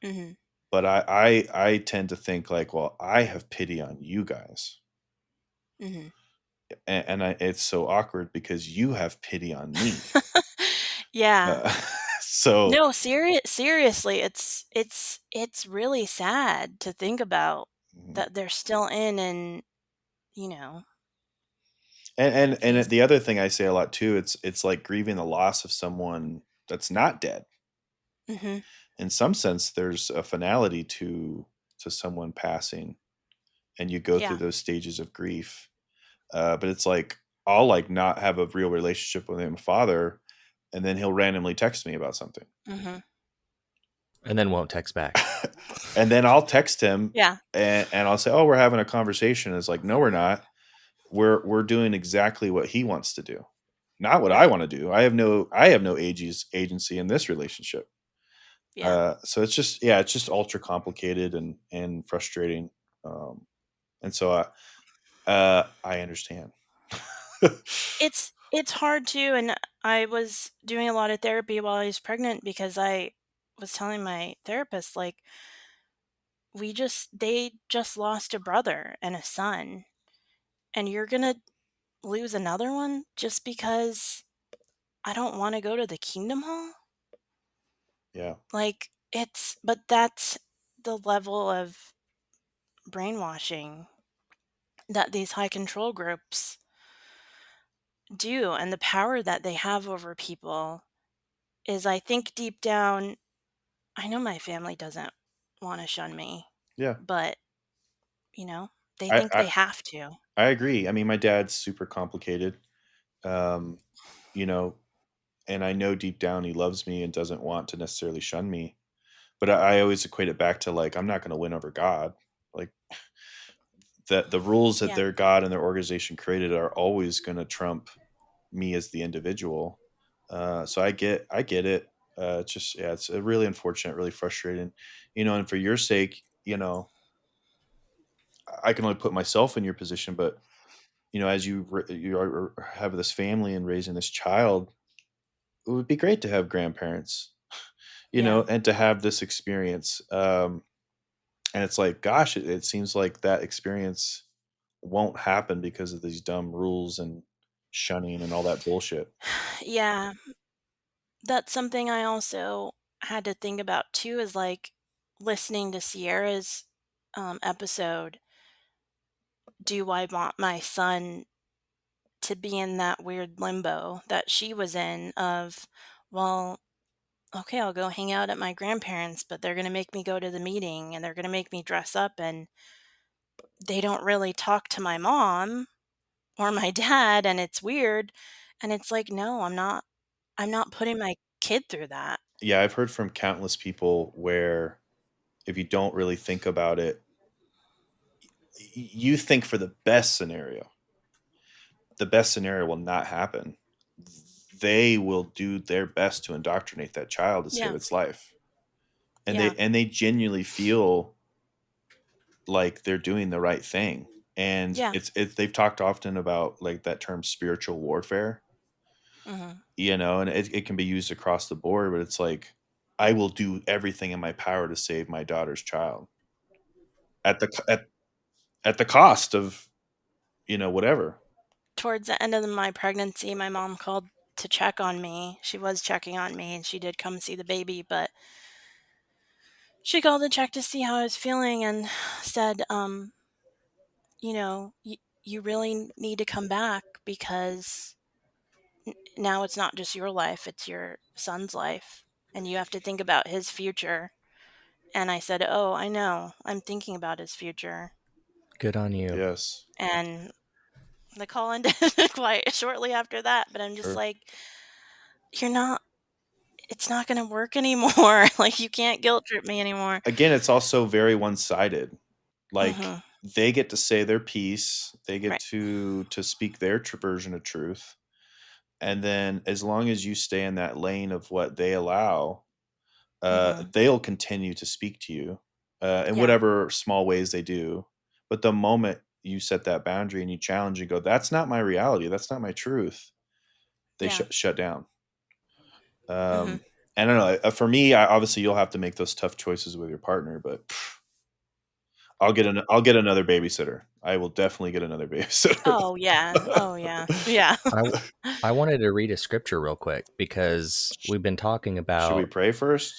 Speaker 3: Mhm.
Speaker 1: But I tend to think like, well, I have pity on you guys,
Speaker 3: Mhm.
Speaker 1: it's so awkward because you have pity on me.
Speaker 3: Yeah.
Speaker 1: Uh, so
Speaker 3: No, seriously, it's really sad to think about
Speaker 1: mhm.
Speaker 3: that they're still in and, you know,
Speaker 1: And
Speaker 3: these.
Speaker 1: the other thing I say a lot too, it's like grieving the loss of someone that's not dead.
Speaker 3: Mhm.
Speaker 1: In some sense, there's a finality to someone passing, and you go through
Speaker 3: Yeah.
Speaker 1: those stages of grief. But it's like I'll like not have a real relationship with him, father, and then he'll randomly text me about something,
Speaker 3: Mhm.
Speaker 2: And then won't text back.
Speaker 1: and then I'll text him
Speaker 3: Yeah.
Speaker 1: and I'll say, "Oh, we're having a conversation." And it's like, "No, we're not. We're doing exactly what he wants to do, not what I
Speaker 3: Right.
Speaker 1: want to do. I have no agency in this relationship."
Speaker 3: Yeah.
Speaker 1: So it's just yeah, it's just ultra complicated and frustrating. Um, and so I understand.
Speaker 3: It's hard too, and I was doing a lot of therapy while I was pregnant because I was telling my therapist, like, they just lost a brother and a son, and you're gonna lose another one just because I don't wanna go to the Kingdom Hall?
Speaker 1: Yeah,
Speaker 3: Like, but that's the level of brainwashing that these high control groups do, and the power that they have over people is, I think deep down, I know my family doesn't wanna shun me,
Speaker 1: yeah.
Speaker 3: but, you know, they
Speaker 1: I,
Speaker 3: think
Speaker 1: I
Speaker 3: they have to.
Speaker 1: I agree. I mean, my dad's super complicated. Um, you know, and I know deep down he loves me and doesn't want to necessarily shun me. But I always equate it back to like I'm not going to win over God. Like that the rules that
Speaker 3: Yeah.
Speaker 1: their God and their organization created are always going to trump me as the individual. So I get it. It's just yeah, it's really unfortunate, really frustrating, and for your sake, I can only put myself in your position, but as have this family and raising this child, it would be great to have grandparents,
Speaker 3: Yeah.
Speaker 1: and to have this experience. And it's like, gosh, it seems like that experience won't happen because of these dumb rules and shunning and all that bullshit.
Speaker 3: Yeah. That's something I also had to think about too, is, like, listening to Sierra's, episode, do I want my son to be in that weird limbo that she was in of, well, okay, I'll go hang out at my grandparents', but they're gonna make me go to the meeting, and they're gonna make me dress up, and they don't really talk to my mom or my dad, and it's weird, and it's like, "No, I'm not putting my kid through that."
Speaker 1: Yeah, I've heard from countless people where if you don't really think about it, you think for the best scenario. The best scenario will not happen. They will do their best to indoctrinate that child to save
Speaker 3: Yeah,
Speaker 1: its life. And
Speaker 3: yeah,
Speaker 1: they genuinely feel like they're doing the right thing. And
Speaker 3: yeah,
Speaker 1: it's they've talked often about like that term spiritual warfare,
Speaker 3: mhm,
Speaker 1: and it can be used across the board, but it's like I will do everything in my power to save my daughter's child at the cost of, whatever.
Speaker 3: towards the end of my pregnancy, my mom called to check on me. She was checking on me, and she did come see the baby, but she called to check to see how I was feeling and said, "You really need to come back because now it's not just your life, it's your son's life, and you have to think about his future." And I said, "Oh, I know. I'm thinking about his future."
Speaker 2: Good on you.
Speaker 1: Yes,
Speaker 3: And the call ended quite shortly after that, but I'm just
Speaker 1: sure.
Speaker 3: like, "You're not it's not gonna work anymore. Like, you can't guilt trip me anymore."
Speaker 1: Again, it's also very one-sided. Like
Speaker 3: Mhm.
Speaker 1: they get to say their piece, they get
Speaker 3: Right.
Speaker 1: to speak their version of truth, and then as long as you stay in that lane of what they allow,
Speaker 3: Mhm.
Speaker 1: they'll continue to speak to you, in
Speaker 3: Yeah.
Speaker 1: whatever small ways they do. But the moment you set that boundary and you challenge and go, "That's not my reality. That's not my truth," they
Speaker 3: Yeah.
Speaker 1: shut down.
Speaker 3: Mhm.
Speaker 1: I don't know. For me, obviously, you'll have to make those tough choices with your partner, but I'll get another babysitter. I will definitely get another babysitter.
Speaker 3: Oh, yeah. Oh, yeah. Yeah.
Speaker 2: I w- I wanted to read a scripture real quick because we've been talking
Speaker 1: Should we
Speaker 2: about.
Speaker 1: pray first?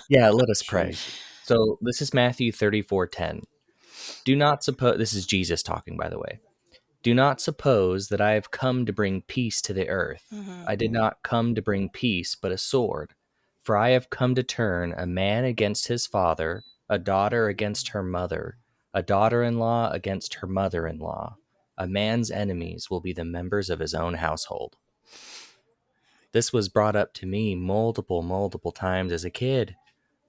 Speaker 2: Yeah, let us pray.
Speaker 1: Jesus.
Speaker 2: So this is Matthew 34:10. Do not suppose this is Jesus talking, by the way. Do not suppose that I have come to bring peace to the earth.
Speaker 3: Mhm.
Speaker 2: I did
Speaker 1: Mm,
Speaker 2: not come to bring peace, but a sword. For I have come to turn a man against his father, a daughter against her mother, a daughter in law against her mother in law. A man's enemies will be the members of his own household. This was brought up to me multiple times as a kid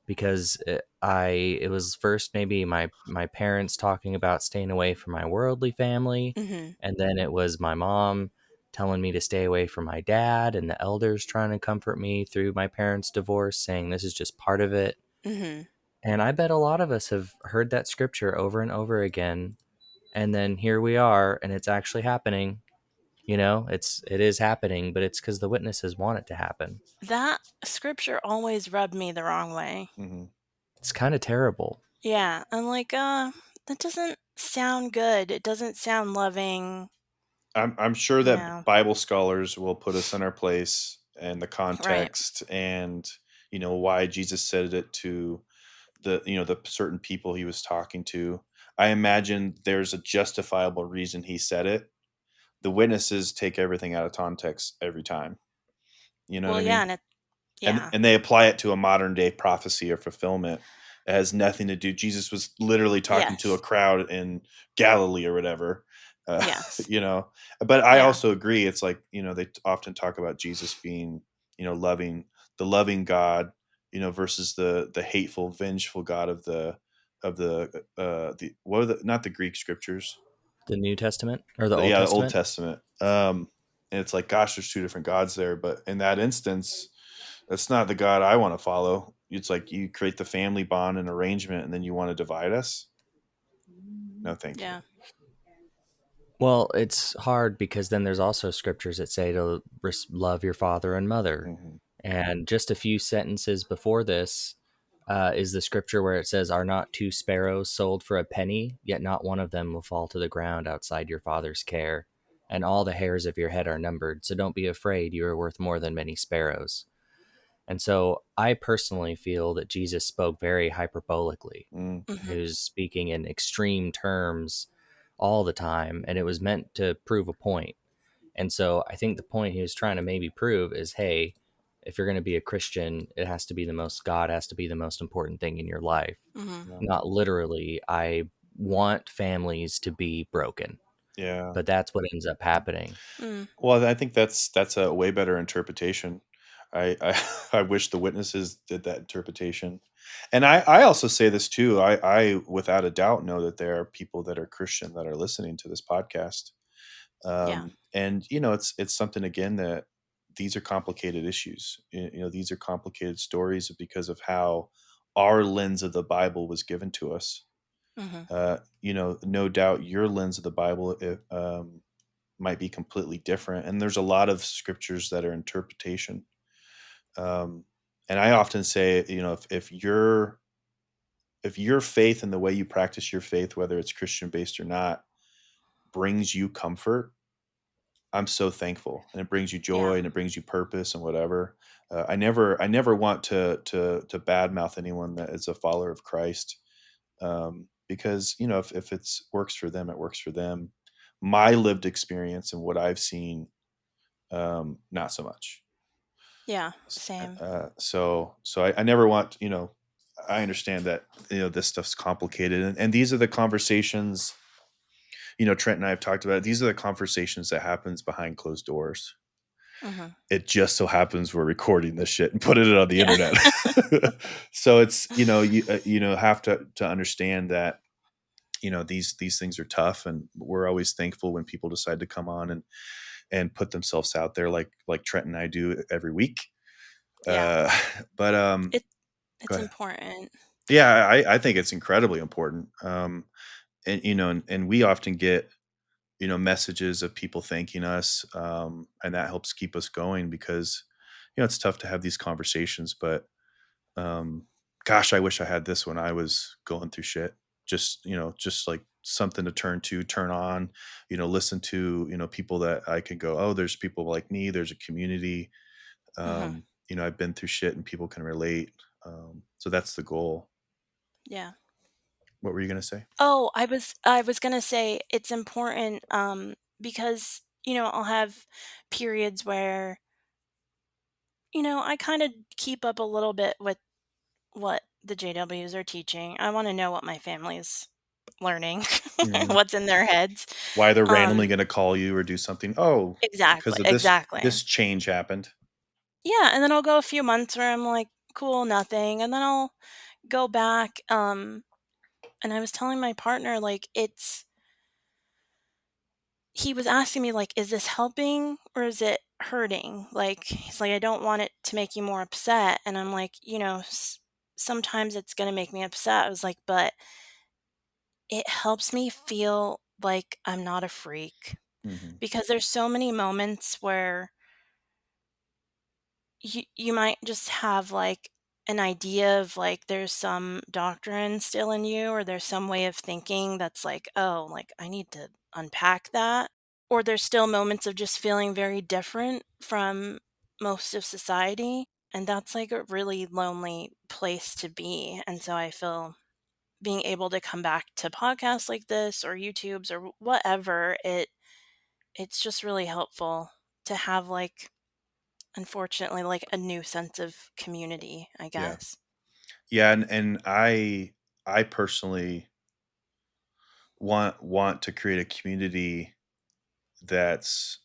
Speaker 2: because it was first maybe my parents talking about staying away from my worldly family,
Speaker 3: Mhm.
Speaker 2: and then it was my mom telling me to stay away from my dad, and the elders trying to comfort me through my parents' divorce, saying this is just part of it.
Speaker 3: Mhm.
Speaker 2: And I bet a lot of us have heard that scripture over and over again, and then here we are, and it's actually happening. It is happening, but it's because the witnesses want it to happen.
Speaker 3: That scripture always rubbed me the wrong way.
Speaker 1: mhm.
Speaker 2: It's kind of terrible.
Speaker 3: Yeah, I'm like, that doesn't sound good. It doesn't sound loving,
Speaker 1: I'm sure
Speaker 3: you
Speaker 1: that
Speaker 3: know.
Speaker 1: Bible scholars will put us in our place and the
Speaker 3: Right.
Speaker 1: context and why Jesus said it to the certain people he was talking to. I imagine there's a justifiable reason he said it. The witnesses take everything out of context every time. You know what
Speaker 3: Well,
Speaker 1: I
Speaker 3: yeah,
Speaker 1: mean?
Speaker 3: and
Speaker 1: and
Speaker 3: yeah.
Speaker 1: and they apply it to a modern day prophecy or fulfillment. It has nothing to do. Jesus was literally talking to a
Speaker 3: Yes.
Speaker 1: crowd in Galilee or whatever, uh,
Speaker 3: Yes.
Speaker 1: you know. But I
Speaker 3: Yeah.
Speaker 1: also agree. It's like they often talk about Jesus being loving, the loving God, versus the hateful, vengeful God of the what are the not the Greek scriptures,
Speaker 2: The New Testament or the Old
Speaker 1: yeah, the Old
Speaker 2: Testament?
Speaker 1: Testament. And it's like, gosh, there's two different gods there. But in that instance, that's not the God I want to follow. It's like you create the family bond and arrangement, and then you want to divide us. No, thank you.
Speaker 3: Yeah.
Speaker 2: Well, it's hard because then there's also scriptures that say to love your father and mother.
Speaker 1: Hmm.
Speaker 2: And just a few sentences before this is the scripture where it says, "Are not two sparrows sold for a penny? Yet not one of them will fall to the ground outside your father's care. And all the hairs of your head are numbered. So don't be afraid. You are worth more than many sparrows." And so I personally feel that Jesus spoke very hyperbolically.
Speaker 1: Mm,
Speaker 2: He
Speaker 3: Mhm.
Speaker 2: was speaking in extreme terms all the time, and it was meant to prove a point. And so I think the point he was trying to maybe prove is, hey, if you're going to be a Christian, God has to be the most important thing in your life.
Speaker 3: Mhm.
Speaker 1: yeah.
Speaker 2: Not literally, I want families to be broken,
Speaker 1: Yeah.
Speaker 2: but that's what ends up happening.
Speaker 3: Mm.
Speaker 1: Well, I think that's a way better interpretation. I I wish the witnesses did that interpretation. And I also say this too. I without a doubt know that there are people that are Christian that are listening to this podcast.
Speaker 3: Yeah.
Speaker 1: And it's something again that these are complicated issues. These are complicated stories because of how our lens of the Bible was given to us.
Speaker 3: Mhm.
Speaker 1: No doubt your lens of the Bible might be completely different, and there's a lot of scriptures that are interpretation. um, and I often say, if your faith and the way you practice your faith, whether it's Christian based or not, brings you comfort, I'm so thankful, and it brings you
Speaker 3: Yeah.
Speaker 1: joy and it brings you purpose and whatever. I never want to badmouth anyone that is a follower of Christ, because if it's works for them, it works for them. My lived experience and what I've seen, not so much.
Speaker 3: Yeah. Same.
Speaker 1: So I never want, I understand that this stuff's complicated, and these are the conversations. Trent and I have talked about it. These are the conversations that happens behind closed doors.
Speaker 3: Mhm.
Speaker 1: It just so happens we're recording this shit and putting it on the
Speaker 3: Yeah.
Speaker 1: internet. So it's you have to understand that these things are tough, and we're always thankful when people decide to come on and put themselves out there, like Trent and I do every week.
Speaker 3: Yeah.
Speaker 1: uh but
Speaker 3: It
Speaker 1: go
Speaker 3: it's
Speaker 1: ahead.
Speaker 3: important.
Speaker 1: Yeah, I think it's incredibly important. And we often get messages of people thanking us, and that helps keep us going because it's tough to have these conversations, but um, gosh, I wish I had this when I was going through shit. Just like something to turn on, listen to, people that I could go, oh, there's people like me, there's a community.
Speaker 3: Mhm.
Speaker 1: I've been through shit and people can relate. So that's the goal.
Speaker 3: Yeah.
Speaker 1: What were you gonna say?
Speaker 3: Oh, I was gonna say it's important, because, I'll have periods where, I kinda keep up a little bit with what the JWs are teaching. I wanna know what my family's learning,
Speaker 1: Mhm.
Speaker 3: what's in their heads.
Speaker 1: Why they're randomly
Speaker 3: Um
Speaker 1: gonna call you or do something. Oh,
Speaker 3: exactly,
Speaker 1: because of this
Speaker 3: exactly.
Speaker 1: this change happened.
Speaker 3: Yeah, and then I'll go a few months where I'm like, "Cool, nothing," and then I'll go back, and I was telling my partner, like, he was asking me, like, "Is this helping or is it hurting?" Like, he's like, "I don't want it to make you more upset," and I'm like, "Sometimes it's gonna make me upset." I was like, "But it helps me feel like I'm not a freak,"
Speaker 1: Mhm.
Speaker 3: because there's so many moments where you might just have, like, an idea of, like, there's some doctrine still in you or there's some way of thinking that's like, "Oh, like, I need to unpack that." Or there's still moments of just feeling very different from most of society, and that's, like, a really lonely place to be, and so I feel being able to come back to podcasts like this or YouTubes or whatever, it's just really helpful to have, like, unfortunately, like, a new sense of community, I
Speaker 1: Yeah.
Speaker 3: guess.
Speaker 1: Yeah, and I personally want to create a community that's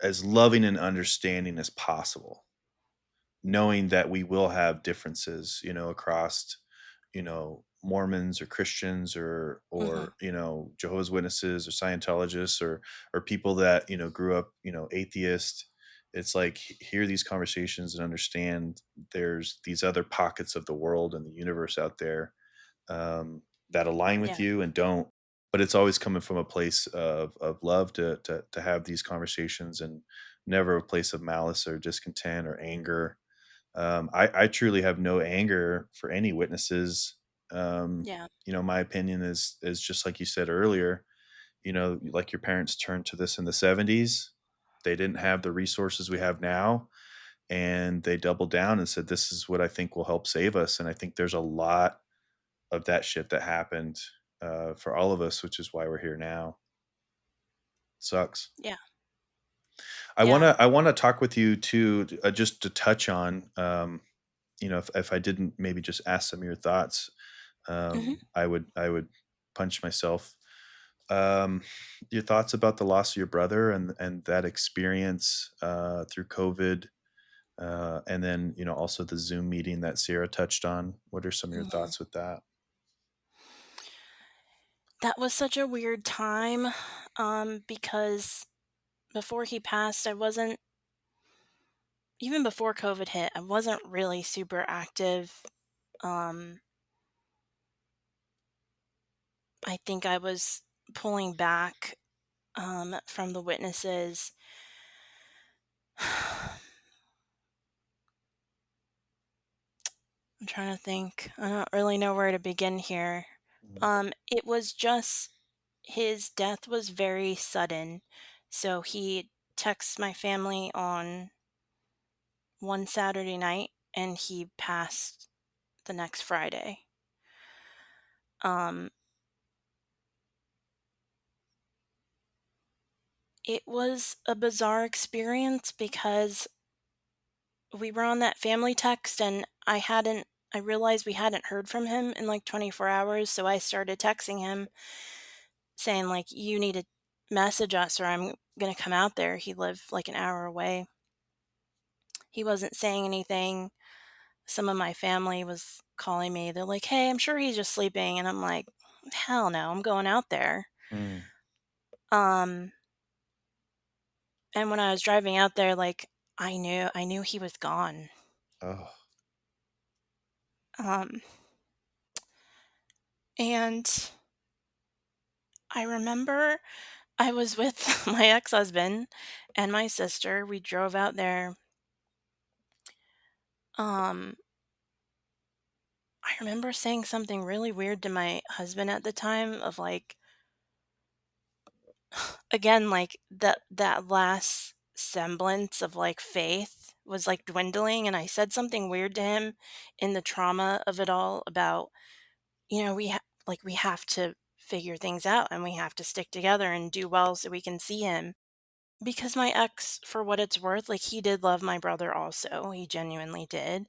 Speaker 1: as loving and understanding as possible, knowing that we will have differences, across, Mormons or Christians
Speaker 3: Mhm.
Speaker 1: or Jehovah's Witnesses or Scientologists or people that grew up atheist. It's like hear these conversations and understand there's these other pockets of the world and the universe out there, that align with
Speaker 3: Yeah,
Speaker 1: you and don't. But it's always coming from a place of love to have these conversations and never a place of malice or discontent or anger. I truly have no anger for any witnesses.
Speaker 3: yeah,
Speaker 1: My opinion is just like you said earlier. Like your parents turned to this in the '70s. They didn't have the resources we have now, and they doubled down and said, "This is what I think will help save us." And I think there's a lot of that shit that happened, for all of us, which is why we're here now. Sucks.
Speaker 3: yeah,
Speaker 1: I
Speaker 3: yeah.
Speaker 1: wanna I wanna talk with you too, just to touch on, if I didn't maybe just ask some of your thoughts,
Speaker 3: Mhm.
Speaker 1: I would punch myself. Um, your thoughts about the loss of your brother and that experience, through COVID, and then, also the Zoom meeting that Sierra touched on. What are some of your
Speaker 3: Mhm.
Speaker 1: thoughts with that?
Speaker 3: That was such a weird time, because before he passed, I wasn't even before COVID hit, I wasn't really super active. Um, I think I was pulling back, from the witnesses. I'm trying to think. I don't really know where to begin here.
Speaker 1: Mhm.
Speaker 3: It was just his death was very sudden. So he texts my family on one Saturday night and he passed the next Friday. Um, it was a bizarre experience because we were on that family text and I realized we hadn't heard from him in like 24 hours, so I started texting him saying like you need to message us or I'm going to come out there. He lived like an hour away. He wasn't saying anything. Some of my family was calling me. They're like, "Hey, I'm sure he's just sleeping." And I'm like, "Hell no, I'm going out there."
Speaker 1: Mm.
Speaker 3: Um and when I was driving out there like I knew he was gone.
Speaker 1: Oh,
Speaker 3: Um and I remember I was with my ex-husband and my sister. We drove out there. Um, I remember saying something really weird to my husband at the time of like, again, like that last semblance of like faith was like dwindling, and I said something weird to him in the trauma of it all about, we have to figure things out and we have to stick together and do well so we can see him. Because my ex, for what it's worth, like, he did love my brother also, he genuinely did,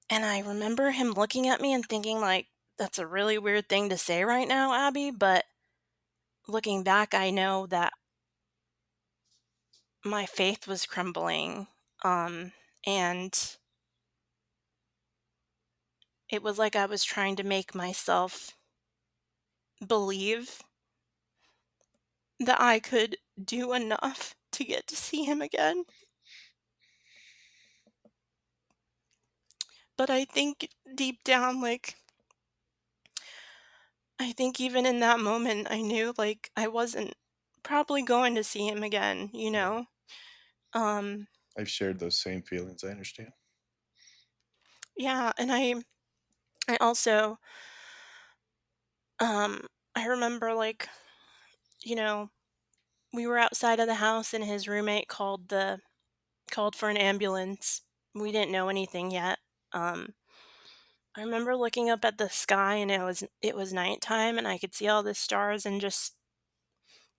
Speaker 3: and I remember him looking at me and thinking, like, "That's a really weird thing to say right now, Abby," but looking back, I know that my faith was crumbling, and it was like I was trying to make myself believe that I could do enough to get to see him again, but I think deep down, like, I think even in that moment, I knew, like, I wasn't probably going to see him again, you
Speaker 1: Yeah.
Speaker 3: know? Um,
Speaker 1: I've shared those same feelings. I understand.
Speaker 3: yeah, and I also, um, I remember, like, you know, we were outside of the house and his roommate called for an ambulance. We didn't know anything yet. Um, I remember looking up at the sky and it was nighttime and I could see all the stars and just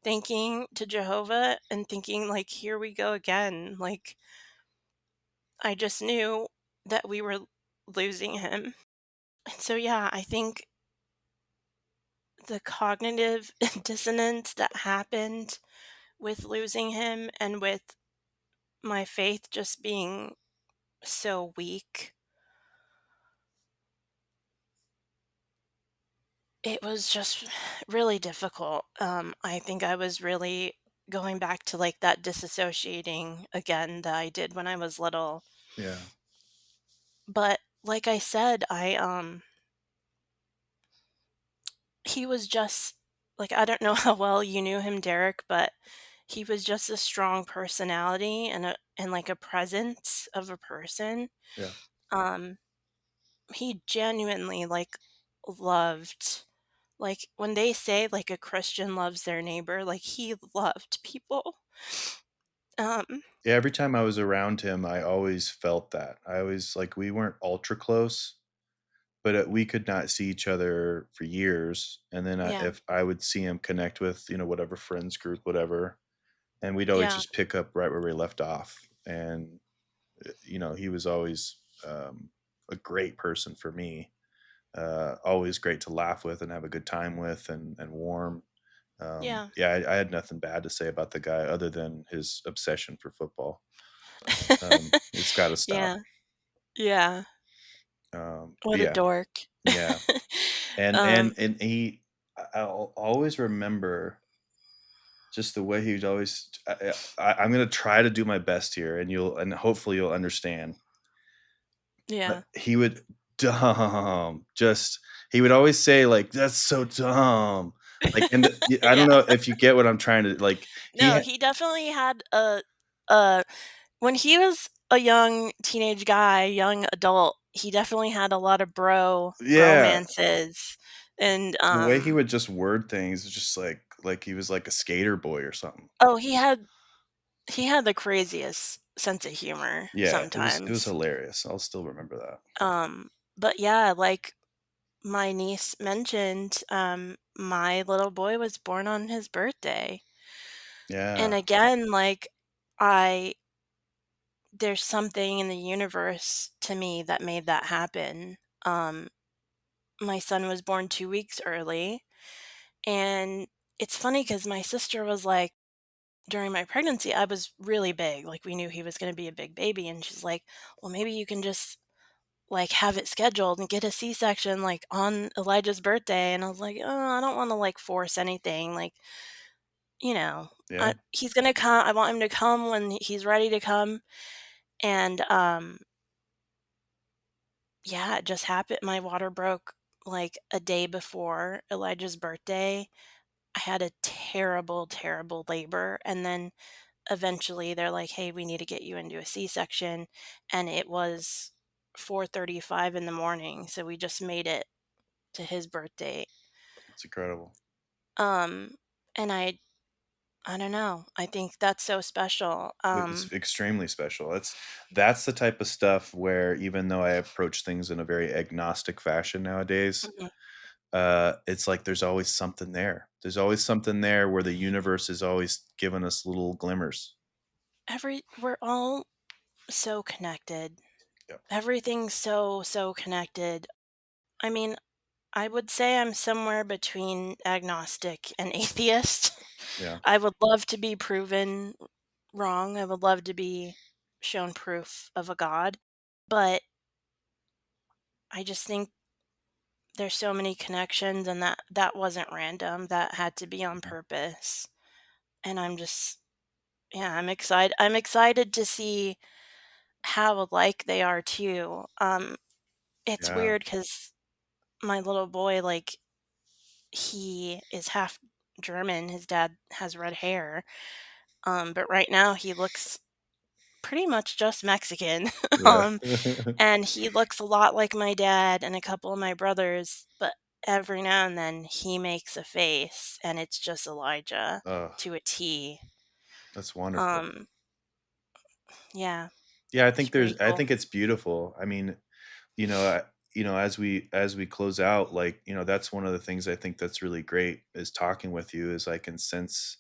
Speaker 3: thanking to Jehovah and thinking like, here we go again. Like, I just knew that we were losing him. And so, yeah, I think the cognitive dissonance that happened with losing him and with my faith just being so weak, it was just really difficult. I think I was really going back to like that disassociating again that I did when I was little.
Speaker 1: Yeah.
Speaker 3: But like I said, he was just like, I don't know how well you knew him, Derek, but he was just a strong personality and like a presence of a person.
Speaker 1: Yeah.
Speaker 3: Um, he genuinely like loved, like when they say like a Christian loves their neighbor, like he loved people. Um,
Speaker 1: Yeah, every time I was around him, I always felt that. I always like we weren't ultra close, but, we could not see each other for years, and then
Speaker 3: yeah,
Speaker 1: if I would see him connect with, whatever friends group, whatever, and we'd always
Speaker 3: yeah,
Speaker 1: just pick up right where we left off, and, he was always, a great person for me, always great to laugh with and have a good time with and warm.
Speaker 3: yeah.
Speaker 1: Yeah, I had nothing bad to say about the guy other than his obsession for football. It's gotta stop.
Speaker 3: Yeah, yeah.
Speaker 1: But
Speaker 3: What a
Speaker 1: yeah,
Speaker 3: dork.
Speaker 1: yeah. And
Speaker 3: um,
Speaker 1: and and he I'll always remember just the way he would always I'm gonna try to do my best here and hopefully you'll understand.
Speaker 3: yeah,
Speaker 1: But he would dumb, just he would always say, like, "That's so dumb." Like, and I don't
Speaker 3: yeah.
Speaker 1: know if you get what I'm trying to like, he
Speaker 3: No,
Speaker 1: ha
Speaker 3: he definitely had a when he was a young teenage guy, young adult, he definitely had a lot of
Speaker 1: yeah,
Speaker 3: bromances, and,
Speaker 1: the way he would just word things is just like he was like a skater boy or something.
Speaker 3: oh, he had the craziest sense of humor
Speaker 1: Yeah, it was
Speaker 3: sometimes.
Speaker 1: hilarious. I'll still remember that.
Speaker 3: But yeah, like my niece mentioned, my little boy was born on his birthday. And
Speaker 1: Yeah,
Speaker 3: again, like I there's something in the universe to me that made that happen. Um, my son was born 2 weeks early, and it's funny because my sister was like, during my pregnancy, I was really big, like, we knew he was gonna be a big baby, and she's like, "Well, maybe you can just, like, have it scheduled and get a C-section, like, on Elijah's birthday," and I was like, "Oh, I don't wanna, like, force anything," like, you know,
Speaker 1: yeah.
Speaker 3: he's gonna come I want him to come when he's ready to come, and, yeah, it just happened my water broke like a day before Elijah's birthday, I had a terrible, terrible labor, and then eventually they're like, "Hey, we need to get you into a C-section," and it was 4:35 in the morning, so we just made it to his birthday.
Speaker 1: It's incredible.
Speaker 3: Um, and I don't know, I think that's so special.
Speaker 1: It's extremely special. That's the type of stuff where even though I approach things in a very agnostic fashion nowadays,
Speaker 3: Mhm.
Speaker 1: it's like there's always something there. There's always something there where the universe is always giving us little glimmers.
Speaker 3: We're all so connected.
Speaker 1: Yep.
Speaker 3: Everything's so, so connected. I mean, I would say I'm somewhere between agnostic and atheist.
Speaker 1: Yeah.
Speaker 3: I would love to be proven wrong. I would love to be shown proof of a God, but I just think there's so many connections and that wasn't random. That had to be on
Speaker 1: Mhm.
Speaker 3: purpose. And yeah, I'm excited to see how alike they are too. It's
Speaker 1: Yeah.
Speaker 3: weird cuz my little boy, like, he is half German. His dad has red hair. But right now he looks pretty much just Mexican.
Speaker 1: Yeah.
Speaker 3: um, and he looks a lot like my dad and a couple of my brothers, but every now and then he makes a face and it's just Elijah
Speaker 1: Oh,
Speaker 3: to a T.
Speaker 1: that's wonderful.
Speaker 3: Um, yeah,
Speaker 1: Yeah,
Speaker 3: it's pretty
Speaker 1: I
Speaker 3: cool.
Speaker 1: think it's beautiful. I mean, you know, as we close out, like, that's one of the things I think that's really great is talking with you is I can sense,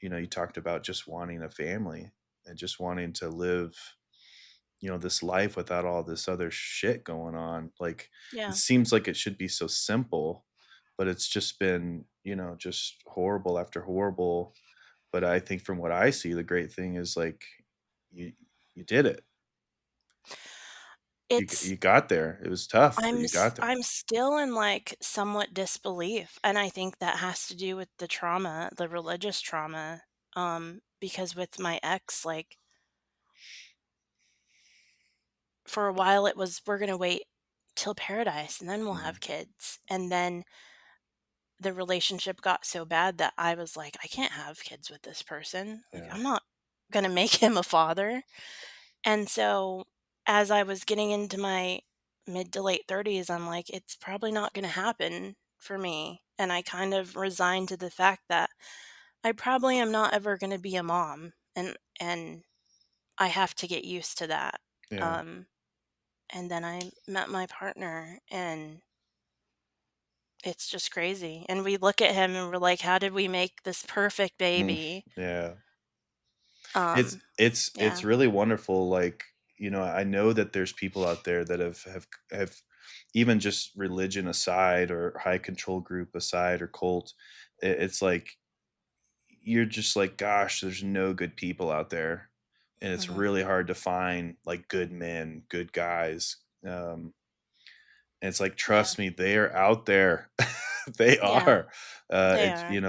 Speaker 1: you talked about just wanting a family and just wanting to live, this life without all this other shit going on. Like, it
Speaker 3: Yeah,
Speaker 1: seems like it should be so simple, but it's just been, just horrible after horrible. But I think from what I see, the great thing is like you you did it.
Speaker 3: it's
Speaker 1: You got there. It was tough, but you got there.
Speaker 3: I'm still in like somewhat disbelief, and I think that has to do with the trauma, the religious trauma. Because with my ex, like, for a while it was we're gonna wait till paradise and then we'll
Speaker 1: Mhm.
Speaker 3: have kids. And then the relationship got so bad that I was like, I can't have kids with this person. Like,
Speaker 1: Yeah.
Speaker 3: I'm not gonna make him a father. And so as I was getting into my mid to late 30s, I'm like, it's probably not gonna happen for me. And I kind of resigned to the fact that I probably am not ever gonna be a mom. And I have to get used to that.
Speaker 1: Yeah.
Speaker 3: Um and then I met my partner and it's just crazy, and we look at him and we're like, "How did we make this perfect
Speaker 1: Mm.
Speaker 3: baby?"
Speaker 1: Yeah. It's
Speaker 3: Um,
Speaker 1: it's
Speaker 3: yeah,
Speaker 1: it's really wonderful, like, I know that there's people out there that have even just religion aside or high control group aside or cult, it's like you're just like, gosh, there's no good people out there, and it's
Speaker 3: mhm,
Speaker 1: really hard to find, like, good men, good guys, and it's like,
Speaker 3: yeah,
Speaker 1: trust me, they are out there. They
Speaker 3: yeah,
Speaker 1: are.
Speaker 3: they
Speaker 1: It's
Speaker 3: are,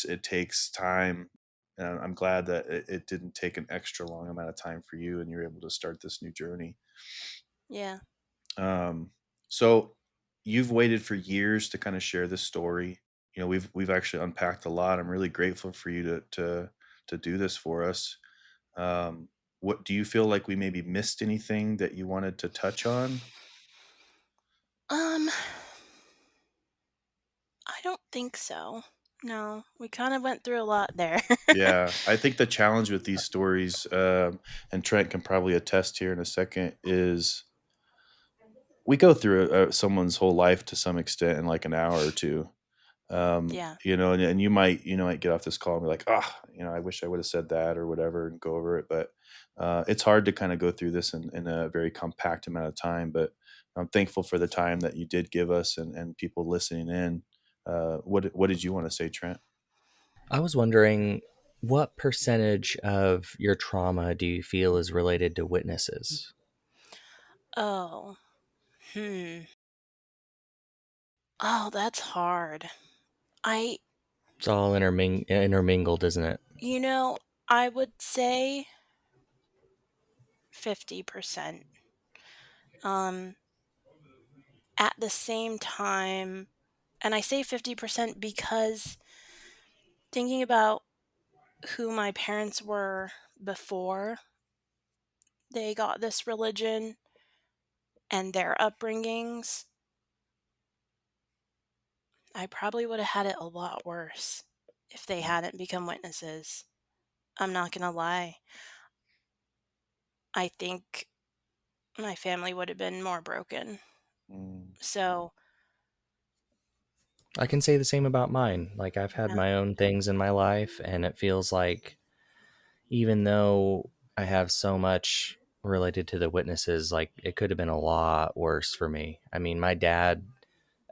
Speaker 1: it takes time, and I'm glad that it didn't take an extra long amount of time for you, and you're able to start this new journey.
Speaker 3: yeah.
Speaker 1: Um, so you've waited for years to kinda share this story. We've actually unpacked a lot. I'm really grateful for you to do this for us. Um, what do you feel like we maybe missed anything that you wanted to touch on?
Speaker 3: Um, I don't think so. No, we kind of went through a lot there.
Speaker 1: Yeah, I think the challenge with these stories, and Trent can probably attest here in a second, is we go through someone's whole life to some extent in like an hour or two.
Speaker 3: Yeah,
Speaker 1: And you might get off this call and be like, ah, I wish I would have said that or whatever and go over it. But it's hard to kind of go through this in a very compact amount of time. But I'm thankful for the time that you did give us and people listening in. What did you want to say, Trent?
Speaker 2: I was wondering, what percentage of your trauma do you feel is related to witnesses?
Speaker 3: oh, hmm. Oh, that's hard. I
Speaker 2: It's all intermingled, isn't it?
Speaker 3: you know, I would say 50%. Um, at the same time, and I say 50% because thinking about who my parents were before they got this religion and their upbringings, I probably would have had it a lot worse if they hadn't become witnesses. I'm not gonna lie. I think my family would have been more broken.
Speaker 1: Mm,
Speaker 3: So,
Speaker 2: I can say the same about mine. Like, I've had
Speaker 3: yeah.
Speaker 2: my own things in my life, and it feels like even though I have so much related to the witnesses, like, it could have been a lot worse for me. I mean, my dad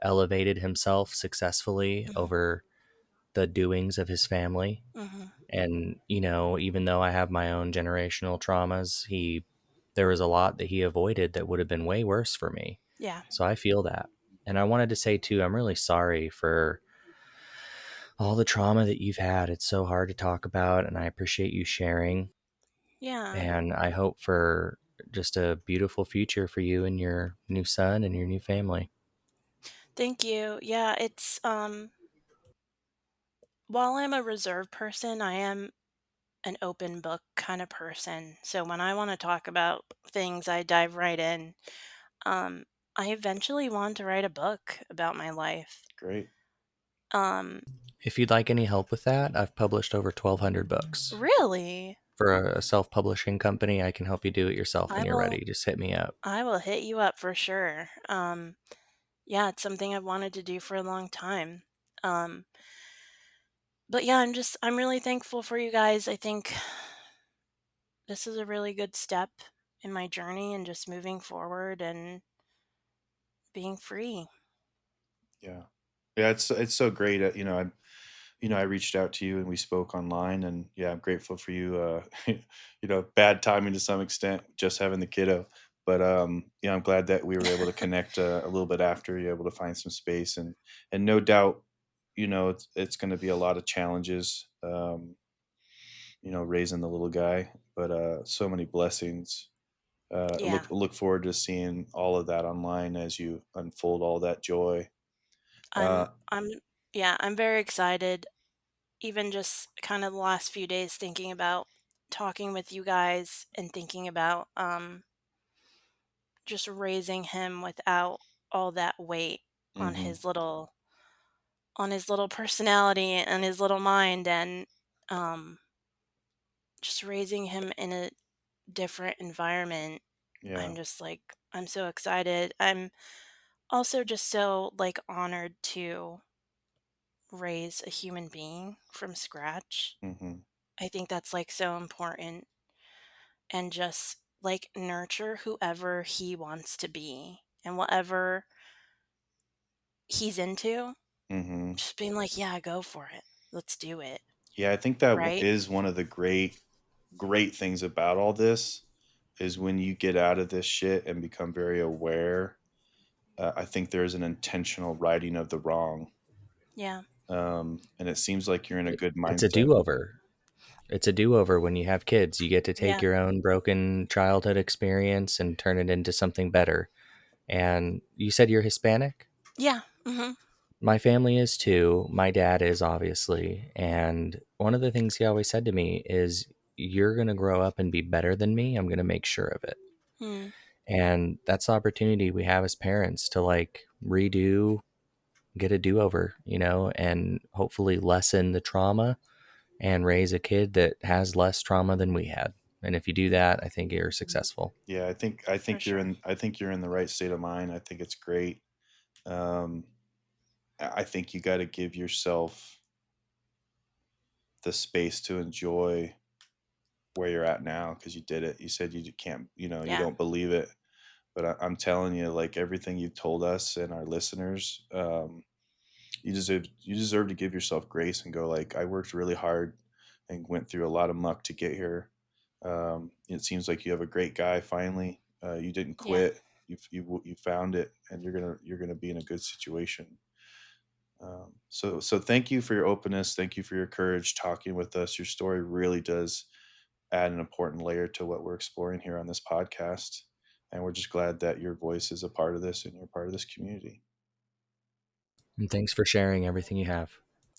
Speaker 2: elevated himself successfully
Speaker 3: Mhm,
Speaker 2: over the doings of his family.
Speaker 3: mhm.
Speaker 2: And, even though I have my own generational traumas, there was a lot that he avoided that would have been way worse for me.
Speaker 3: Yeah.
Speaker 2: So I feel that. And I wanted to say too, I'm really sorry for all the trauma that you've had. It's so hard to talk about, and I appreciate you sharing.
Speaker 3: Yeah.
Speaker 2: And I hope for just a beautiful future for you and your new son and your new family.
Speaker 3: Thank you. Yeah, it's, while I'm a reserved person, I am an open book kind of person. So when I wanna talk about things, I dive right in. Um, I eventually want to write a book about my life.
Speaker 1: great.
Speaker 3: Um,
Speaker 2: If you'd like any help with that, I've published over 1,200 books.
Speaker 3: really?
Speaker 2: For a self publishing company, I can help you do it yourself when
Speaker 3: I
Speaker 2: you're
Speaker 3: will
Speaker 2: ready. Just hit me up.
Speaker 3: I will hit you up for sure. Yeah, it's something I've wanted to do for a long time. Um, but yeah, I'm really thankful for you guys. I think this is a really good step in my journey and just moving forward and being free.
Speaker 1: Yeah. Yeah, it's so great, I reached out to you and we spoke online, and yeah, I'm grateful for you, bad timing to some extent, just having the kiddo, but, yeah, I'm glad that we were able to connect, a little bit after, you're able to find some space, and no doubt, it's gonna be a lot of challenges, raising the little guy, but, so many blessings.
Speaker 3: Yeah.
Speaker 1: Look forward to seeing all of that online as you unfold all that joy.
Speaker 3: I'm yeah, I'm very excited. Even just kind of the last few days thinking about talking with you guys and thinking about just raising him without all that weight on
Speaker 1: Mhm,
Speaker 3: his little personality and his little mind and um just raising him in a different environment.
Speaker 1: yeah,
Speaker 3: I'm just like I'm so excited. I'm also just so like honored to raise a human being from scratch.
Speaker 1: mhm,
Speaker 3: I think that's like so important and just like nurture whoever he wants to be and whatever he's into.
Speaker 1: mhm.
Speaker 3: Just being like, yeah, go for it. Let's do it.
Speaker 1: Yeah, I think that
Speaker 3: Right?
Speaker 1: is one of the great things about all this is when you get out of this shit and become very aware. I think there's an intentional righting of the wrong,
Speaker 3: Yeah.
Speaker 1: and it seems like you're in a good
Speaker 2: It's a
Speaker 1: mindset.
Speaker 2: do over. It's a do over when you have kids. You get to take
Speaker 3: Yeah.
Speaker 2: your own broken childhood experience and turn it into something better. And you said you're Hispanic?
Speaker 3: Yeah. Hmm.
Speaker 2: My family is too. My dad is, obviously. And one of the things he always said to me is, "You're going to grow up and be better than me. I'm going to make sure of it."
Speaker 3: Hmm.
Speaker 2: And that's the opportunity we have as parents to like redo, get a do over, and hopefully lessen the trauma and raise a kid that has less trauma than we had. And if you do that, I think you're successful.
Speaker 1: Yeah,
Speaker 3: For sure.
Speaker 1: I think you're in the right state of mind. I think it's great. Um, I think you got to give yourself the space to enjoy where you're at now because you did it. You said you can't, you
Speaker 3: Yeah.
Speaker 1: don't believe it. But I'm telling you, like everything you've told us and our listeners, you deserve to give yourself grace and go like, I worked really hard and went through a lot of muck to get here. It seems like you have a great guy. Finally, you didn't
Speaker 3: Yeah.
Speaker 1: quit. You found it, and you're gonna be in a good situation. So thank you for your openness. Thank you for your courage talking with us. Your story really does add an important layer to what we're exploring here on this podcast. And we're just glad that your voice is a part of this and you're part of this community.
Speaker 2: And thanks for sharing everything you have.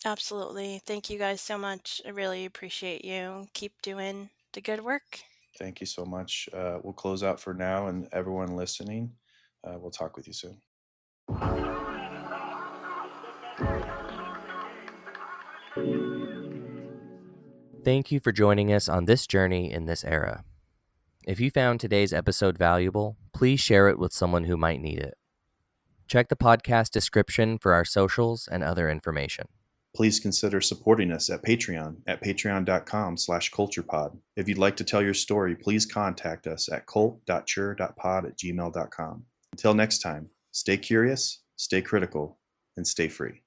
Speaker 3: Absolutely. Thank you guys so much. I really appreciate you. Keep doing the good work.
Speaker 1: Thank you so much. We'll close out for now, and everyone listening, we'll talk with you soon.
Speaker 2: Thank you for joining us on this journey in this era. If you found today's episode valuable, please share it with someone who might need it. Check the podcast description for our socials and other information.
Speaker 1: Please consider supporting us at Patreon at patreon.com/culturepod. If you'd like to tell your story, please contact us at cult.chur.pod@gmail.com. Until next time, stay curious, stay critical, and stay free.